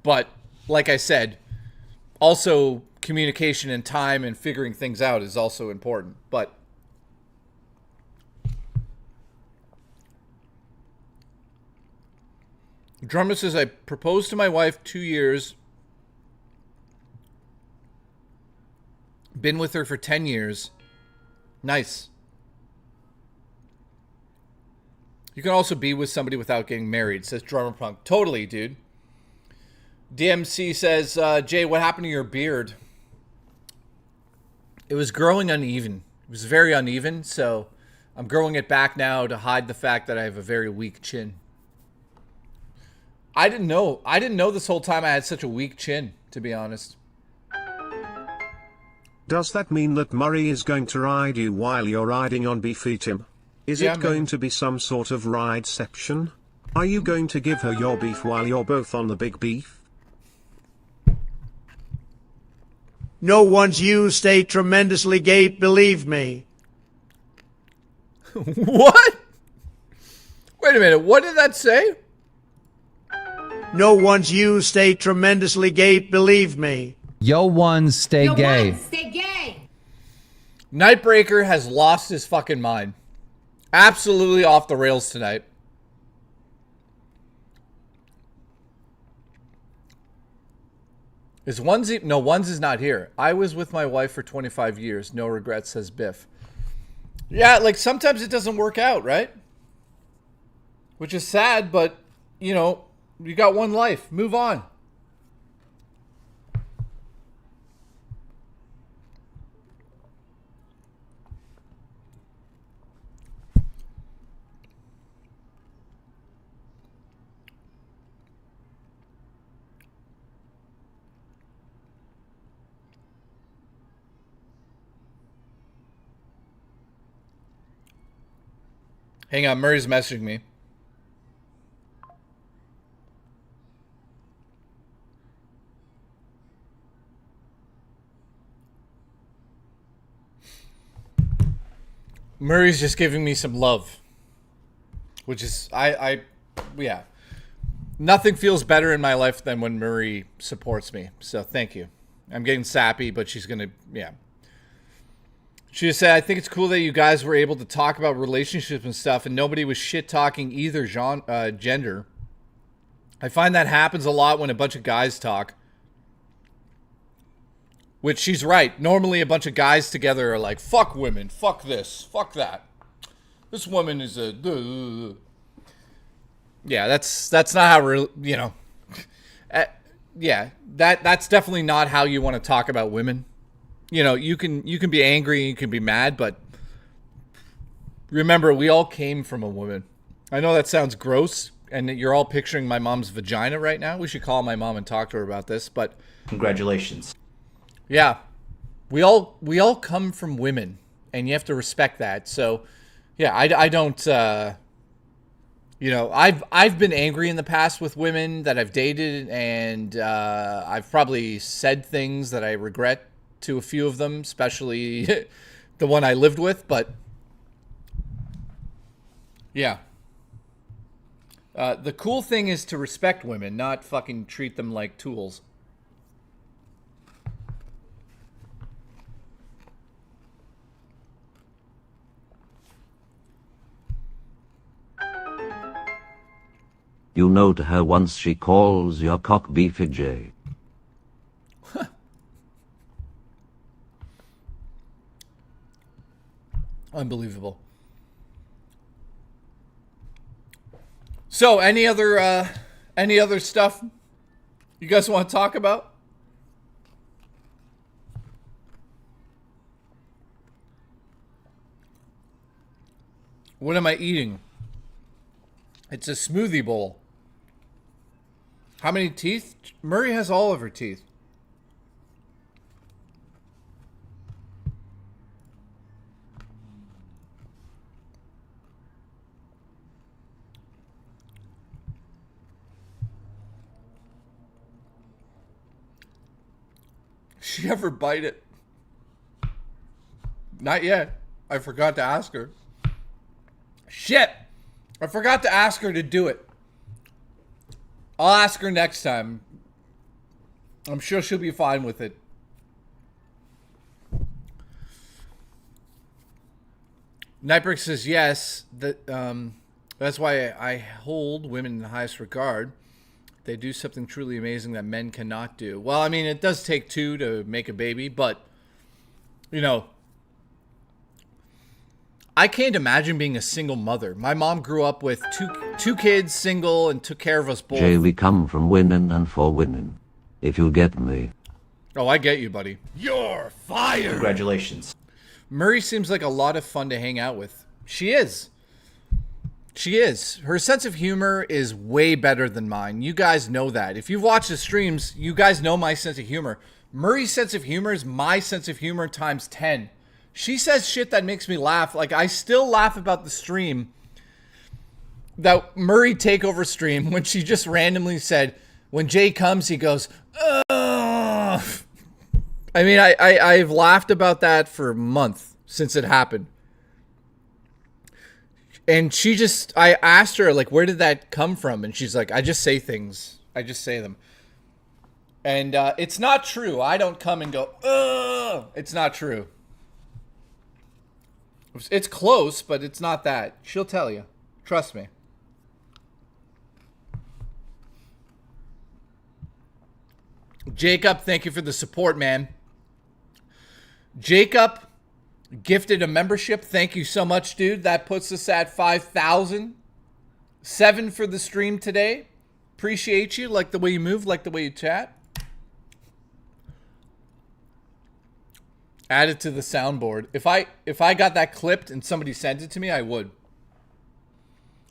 But like I said, also communication and time and figuring things out is also important. But Drummer says, I proposed to my wife 2 years. Been with her for 10 years. Nice. You can also be with somebody without getting married, says Drummer Punk. Totally, dude. DMC says, Jay, what happened to your beard? It was growing uneven. It was very uneven, so I'm growing it back now to hide the fact that I have a very weak chin. I didn't know. I didn't know this whole time I had such a weak chin, to be honest. Does that mean that Murray is going to ride you while you're riding on Beefeatim? Is it going to be some sort of rideception? Are you going to give her your beef while you're both on the big beef? No one's used a tremendously gay, believe me. What? Wait a minute, what did that say? No one's used a tremendously gay, believe me. Yo one, stay gay. Stay gay. Nightbreaker has lost his fucking mind. Absolutely off the rails tonight. Is Onesie? No, Onesie's not here. I was with my wife for 25 years. No regrets, says Biff. Yeah, like sometimes it doesn't work out, right? Which is sad, but, you know, you got one life. Move on. Hang on, Murray's messaging me. Murray's just giving me some love. Which is, yeah. Nothing feels better in my life than when Murray supports me. So thank you. I'm getting sappy, but she's going to, yeah. She just said, I think it's cool that you guys were able to talk about relationships and stuff and nobody was shit-talking either gender. I find that happens a lot when a bunch of guys talk. Which she's right. Normally a bunch of guys together are like, fuck women, fuck this, fuck that. This woman is a... Yeah, that's not how, you know... yeah, that's definitely not how you want to talk about women. You know, you can be angry, you can be mad, but remember, we all came from a woman. I know that sounds gross, and you're all picturing my mom's vagina right now. We should call my mom and talk to her about this, but... Congratulations. Yeah. We all come from women, and you have to respect that. So, yeah, I don't... you know, I've been angry in the past with women that I've dated, and I've probably said things that I regret to a few of them, especially the one I lived with, but yeah. The cool thing is to respect women, not fucking treat them like tools. You know to her once she calls your cock beefy Jay. Unbelievable. So, any other stuff you guys want to talk about? What am I eating? It's a smoothie bowl. How many teeth? Murray has all of her teeth. she ever bite it? Not yet. I forgot to ask her. Shit! I forgot to ask her to do it. I'll ask her next time. I'm sure she'll be fine with it. Nightbrick says yes. That's why I hold women in the highest regard. They do something truly amazing that men cannot do. Well, I mean, it does take two to make a baby, but, you know, I can't imagine being a single mother. My mom grew up with two kids, single, and took care of us both. Jay, we come from women and for women. If you get me. Oh, I get you, buddy. You're fired! Congratulations. Murray seems like a lot of fun to hang out with. She is. She is. Her sense of humor is way better than mine. You guys know that. If you've watched the streams, you guys know my sense of humor. Murray's sense of humor is my sense of humor times 10. She says shit that makes me laugh. Like, I still laugh about the stream, that Murray takeover stream, when she just randomly said, when Jay comes, he goes, ugh. I mean, I've laughed about that for a month since it happened. And she just, I asked her, like, where did that come from? And she's like, I just say things. I just say them. And it's not true. I don't come and go, ugh. It's not true. It's close, but it's not that. She'll tell you. Trust me. Jacob, thank you for the support, man. Jacob gifted a membership. Thank you so much, dude. That puts us at 5,000. 7 for the stream today. Appreciate you. Like the way you move, like the way you chat. Add it to the soundboard. If I got that clipped and somebody sent it to me, I would.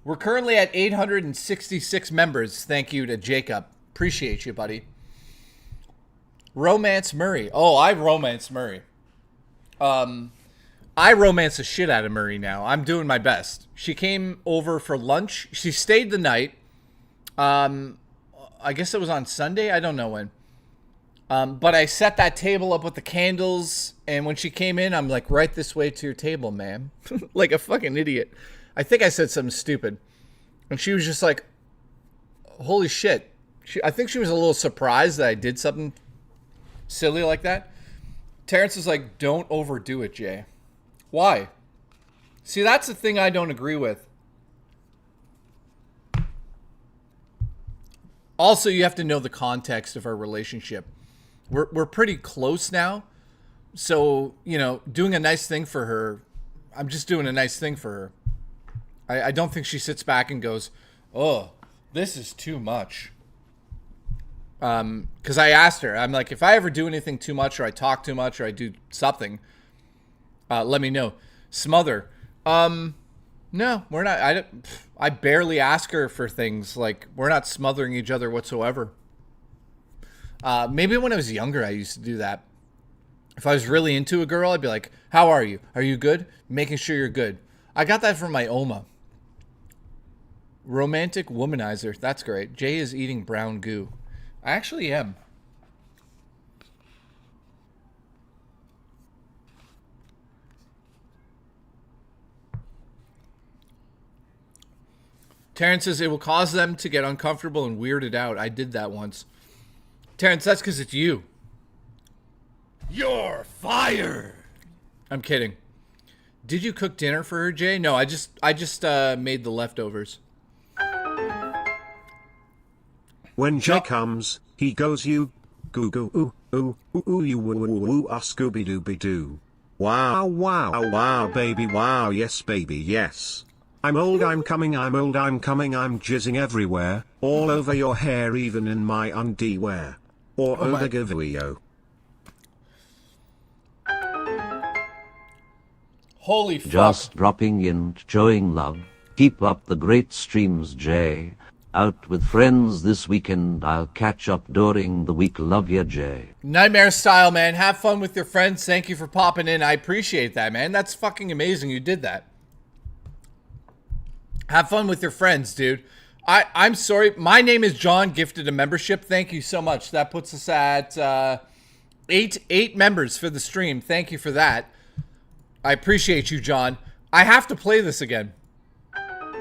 We're currently at 866 members. Thank you to Jacob. Appreciate you, buddy. Romance Murray. Oh, I romance Murray. I romance the shit out of Murray now. I'm doing my best. She came over for lunch. She stayed the night. I guess it was on Sunday. I don't know when. But I set that table up with the candles, and when she came in, I'm like, right this way to your table, ma'am. Like a fucking idiot. I think I said something stupid. And she was just like, holy shit. I think she was a little surprised that I did something silly like that. Terrence is like, don't overdo it, Jay. Why? See, that's the thing I don't agree with. Also, you have to know the context of our relationship. We're pretty close now. So, you know, doing a nice thing for her, I'm just doing a nice thing for her. I don't think she sits back and goes, oh, this is too much. Because I asked her, I'm like, if I ever do anything too much, or I talk too much, or I do something, let me know. Smother. No, we're not. I barely ask her for things. Like, we're not smothering each other whatsoever. Maybe when I was younger, I used to do that. If I was really into a girl, I'd be like, how are you? Are you good? Making sure you're good. I got that from my Oma. Romantic womanizer. That's great. Jay is eating brown goo. I actually am. Terrence says it will cause them to get uncomfortable and weirded out. I did that once. Terrence, that's because it's you. You're fired. I'm kidding. Did you cook dinner for her, Jay? No, I just made the leftovers. When Jay comes, he goes you goo goo ooh ooh ooh ooh you woo woo woo ah scooby dooby doo. Wow wow wow baby wow yes baby yes. I'm old I'm coming I'm old I'm coming I'm jizzing everywhere, all over your hair even in my underwear. Or Oh my- over Givio. Holy fuck. Just dropping in, showing love. Keep up the great streams, Jay. Out with friends this weekend. I'll catch up during the week. Love ya, Jay. Nightmare style, man. Have fun with your friends. Thank you for popping in. I appreciate that, man. That's fucking amazing you did that. Have fun with your friends, dude. I'm sorry. My name is John, gifted a membership. Thank you so much. That puts us at Eight members for the stream. Thank you for that. I appreciate you, John. I have to play this again.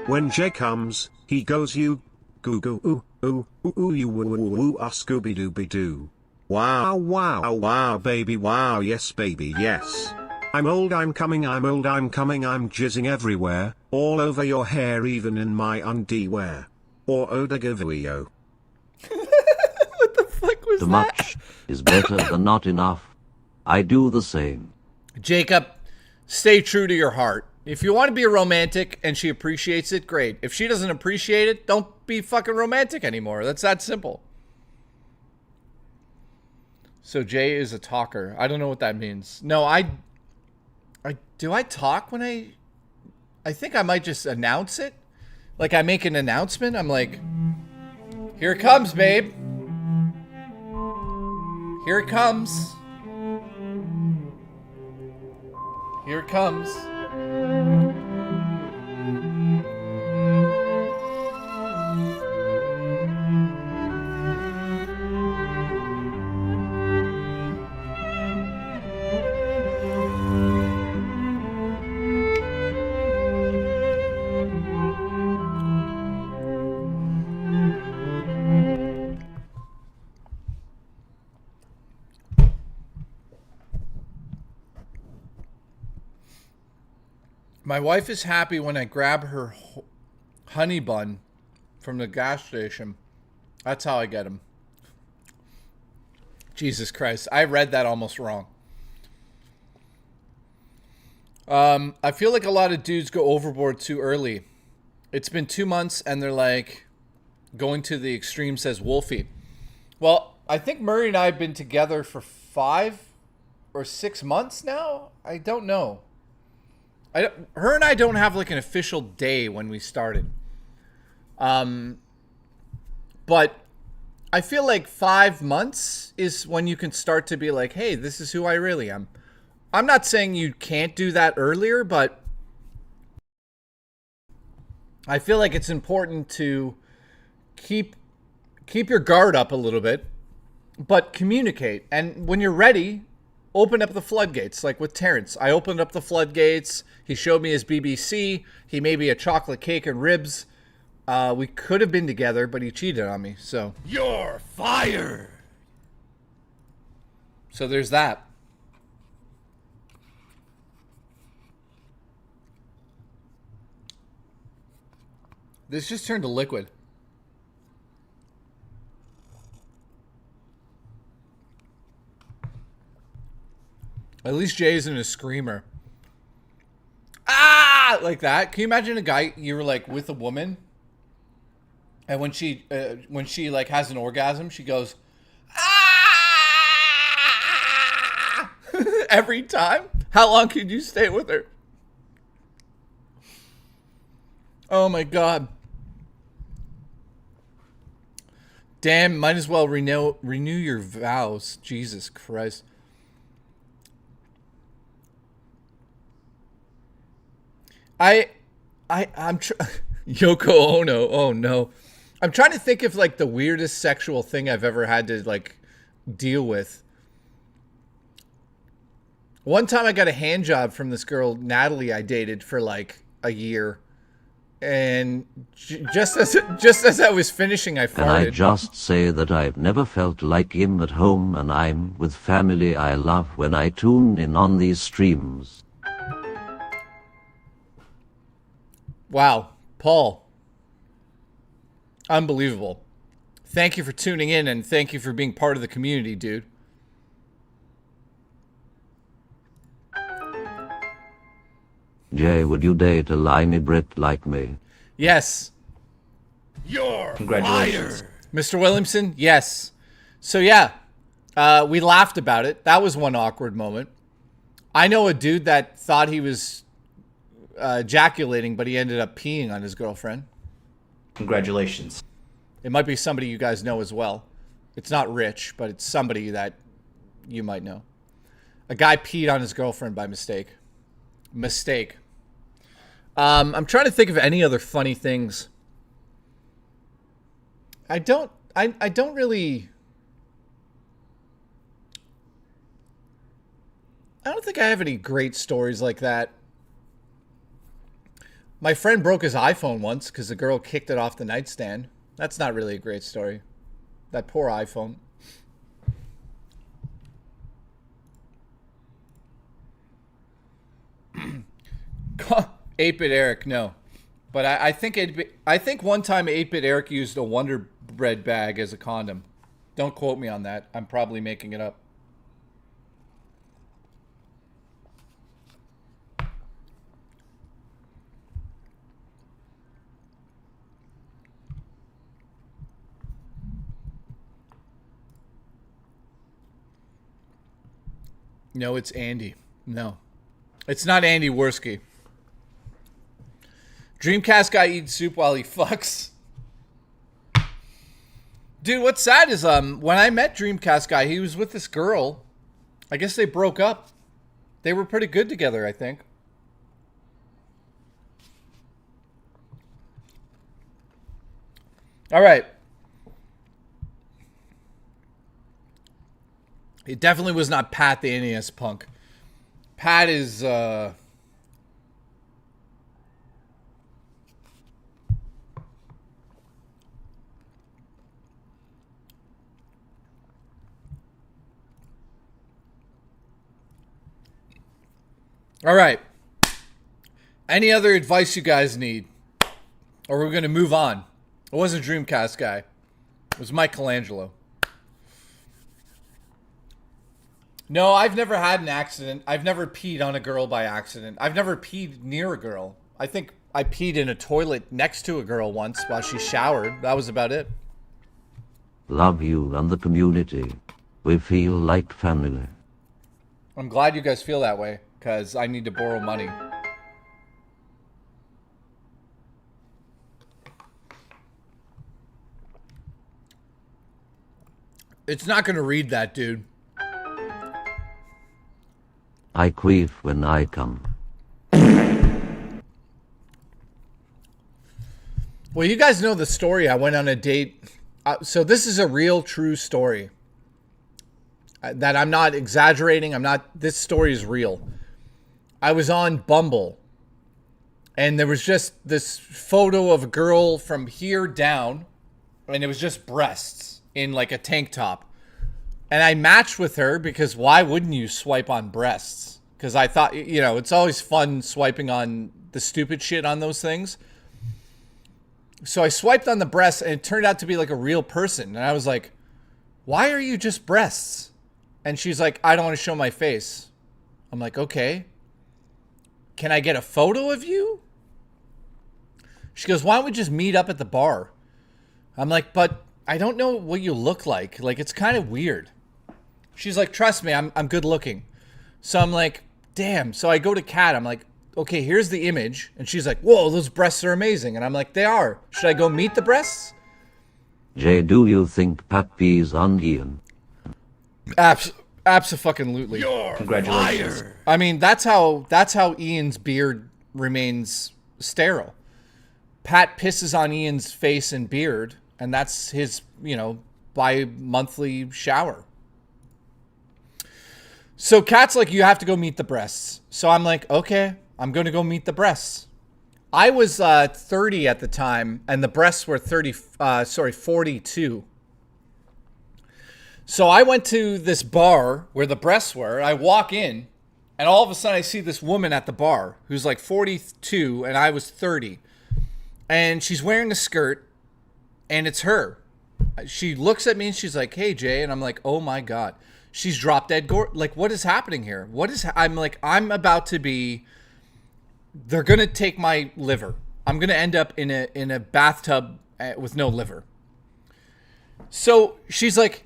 When Jay comes, he goes you goo goo ooh ooh ooh ooh you woo woo woo ah Scooby Dooby Doo. Wow wow wow baby wow yes baby yes. I'm old I'm coming I'm old I'm coming I'm jizzing everywhere, all over your hair even in my underwear. Or Odagovio. What the fuck was Too that? much is better than not enough. I do the same. Jacob, stay true to your heart. If you want to be a romantic and she appreciates it, great. If she doesn't appreciate it, don't be fucking romantic anymore. That's that simple. So Jay is a talker. I don't know what that means. No, I do I talk when I think I might just announce it. Like I make an announcement. I'm like, here it comes, babe. Here it comes. Here it comes. My wife is happy when I grab her honey bun from the gas station. That's how I get them. Jesus Christ. I read that almost wrong. I feel like a lot of dudes go overboard too early. It's been 2 months and they're like going to the extreme, says Wolfie. Well, I think Murray and I have been together for 5 or 6 months now. I don't know. Her and I don't have like an official day when we started. But I feel like 5 months is when you can start to be like, hey, this is who I really am. I'm not saying you can't do that earlier, but I feel like it's important to keep your guard up a little bit, but communicate. And when you're ready, open up the floodgates. Like with Terrence, I opened up the floodgates. He showed me his BBC. He made me a chocolate cake and ribs. We could have been together, but he cheated on me. So You're fired. So there's that. This just turned to liquid. At least Jay isn't a screamer. Ah! Like that. Can you imagine a guy, you were like with a woman, and when she like has an orgasm, she goes, ah! Every time? How long could you stay with her? Oh my God. Damn, might as well renew your vows. Jesus Christ. I'm Yoko Ono. Oh no. I'm trying to think of like the weirdest sexual thing I've ever had to like deal with. One time I got a hand job from this girl, Natalie, I dated for like a year. And just as I was finishing, I farted. Can I just say that I've never felt like him at home, and I'm with family I love when I tune in on these streams. Wow, Paul. Unbelievable. Thank you for tuning in, and thank you for being part of the community, dude. Jay, would you date a limey Brit like me? Yes. You're Congratulations. fired. Mr. Williamson, yes. So yeah, we laughed about it. That was one awkward moment. I know a dude that thought he was ejaculating, but he ended up peeing on his girlfriend. Congratulations. It might be somebody you guys know as well. It's not Rich, but it's somebody that you might know. A guy peed on his girlfriend by mistake. I'm trying to think of any other funny things. I don't really. don't think I have any great stories like that. My friend broke his iPhone once because the girl kicked it off the nightstand. That's not really a great story. That poor iPhone. 8-Bit Eric, no. But I think one time 8-Bit Eric used a Wonder Bread bag as a condom. Don't quote me on that. I'm probably making it up. No, it's Andy. No. It's not Andy Worski. Dreamcast guy eats soup while he fucks. Dude, what's sad is when I met Dreamcast guy, he was with this girl. I guess they broke up. They were pretty good together, I think. All right. It definitely was not Pat the NES punk. Pat is all right. Any other advice you guys need? Or we're going to move on. It wasn't Dreamcast guy. It was Michelangelo. No, I've never had an accident. I've never peed on a girl by accident. I've never peed near a girl. I think I peed in a toilet next to a girl once while she showered. That was about it. Love you and the community. We feel like family. I'm glad you guys feel that way, because I need to borrow money. It's not going to read that, dude. I queef when I come. Well, you guys know the story. I went on a date. So this is a real, true story. That I'm not exaggerating. This story is real. I was on Bumble. And there was just this photo of a girl from here down. And it was just breasts in like a tank top. And I matched with her because why wouldn't you swipe on breasts? Because I thought, you know, it's always fun swiping on the stupid shit on those things. So I swiped on the breasts and it turned out to be like a real person. And I was like, why are you just breasts? And she's like, I don't want to show my face. I'm like, okay. Can I get a photo of you? She goes, why don't we just meet up at the bar? I'm like, but I don't know what you look like. Like, it's kind of weird. She's like, trust me, I'm good looking. So I'm like, damn. So I go to Kat. I'm like, okay, here's the image. And she's like, whoa, those breasts are amazing. And I'm like, they are. Should I go meet the breasts? Jay, do you think Pat pees on Ian? Abso-fucking-lutely. Congratulations. Fired. I mean, that's how Ian's beard remains sterile. Pat pisses on Ian's face and beard, and that's his, you know, bi-monthly shower. So Kat's like, you have to go meet the breasts. So I'm like, okay, I'm going to go meet the breasts. I was 30 at the time, and the breasts were 42. So I went to this bar where the breasts were. I walk in, and all of a sudden I see this woman at the bar who's like 42, and I was 30. And she's wearing a skirt, and it's her. She looks at me, and she's like, hey, Jay. And I'm like, oh, my God. She's drop dead gore. Like, what is happening here? I'm like, I'm about to be, they're going to take my liver. I'm going to end up in a bathtub with no liver. So she's like,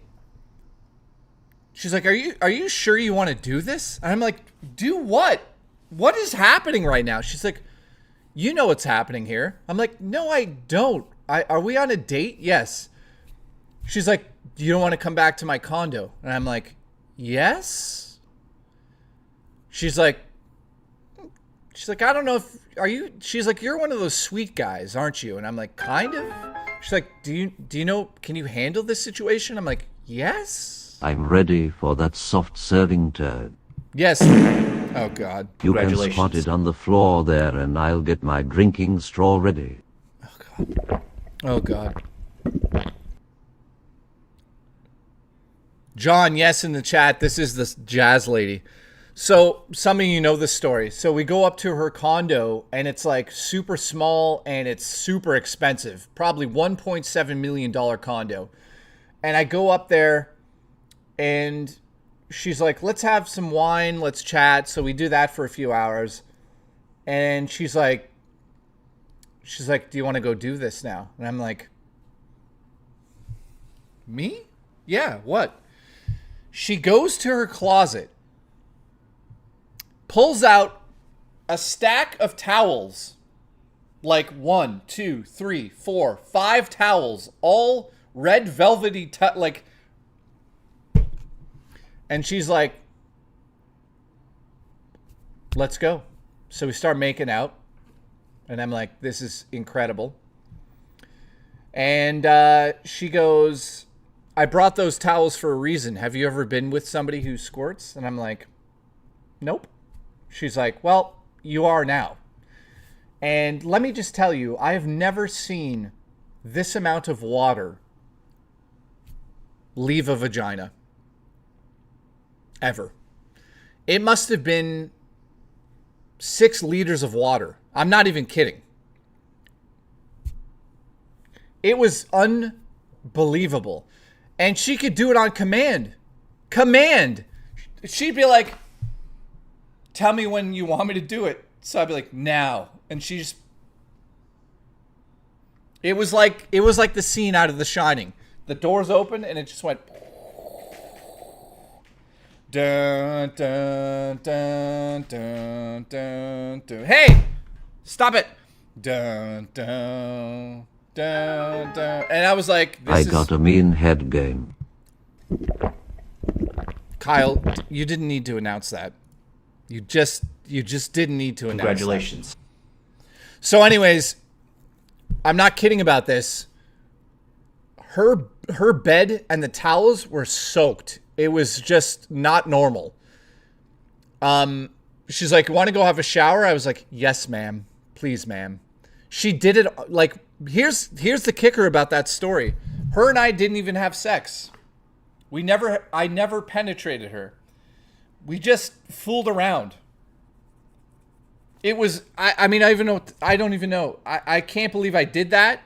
are you sure you want to do this? And I'm like, do what? What is happening right now? She's like, you know what's happening here. I'm like, no, I don't. Are we on a date? Yes. She's like, you don't want to come back to my condo? And I'm like, yes. She's like, I don't know if, she's like, you're one of those sweet guys, aren't you? And I'm like, kind of. She's like, do you know, can you handle this situation? I'm like, yes. I'm ready for that soft serving turd. Yes. Oh, God. You can squat it on the floor there, and I'll get my drinking straw ready. Oh, God. John, yes, in the chat, this is the jazz lady. So some of you know this story. So we go up to her condo, and it's like super small, and it's super expensive. Probably $1.7 million condo. And I go up there, and she's like, let's have some wine, let's chat. So we do that for a few hours. And she's like, do you want to go do this now? And I'm like, me? Yeah, what? She goes to her closet, pulls out a stack of towels, like 1, 2, 3, 4, 5 towels, all red velvety, like, and she's like, let's go. So we start making out, and I'm like, this is incredible. And she goes, I brought those towels for a reason. Have you ever been with somebody who squirts? And I'm like, nope. She's like, well, you are now. And let me just tell you, I have never seen this amount of water leave a vagina. Ever. It must have been 6 liters of water. I'm not even kidding. It was unbelievable. And she could do it on command. Command. She'd be like, tell me when you want me to do it. So I'd be like, now. And she just... It was like the scene out of The Shining. The doors open and it just went... Dun, dun, dun, dun, dun, dun. Hey! Stop it! Dun, dun, dun, dun. And I was like, I got a mean head game. Kyle, you didn't need to announce that. You just didn't need to announce Congratulations. that. So anyways, I'm not kidding about this. Her bed and the towels were soaked. It was just not normal. She's like, want to go have a shower? I was like, yes, ma'am. Please, ma'am. She did it like, here's the kicker about that story. Her and I didn't even have sex. I never penetrated her. We just fooled around. It was, I don't even know. I can't believe I did that.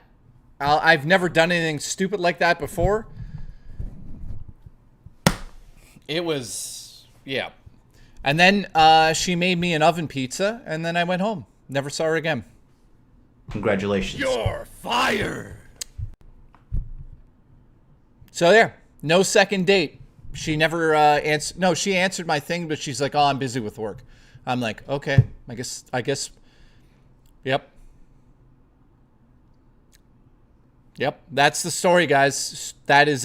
I've never done anything stupid like that before. It was, yeah. And then she made me an oven pizza, and then I went home. Never saw her again. Congratulations. You're fired. So yeah, no second date. She never answered. No, she answered my thing, but she's like, "Oh, I'm busy with work." I'm like, "Okay, I guess." Yep. That's the story, guys. That is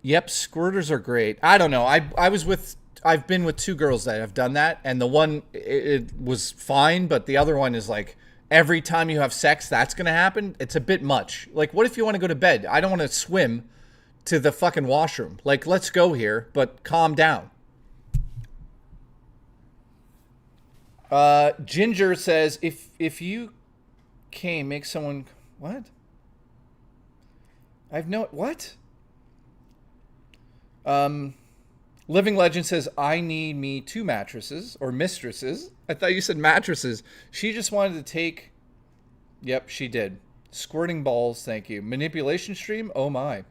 Yep, squirters are great. I don't know. I've been with 2 girls that have done that, and the one it was fine, but the other one is like every time you have sex, that's gonna happen. It's a bit much. Like, what if you want to go to bed? I don't want to swim to the fucking washroom. Like, let's go here, but calm down. Ginger says, if you came, make someone what? I've no what? Living Legend says, I need me 2 mattresses or mistresses. I thought you said mattresses. She just wanted to take. Yep, she did. Squirting balls, thank you. Manipulation stream, oh my.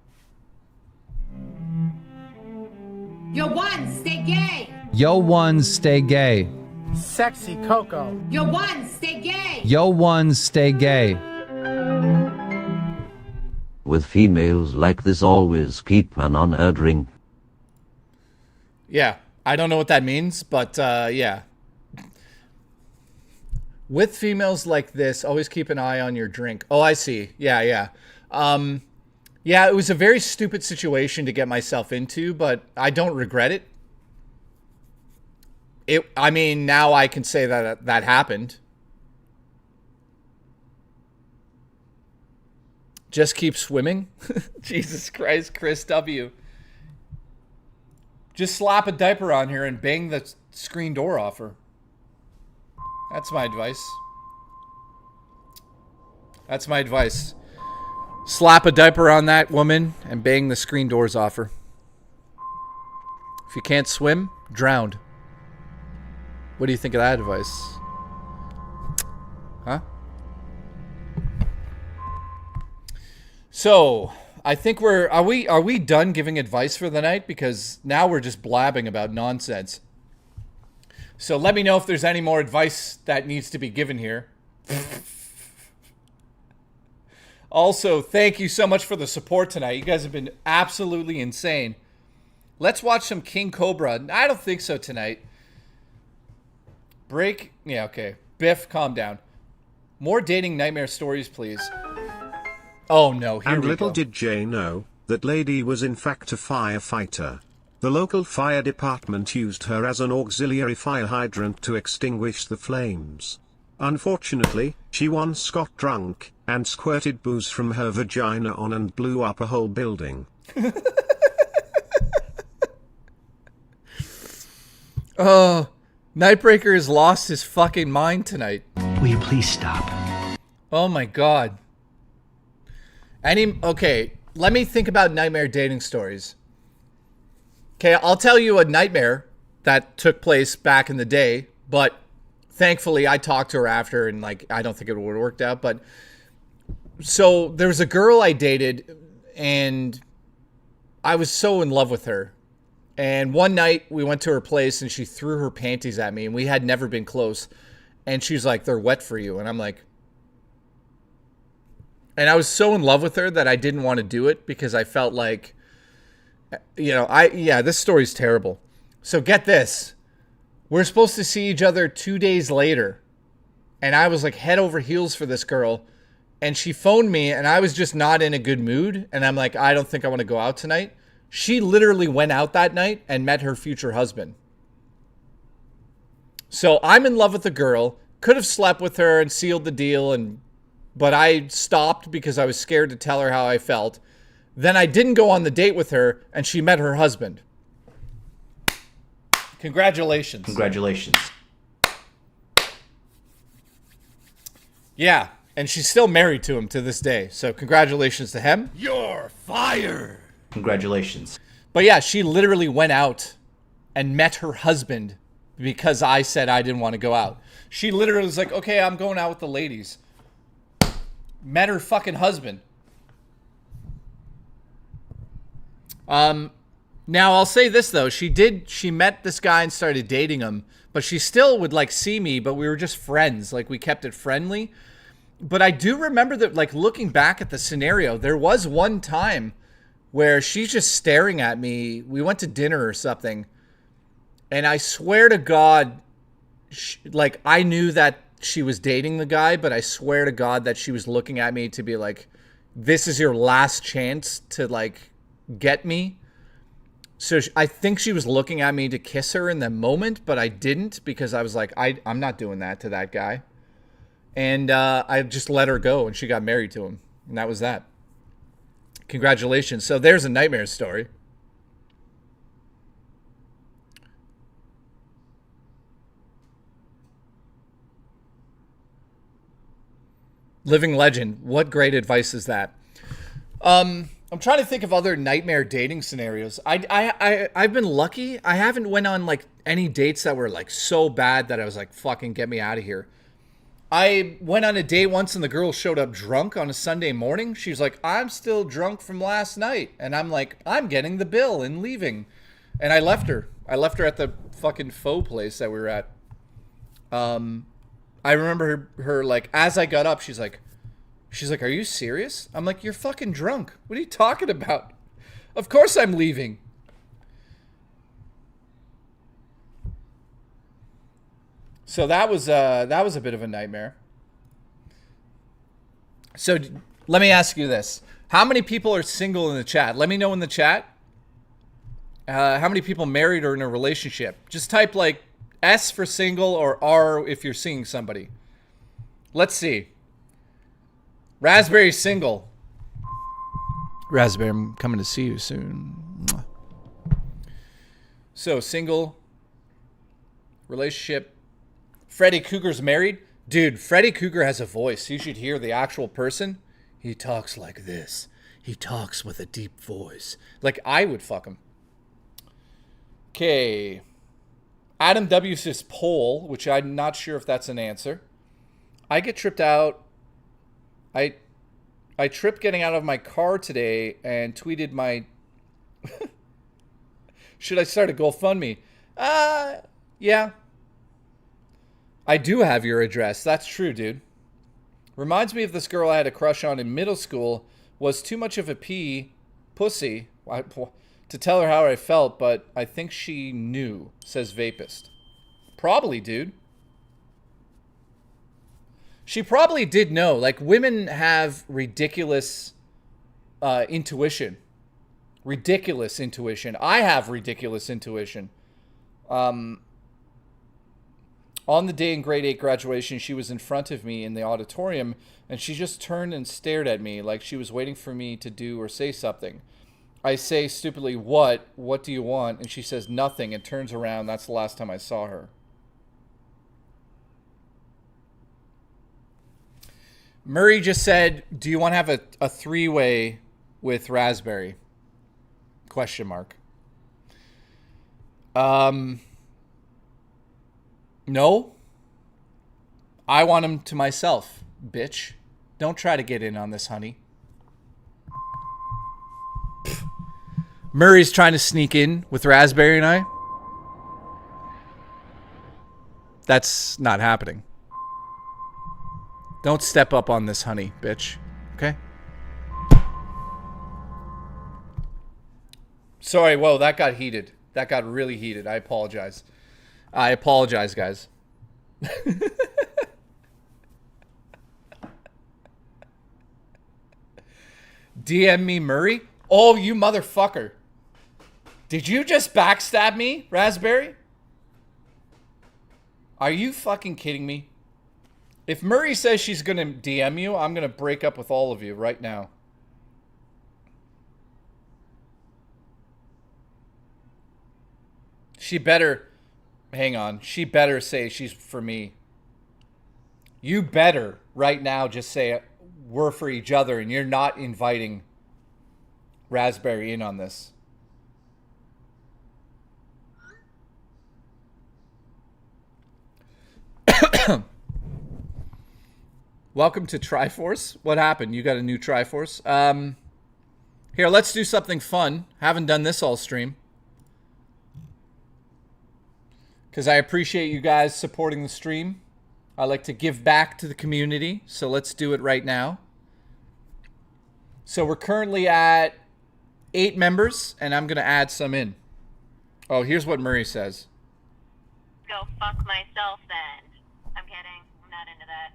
Yo, one, stay gay. Yo, ones, stay gay. Sexy Coco. Yo, one, stay gay. Yo, ones, stay gay. With females like this, always keep an on a drink. Yeah, I don't know what that means, but yeah. With females like this, always keep an eye on your drink. Oh, I see. Yeah. Yeah, it was a very stupid situation to get myself into, but I don't regret it. I mean, now I can say that happened. Just keep swimming. Jesus Christ, Chris W. Just slap a diaper on her and bang the screen door off her. That's my advice. That's my advice. Slap a diaper on that woman and bang the screen doors off her. If you can't swim, drown. What do you think of that advice? Huh? So, I think are we done giving advice for the night? Because now we're just blabbing about nonsense. So let me know if there's any more advice that needs to be given here. Also, thank you so much for the support tonight. You guys have been absolutely insane. Let's watch some King Cobra. I don't think so tonight. Break. Yeah, okay. Biff, calm down. More dating nightmare stories, please. Oh, no. Here and we little go. did Jay know, that lady was in fact a firefighter. The local fire department used her as an auxiliary fire hydrant to extinguish the flames. Unfortunately, she once got drunk, and squirted booze from her vagina on and blew up a whole building. Oh, Nightbreaker has lost his fucking mind tonight. Will you please stop? Oh my god. Okay, let me think about nightmare dating stories. Okay, I'll tell you a nightmare that took place back in the day, but thankfully I talked to her after and like I don't think it would have worked out, but so there was a girl I dated and I was so in love with her. And one night we went to her place and she threw her panties at me and we had never been close. And she's like, "They're wet for you." And I'm like, and I was so in love with her that I didn't want to do it because I felt like, you know, this story's terrible. So get this. We're supposed to see each other 2 days later. And I was like head over heels for this girl. And she phoned me and I was just not in a good mood. And I'm like, I don't think I want to go out tonight. She literally went out that night and met her future husband. So I'm in love with the girl, could have slept with her and sealed the deal, but I stopped because I was scared to tell her how I felt. Then I didn't go on the date with her and she met her husband. Congratulations. Congratulations. Yeah, and she's still married to him to this day. So congratulations to him. You're fired. Congratulations. But yeah, she literally went out and met her husband because I said I didn't want to go out. She literally was like, "Okay, I'm going out with the ladies." Met her fucking husband. Now I'll say this though, she met this guy and started dating him, but she still would like see me, but we were just friends. Like we kept it friendly. But I do remember that, like looking back at the scenario, there was one time where she's just staring at me. We went to dinner or something. And I swear to God, like I knew that she was dating the guy, but I swear to God that she was looking at me to be like, "This is your last chance to like get me." So I think she was looking at me to kiss her in the moment, but I didn't because I was like, I'm not doing that to that guy. And I just let her go and she got married to him. And that was that. Congratulations. So there's a nightmare story. Living legend. What great advice is that? I'm trying to think of other nightmare dating scenarios. I've been lucky. I haven't went on like any dates that were like so bad that I was like, "Fucking get me out of here." I went on a date once and the girl showed up drunk on a Sunday morning. She's like, "I'm still drunk from last night." And I'm like, "I'm getting the bill and leaving." And I left her. I left her at the fucking faux place that we were at. I remember her like, as I got up, she's like, "Are you serious?" I'm like, "You're fucking drunk. What are you talking about? Of course I'm leaving." So that was a bit of a nightmare. So let me ask you this. How many people are single in the chat? Let me know in the chat. How many people married or in a relationship? Just type like S for single or R if you're seeing somebody. Let's see. Raspberry single. Raspberry, I'm coming to see you soon. So, single, relationship. Freddy Cougar's married. Dude, Freddy Cougar has a voice. You should hear the actual person. He talks like this. He talks with a deep voice. Like, I would fuck him. Okay. Adam W says poll, which I'm not sure if that's an answer. I get tripped out. I tripped getting out of my car today and tweeted my... Should I start a GoFundMe? Yeah. I do have your address. That's true, dude. Reminds me of this girl I had a crush on in middle school. Was too much of a pussy to tell her how I felt, but I think she knew, says Vapist. Probably, dude. She probably did know. Like, women have ridiculous intuition. Ridiculous intuition. I have ridiculous intuition. On the day in grade 8 graduation, she was in front of me in the auditorium, and she just turned and stared at me like she was waiting for me to do or say something. I say stupidly, "What? What do you want?" And she says nothing and turns around. That's the last time I saw her. Murray just said, "Do you want to have a three-way with Raspberry?" Question mark. No. I want him to myself, bitch. Don't try to get in on this, honey. Pfft. Murray's trying to sneak in with Raspberry and I. That's not happening. Don't step up on this, honey, bitch. Okay? Sorry, whoa, that got heated. That got really heated. I apologize. I apologize, guys. DM me, Murray? Oh, you motherfucker. Did you just backstab me, Raspberry? Are you fucking kidding me? If Murray says she's going to DM you, I'm going to break up with all of you right now. She better... Hang on. She better say she's for me. You better right now just say we're for each other and you're not inviting Raspberry in on this. Welcome to Triforce. What happened? You got a new Triforce? Here, let's do something fun. Haven't done this all stream. Because I appreciate you guys supporting the stream. I like to give back to the community, so let's do it right now. So we're currently at 8 members, and I'm going to add some in. Oh, here's what Murray says. Go fuck myself then. I'm kidding. I'm not into that.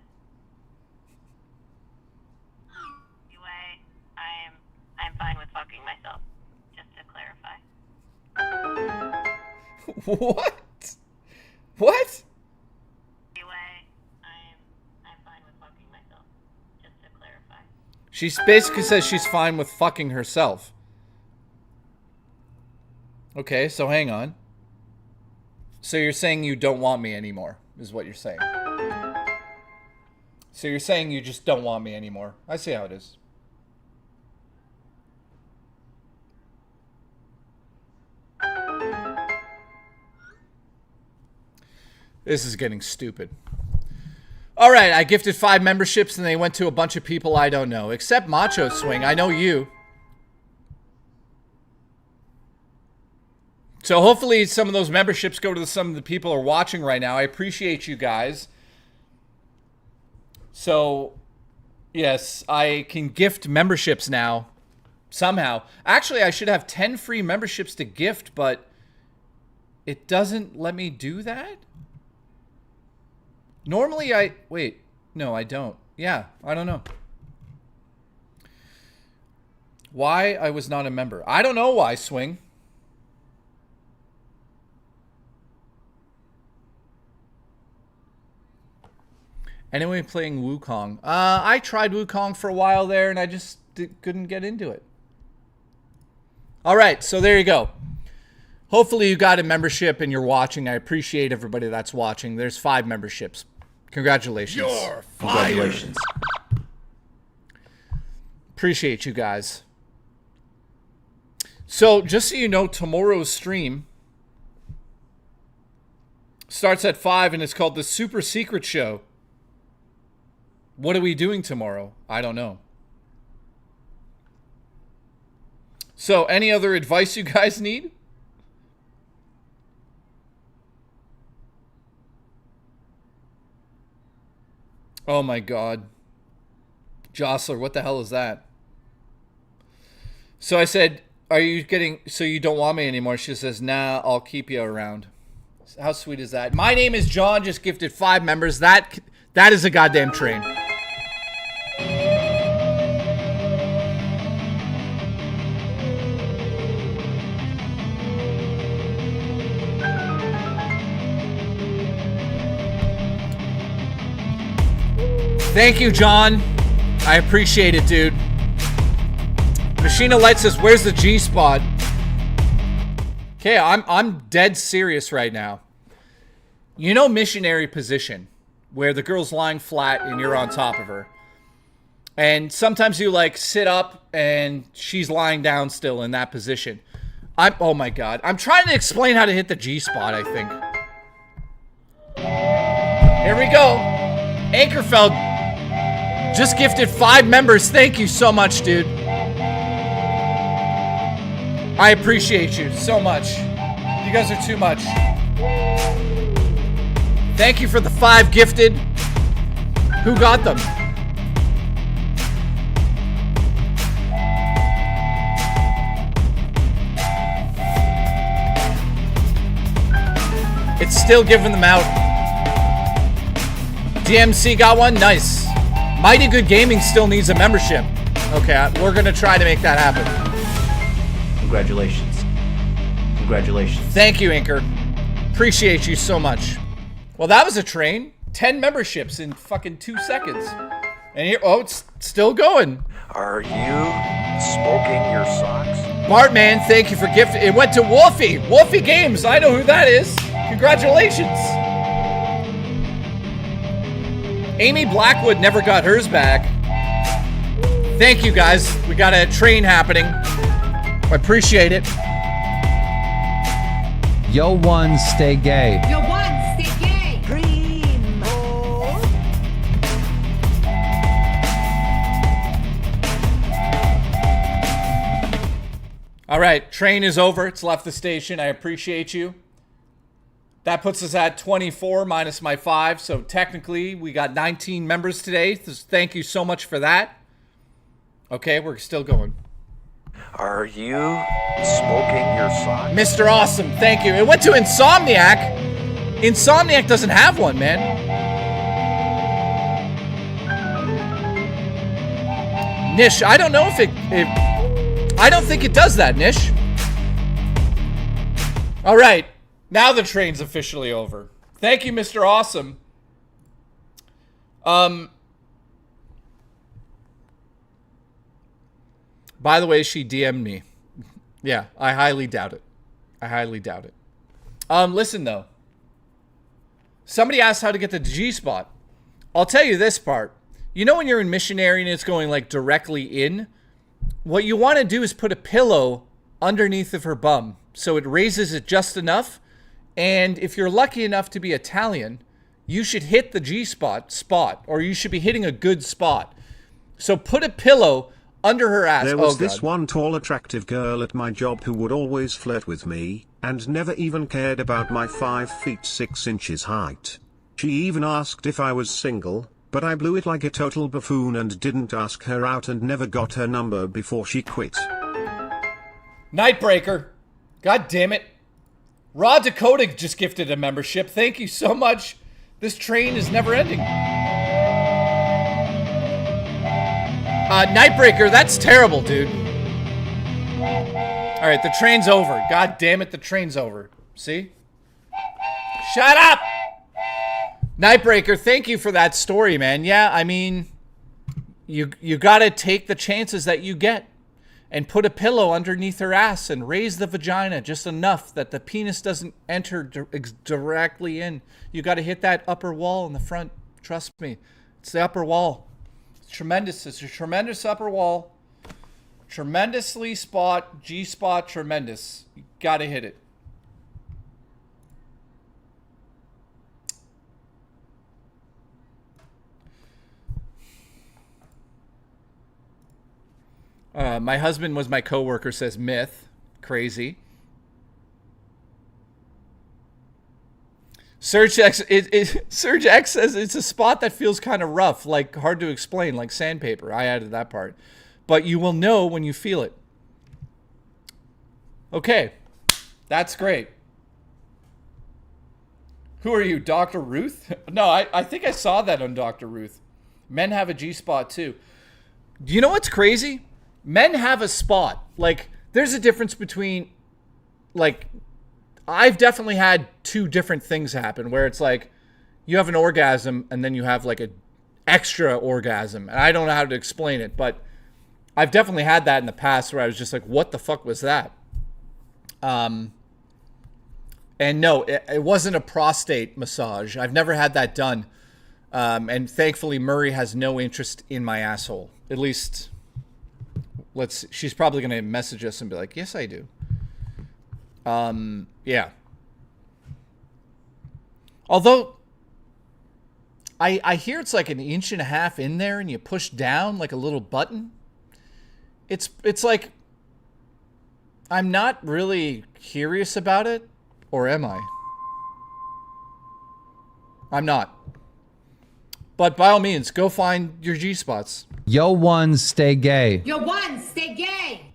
Anyway, I'm fine with fucking myself. Just to clarify. What? What? Anyway, I'm fine with fucking myself. Just to clarify. She basically says she's fine with fucking herself. Okay, so hang on. So you're saying you don't want me anymore, is what you're saying. So you're saying you just don't want me anymore. I see how it is. This is getting stupid. All right, I gifted 5 memberships and they went to a bunch of people I don't know. Except Macho Swing. I know you. So hopefully some of those memberships go to some of the people who are watching right now. I appreciate you guys. So, yes, I can gift memberships now. Somehow. Actually, I should have 10 free memberships to gift, but it doesn't let me do that? Normally wait, no, I don't. Yeah, I don't know. Why I was not a member. I don't know why, Swing. Anyway, playing Wukong. I tried Wukong for a while there and I just couldn't get into it. All right, so there you go. Hopefully you got a membership and you're watching. I appreciate everybody that's watching. There's 5 memberships. Congratulations. You're fired. Congratulations. Appreciate you guys. So, just so you know, tomorrow's stream starts at 5 and it's called the Super Secret Show. What are we doing tomorrow? I don't know. So, any other advice you guys need? Oh my God. Jostler, what the hell is that? So I said, are you getting, so you don't want me anymore? She says, nah, I'll keep you around. How sweet is that? My name is John, just gifted 5 members. That is a goddamn train. Thank you, John. I appreciate it, dude. Machina Light says, where's the G spot? Okay, I'm dead serious right now. You know missionary position, where the girl's lying flat and you're on top of her. And sometimes you like sit up and she's lying down still in that position. Oh my God. I'm trying to explain how to hit the G spot, I think. Here we go. Ankerfeld just gifted 5 members. Thank you so much, dude. I appreciate you so much. You guys are too much. Thank you for the 5 gifted. Who got them? It's still giving them out. DMC got one? Nice. Mighty Good Gaming still needs a membership. Okay, we're gonna try to make that happen. Congratulations. Congratulations. Thank you, Anchor. Appreciate you so much. Well, that was a train. 10 memberships in fucking 2 seconds. And here, oh, it's still going. Are you smoking your socks? Bartman, thank you for gifting. It went to Wolfie. Wolfie Games. I know who that is. Congratulations. Amy Blackwood never got hers back. Thank you, guys. We got a train happening. I appreciate it. Yo one, stay gay. Yo one, stay gay. Primo. All right, train is over. It's left the station. I appreciate you. That puts us at 24 minus my 5. So technically, we got 19 members today. Thank you so much for that. Okay, we're still going. Are you smoking your socks? Mr. Awesome, thank you. It went to Insomniac. Insomniac doesn't have one, man. Nish, I don't know if I don't think it does that, Nish. All right. Now the train's officially over. Thank you, Mr. Awesome. By the way, she DM'd me. Yeah, I highly doubt it. I highly doubt it. Listen, though. Somebody asked how to get the G spot. I'll tell you this part. You know when you're in missionary and it's going, like, directly in? What you want to do is put a pillow underneath of her bum so it raises it just enough. And if you're lucky enough to be Italian, you should hit the G spot, or you should be hitting a good spot. So put a pillow under her ass. There was this one tall, attractive girl at my job who would always flirt with me, and never even cared about my 5 feet 6 inches height. She even asked if I was single, but I blew it like a total buffoon and didn't ask her out and never got her number before she quit. Nightbreaker. God damn it. Raw Dakota just gifted a membership. Thank you so much. This train is never ending. Nightbreaker, that's terrible, dude. All right, the train's over. God damn it, the train's over. See? Shut up! Nightbreaker, thank you for that story, man. Yeah, I mean, you gotta take the chances that you get. and put a pillow underneath her ass and raise the vagina just enough that the penis doesn't enter directly in. You got to hit that upper wall in the front. Trust me. It's the upper wall. It's tremendous. It's a tremendous upper wall. Tremendously spot, G-spot, tremendous. You got to hit it. My husband was my coworker, says myth. Crazy. Surge X says it's a spot that feels kind of rough, like hard to explain, like sandpaper. I added that part. But you will know when you feel it. Okay. That's great. Who are you, Dr. Ruth? No, I think I saw that on Dr. Ruth. Men have a G-spot too. Do you know what's crazy? Men have a spot. Like, there's a difference between, like, I've definitely had two different things happen where it's like you have an orgasm and then you have like an extra orgasm. And I don't know how to explain it, but I've definitely had that in the past where I was just like, what the fuck was that? And no, it wasn't a prostate massage. I've never had that done. And thankfully, Murray has no interest in my asshole. At least... she's probably going to message us and be like, yes, I do. Yeah. Although, I hear it's like 1.5 inches in there and you push down like a little button. It's like, I'm not really curious about it, or am I? I'm not. But by all means, go find your G-spots. Yo ones stay gay. Yo one, stay gay.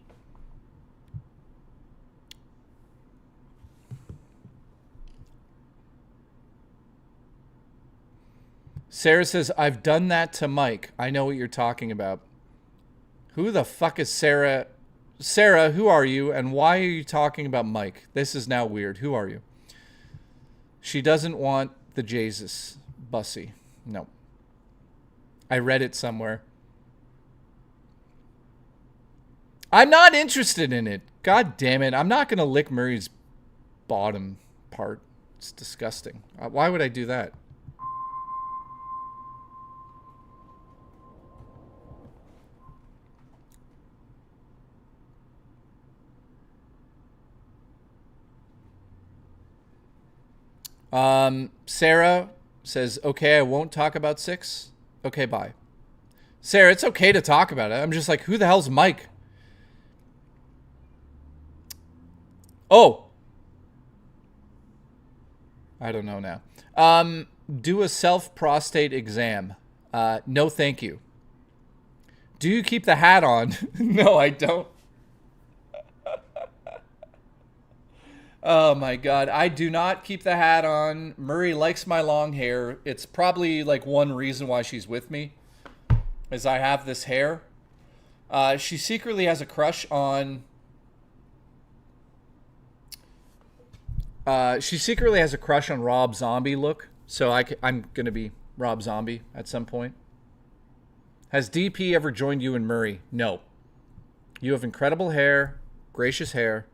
Sarah says, I've done that to Mike. I know what you're talking about. Who the fuck is Sarah? Sarah, who are you? And why are you talking about Mike? This is now weird. Who are you? She doesn't want the Jesus bussy. No. I read it somewhere. I'm not interested in it. God damn it. I'm not going to lick Murray's bottom part. It's disgusting. Why would I do that? Sarah says, okay, I won't talk about 6. Okay, bye. Sarah, it's okay to talk about it. I'm just like, who the hell's Mike? Oh. I don't know now. Do a self-prostate exam. No, thank you. Do you keep the hat on? No, I don't. Oh my God. I do not keep the hat on. Murray likes my long hair. It's probably like one reason why she's with me is I have this hair. She secretly has a crush on... she secretly has a crush on Rob Zombie look. So I'm going to be Rob Zombie at some point. Has DP ever joined you and Murray? No. You have incredible hair. Gracious hair.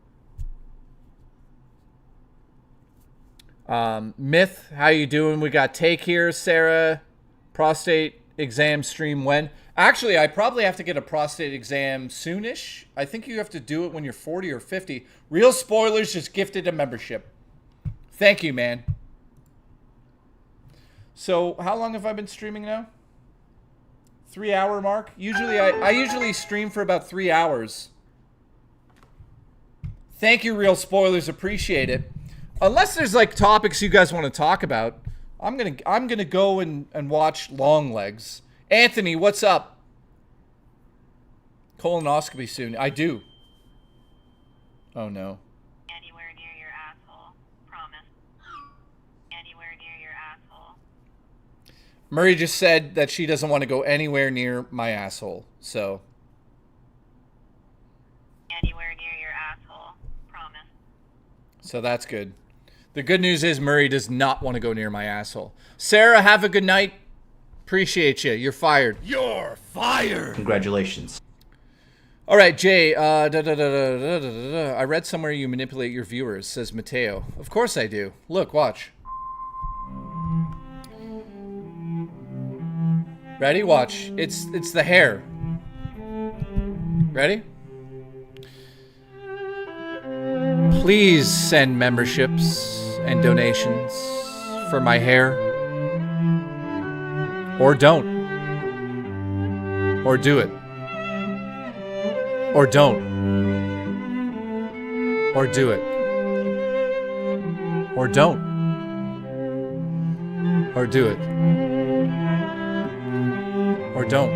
Myth, how you doing? We got Take here, Sarah. Prostate exam stream when? Actually, I probably have to get a prostate exam soonish. I think you have to do it when you're 40 or 50. Real Spoilers just gifted a membership. Thank you, man. So, how long have I been streaming now? 3-hour mark? Usually, I usually stream for about 3 hours. Thank you, Real Spoilers. Appreciate it. Unless there's like topics you guys want to talk about, I'm gonna go and watch Long Legs. Anthony, what's up? Colonoscopy soon. I do. Oh no. Anywhere near your asshole. Promise. Anywhere near your asshole. Murray just said that she doesn't want to go anywhere near my asshole. So. Anywhere near your asshole. Promise. So that's good. The good news is Murray does not want to go near my asshole. Sarah, have a good night. Appreciate you. You're fired. You're fired. Congratulations. All right, Jay. I read somewhere you manipulate your viewers, says Mateo. Of course I do. Look, watch. Ready? Watch. It's the hair. Ready? Please send memberships and donations for my hair. Or don't. Or do it. Or don't. Or do it. Or don't. Or do it. Or don't.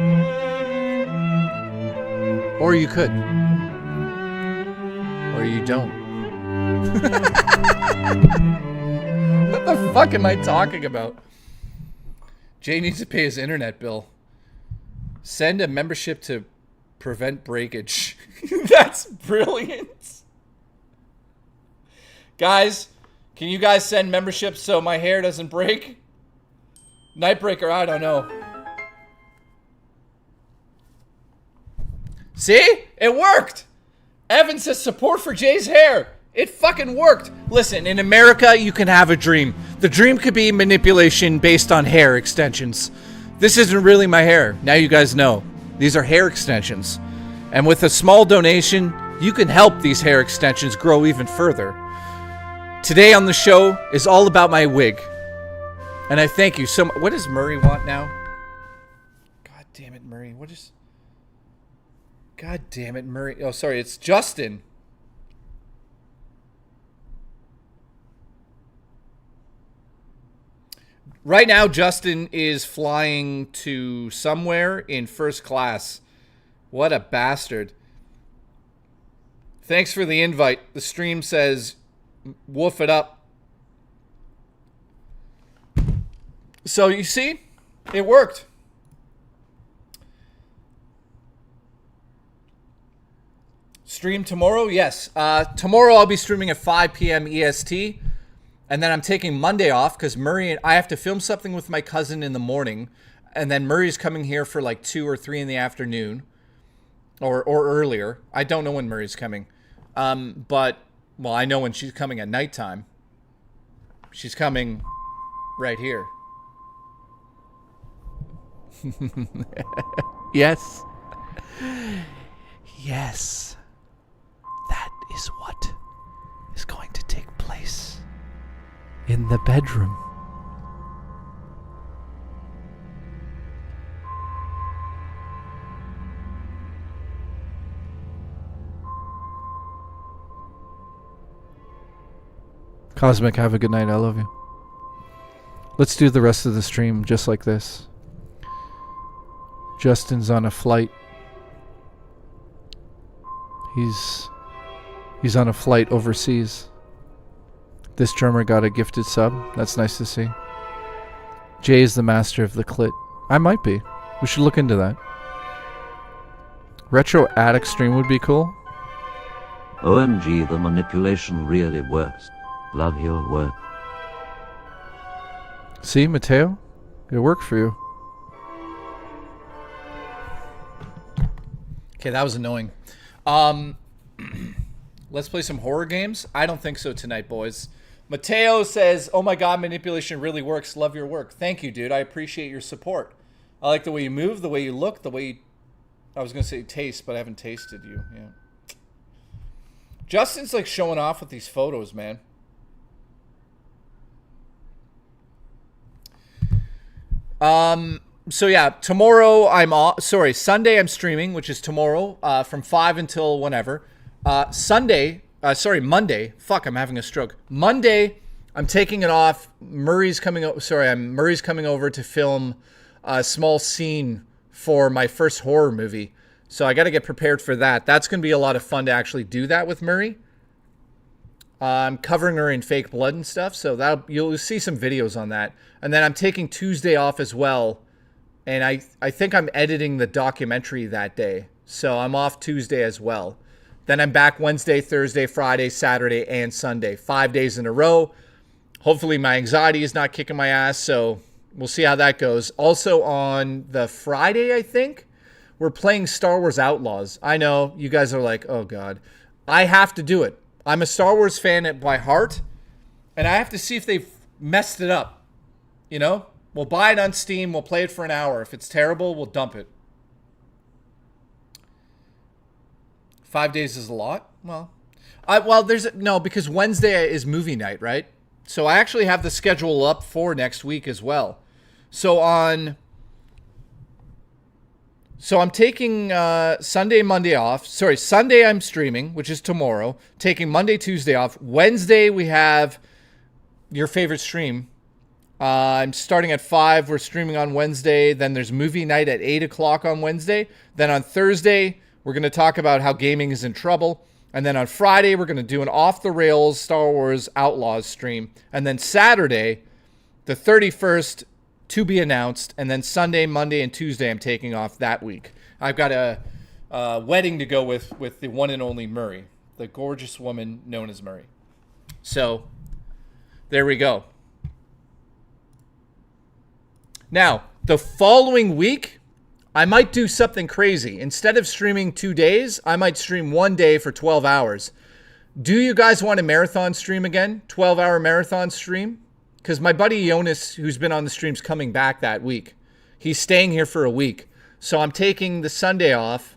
Or you could. Or you don't. What the fuck am I talking about? Jay needs to pay his internet bill. Send a membership to prevent breakage. That's brilliant. Guys, can you guys send memberships so my hair doesn't break? Nightbreaker, I don't know. See? It worked! Evan says support for Jay's hair. It fucking worked. Listen, in America, you can have a dream. The dream could be manipulation based on hair extensions. This isn't really my hair. Now you guys know. These are hair extensions. And with a small donation, you can help these hair extensions grow even further. Today on the show is all about my wig. And I thank you so much. What does Murray want now? God damn it, Murray. What is... God damn it, Murray. Oh, sorry, it's Justin. Right now, Justin is flying to somewhere in first class. What a bastard. Thanks for the invite. The stream says, woof it up. So, you see? It worked. Stream tomorrow? Yes. Tomorrow I'll be streaming at 5 p.m. EST. And then I'm taking Monday off because Murray and I have to film something with my cousin in the morning. And then Murray's coming here for like 2 or 3 in the afternoon. Or earlier. I don't know when Murray's coming. But, well, I know when she's coming at nighttime. She's coming right here. Yes. Yes. That is what is going to take place in the bedroom. Cosmic, have a good night. I love you. Let's do the rest of the stream just like this. Justin's on a flight. He's on a flight overseas. This drummer got a gifted sub. That's nice to see. Jay is the master of the clit. I might be. We should look into that. Retro Attic stream would be cool. OMG, the manipulation really works. Love your work. See, Mateo? It worked for you. Okay, that was annoying. Let's play some horror games. I don't think so tonight, boys. Mateo says, oh my god, manipulation really works. Love your work. Thank you, dude. I appreciate your support. I like the way you move, the way you look, the way you... I was going to say taste, but I haven't tasted you. Yeah. Justin's like showing off with these photos, man. So yeah, tomorrow I'm off. Sorry, Sunday I'm streaming, which is tomorrow, from 5 until whenever. Monday. Fuck, I'm having a stroke. Monday, I'm taking it off. Murray's coming over to film a small scene for my first horror movie. So I got to get prepared for that. That's going to be a lot of fun to actually do that with Murray. I'm covering her in fake blood and stuff, so you'll see some videos on that. And then I'm taking Tuesday off as well, and I think I'm editing the documentary that day. So I'm off Tuesday as well. Then I'm back Wednesday, Thursday, Friday, Saturday, and Sunday. 5 days in a row. Hopefully my anxiety is not kicking my ass, so we'll see how that goes. Also on the Friday, I think, We're playing Star Wars Outlaws. I know, you guys are like, oh God. I have to do it. I'm a Star Wars fan by heart, and I have to see if they've messed it up. You know? We'll buy it on Steam, we'll play it for an hour. If it's terrible, we'll dump it. 5 days is a lot? Well, no, because Wednesday is movie night, right? So I actually have the schedule up for next week as well. So I'm taking Sunday, Monday off. Sorry, Sunday I'm streaming, which is tomorrow. Taking Monday, Tuesday off. Wednesday we have your favorite stream. I'm starting at 5. We're streaming on Wednesday. Then there's movie night at 8 o'clock on Wednesday. Then on Thursday, we're going to talk about how gaming is in trouble. And then on Friday, we're going to do an off-the-rails Star Wars Outlaws stream. And then Saturday, the 31st, to be announced. And then Sunday, Monday, and Tuesday, I'm taking off that week. I've got a wedding to go with the one and only Murray, the gorgeous woman known as Murray. So, there we go. Now, the following week, I might do something crazy. Instead of streaming 2 days, I might stream 1 day for 12 hours. Do you guys want a marathon stream again? 12-hour marathon stream? Because my buddy Jonas, who's been on the streams, coming back that week. He's staying here for a week. So I'm taking the Sunday off.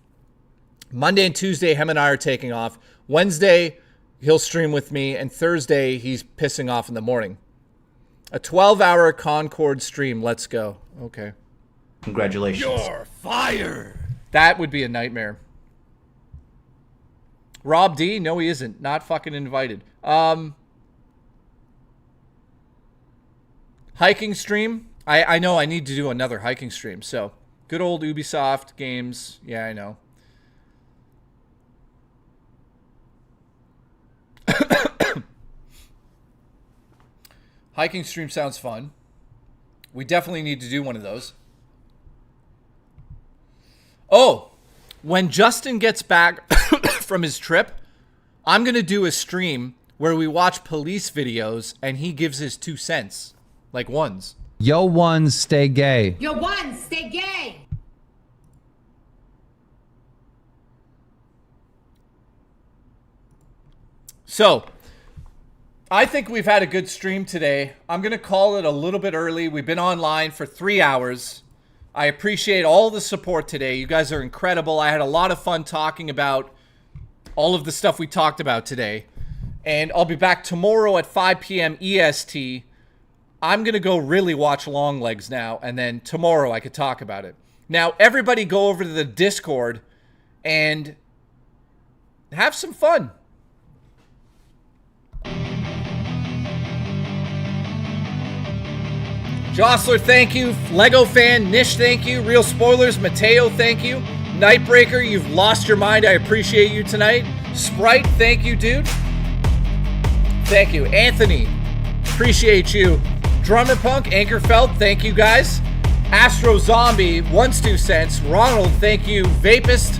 Monday and Tuesday, him and I are taking off. Wednesday, he'll stream with me. And Thursday, he's pissing off in the morning. A 12-hour Concord stream. Let's go. Okay. Congratulations. You're fired. That would be a nightmare. Rob D? No, he isn't. Not fucking invited. Hiking stream? I know I need to do another hiking stream. So, good old Ubisoft games. Yeah, I know. Hiking stream sounds fun. We definitely need to do one of those. Oh, when Justin gets back from his trip, I'm going to do a stream where we watch police videos and he gives his 2 cents. Like ones. Yo ones, stay gay. Yo, one, stay gay. So, I think we've had a good stream today. I'm going to call it a little bit early. We've been online for 3 hours. I appreciate all the support today. You guys are incredible. I had a lot of fun talking about all of the stuff we talked about today. And I'll be back tomorrow at 5 p.m. EST. I'm going to go really watch Longlegs now, and then tomorrow I could talk about it. Now, everybody go over to the Discord and have some fun. Jostler, thank you. Lego fan, Nish, thank you. Real Spoilers, Mateo, thank you. Nightbreaker, you've lost your mind. I appreciate you tonight. Sprite, thank you, dude. Thank you. Anthony, appreciate you. Drummer Punk, Anchorfeld, thank you guys. Astro Zombie, 1 cents. Ronald, thank you. Vapist.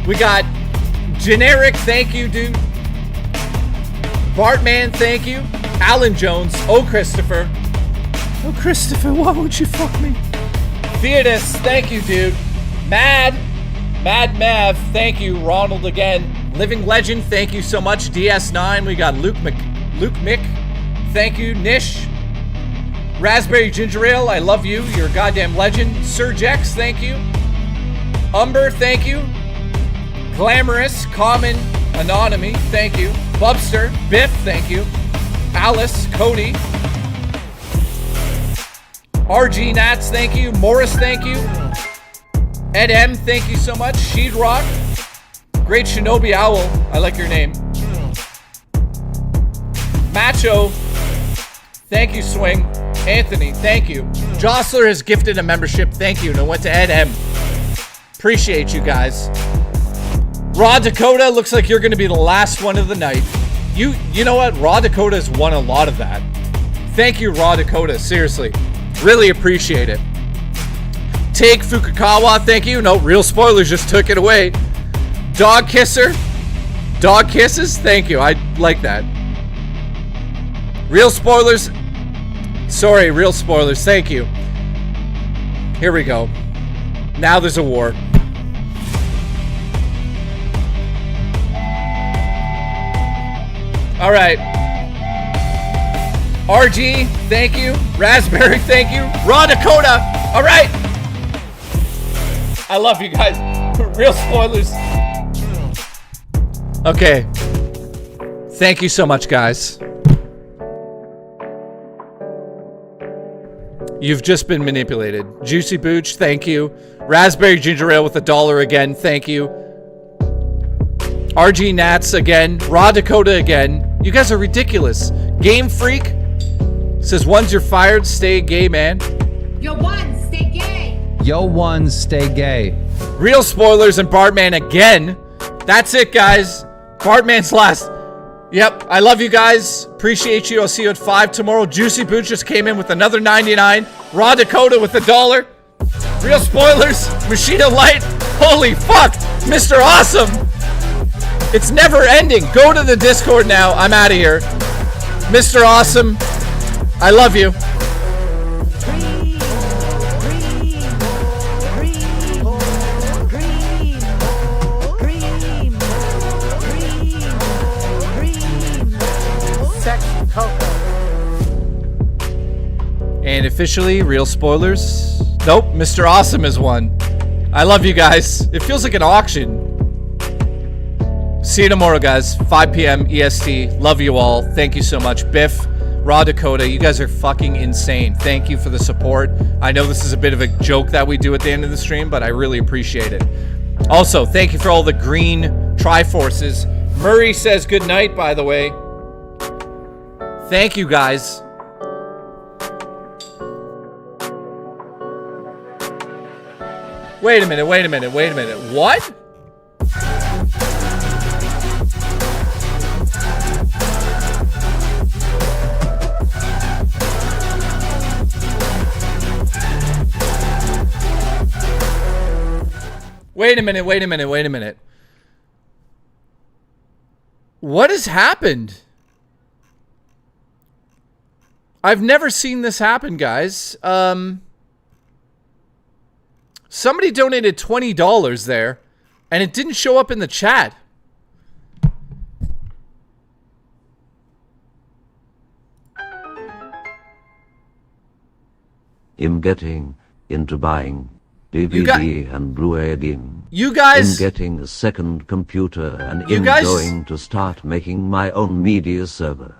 We got Generic, thank you, dude. Bartman, thank you. Alan Jones, Oh Christopher. Oh Christopher, why won't you fuck me? Theodis, thank you, dude. Mad Mav, thank you. Ronald again. Living Legend, thank you so much. DS9, we got Luke Mick, thank you. Nish. Raspberry Ginger Ale, I love you. You're a goddamn legend. Surgex, thank you. Umber, thank you. Glamorous, Common, Anonymy, thank you. Bubster, Biff, thank you. Alice, Cody. RG Nats, thank you. Morris, thank you. Ed M, thank you so much. Sheetrock. Great Shinobi Owl, I like your name. Macho, thank you, Swing. Anthony, thank you. Jostler has gifted a membership, thank you. And it went to Ed M. Appreciate you guys. Raw Dakota, looks like you're going to be the last one of the night. You know what? Raw Dakota has won a lot of that. Thank you, Raw Dakota. Seriously. Really appreciate it. Take Fukukawa, thank you. No, Real Spoilers just took it away. Dog Kisser. Dog Kisses, thank you. I like that. Real Spoilers. Sorry, Real Spoilers, thank you. Here we go. Now there's a war. All right. RG, thank you. Raspberry, thank you. Raw Dakota. All right. I love you guys. Real spoilers. Okay. Thank you so much, guys. You've just been manipulated. Juicy Booch, thank you. Raspberry Ginger Ale with $1 again, thank you. RG Nats again. Raw Dakota again. You guys are ridiculous. Game Freak says, once you're fired, stay gay, man. Yo, one, stay gay. Yo, ones, stay gay. Real spoilers and Bartman again. That's it, guys. Bartman's last. Yep, I love you guys. Appreciate you. I'll see you at 5 tomorrow. Juicy Boots just came in with another 99. Raw Dakota with $1. Real spoilers. Machina Light. Holy fuck. Mr. Awesome. It's never ending. Go to the Discord now. I'm out of here. Mr. Awesome. I love you. Sexy Coco. And officially, real spoilers. Nope, Mr. Awesome is one. I love you guys. It feels like an auction. See you tomorrow, guys. 5 p.m. EST. Love you all. Thank you so much. Biff, Raw Dakota, you guys are fucking insane. Thank you for the support. I know this is a bit of a joke that we do at the end of the stream, but I really appreciate it. Also, thank you for all the green Triforces. Murray says good night, by the way. Thank you, guys. Wait a minute, wait a minute, wait a minute. What? Wait a minute, wait a minute, wait a minute. What has happened? I've never seen this happen, guys. Somebody donated $20 there, and it didn't show up in the chat. I'm getting into buying DVD and Blu-ray again. You guys... I'm getting a second computer and You I'm guys- going to start making my own media server.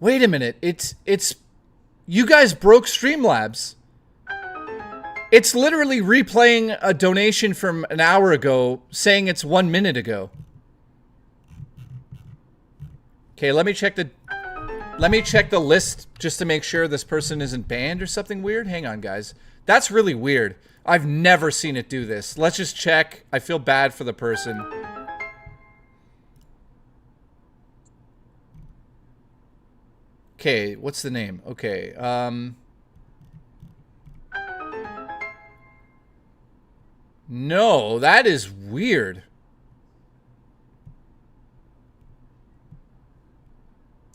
Wait a minute. It's... You guys broke Streamlabs. It's literally replaying a donation from an hour ago, saying it's 1 minute ago. Okay, let me check the list just to make sure this person isn't banned or something weird. Hang on, guys. That's really weird. I've never seen it do this. Let's just check. I feel bad for the person. Okay, what's the name? Okay, no, that is weird.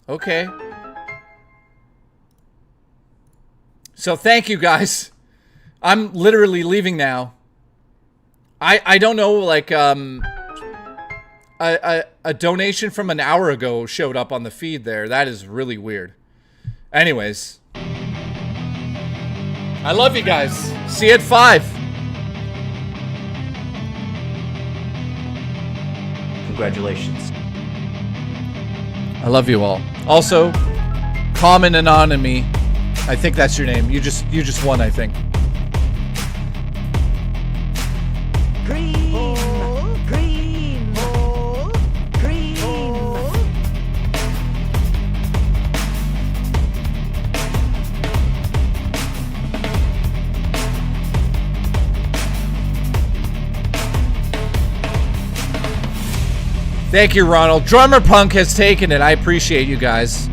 Okay. So thank you guys. I'm literally leaving now. I don't know, like, a donation from an hour ago showed up on the feed there. That is really weird. Anyways. I love you guys. See you at 5. Congratulations. I love you all. Also, Common Anonymy. I think that's your name. You just won, I think. Green, green, green. Thank you, Ronald. Drummer Punk has taken it. I appreciate you guys.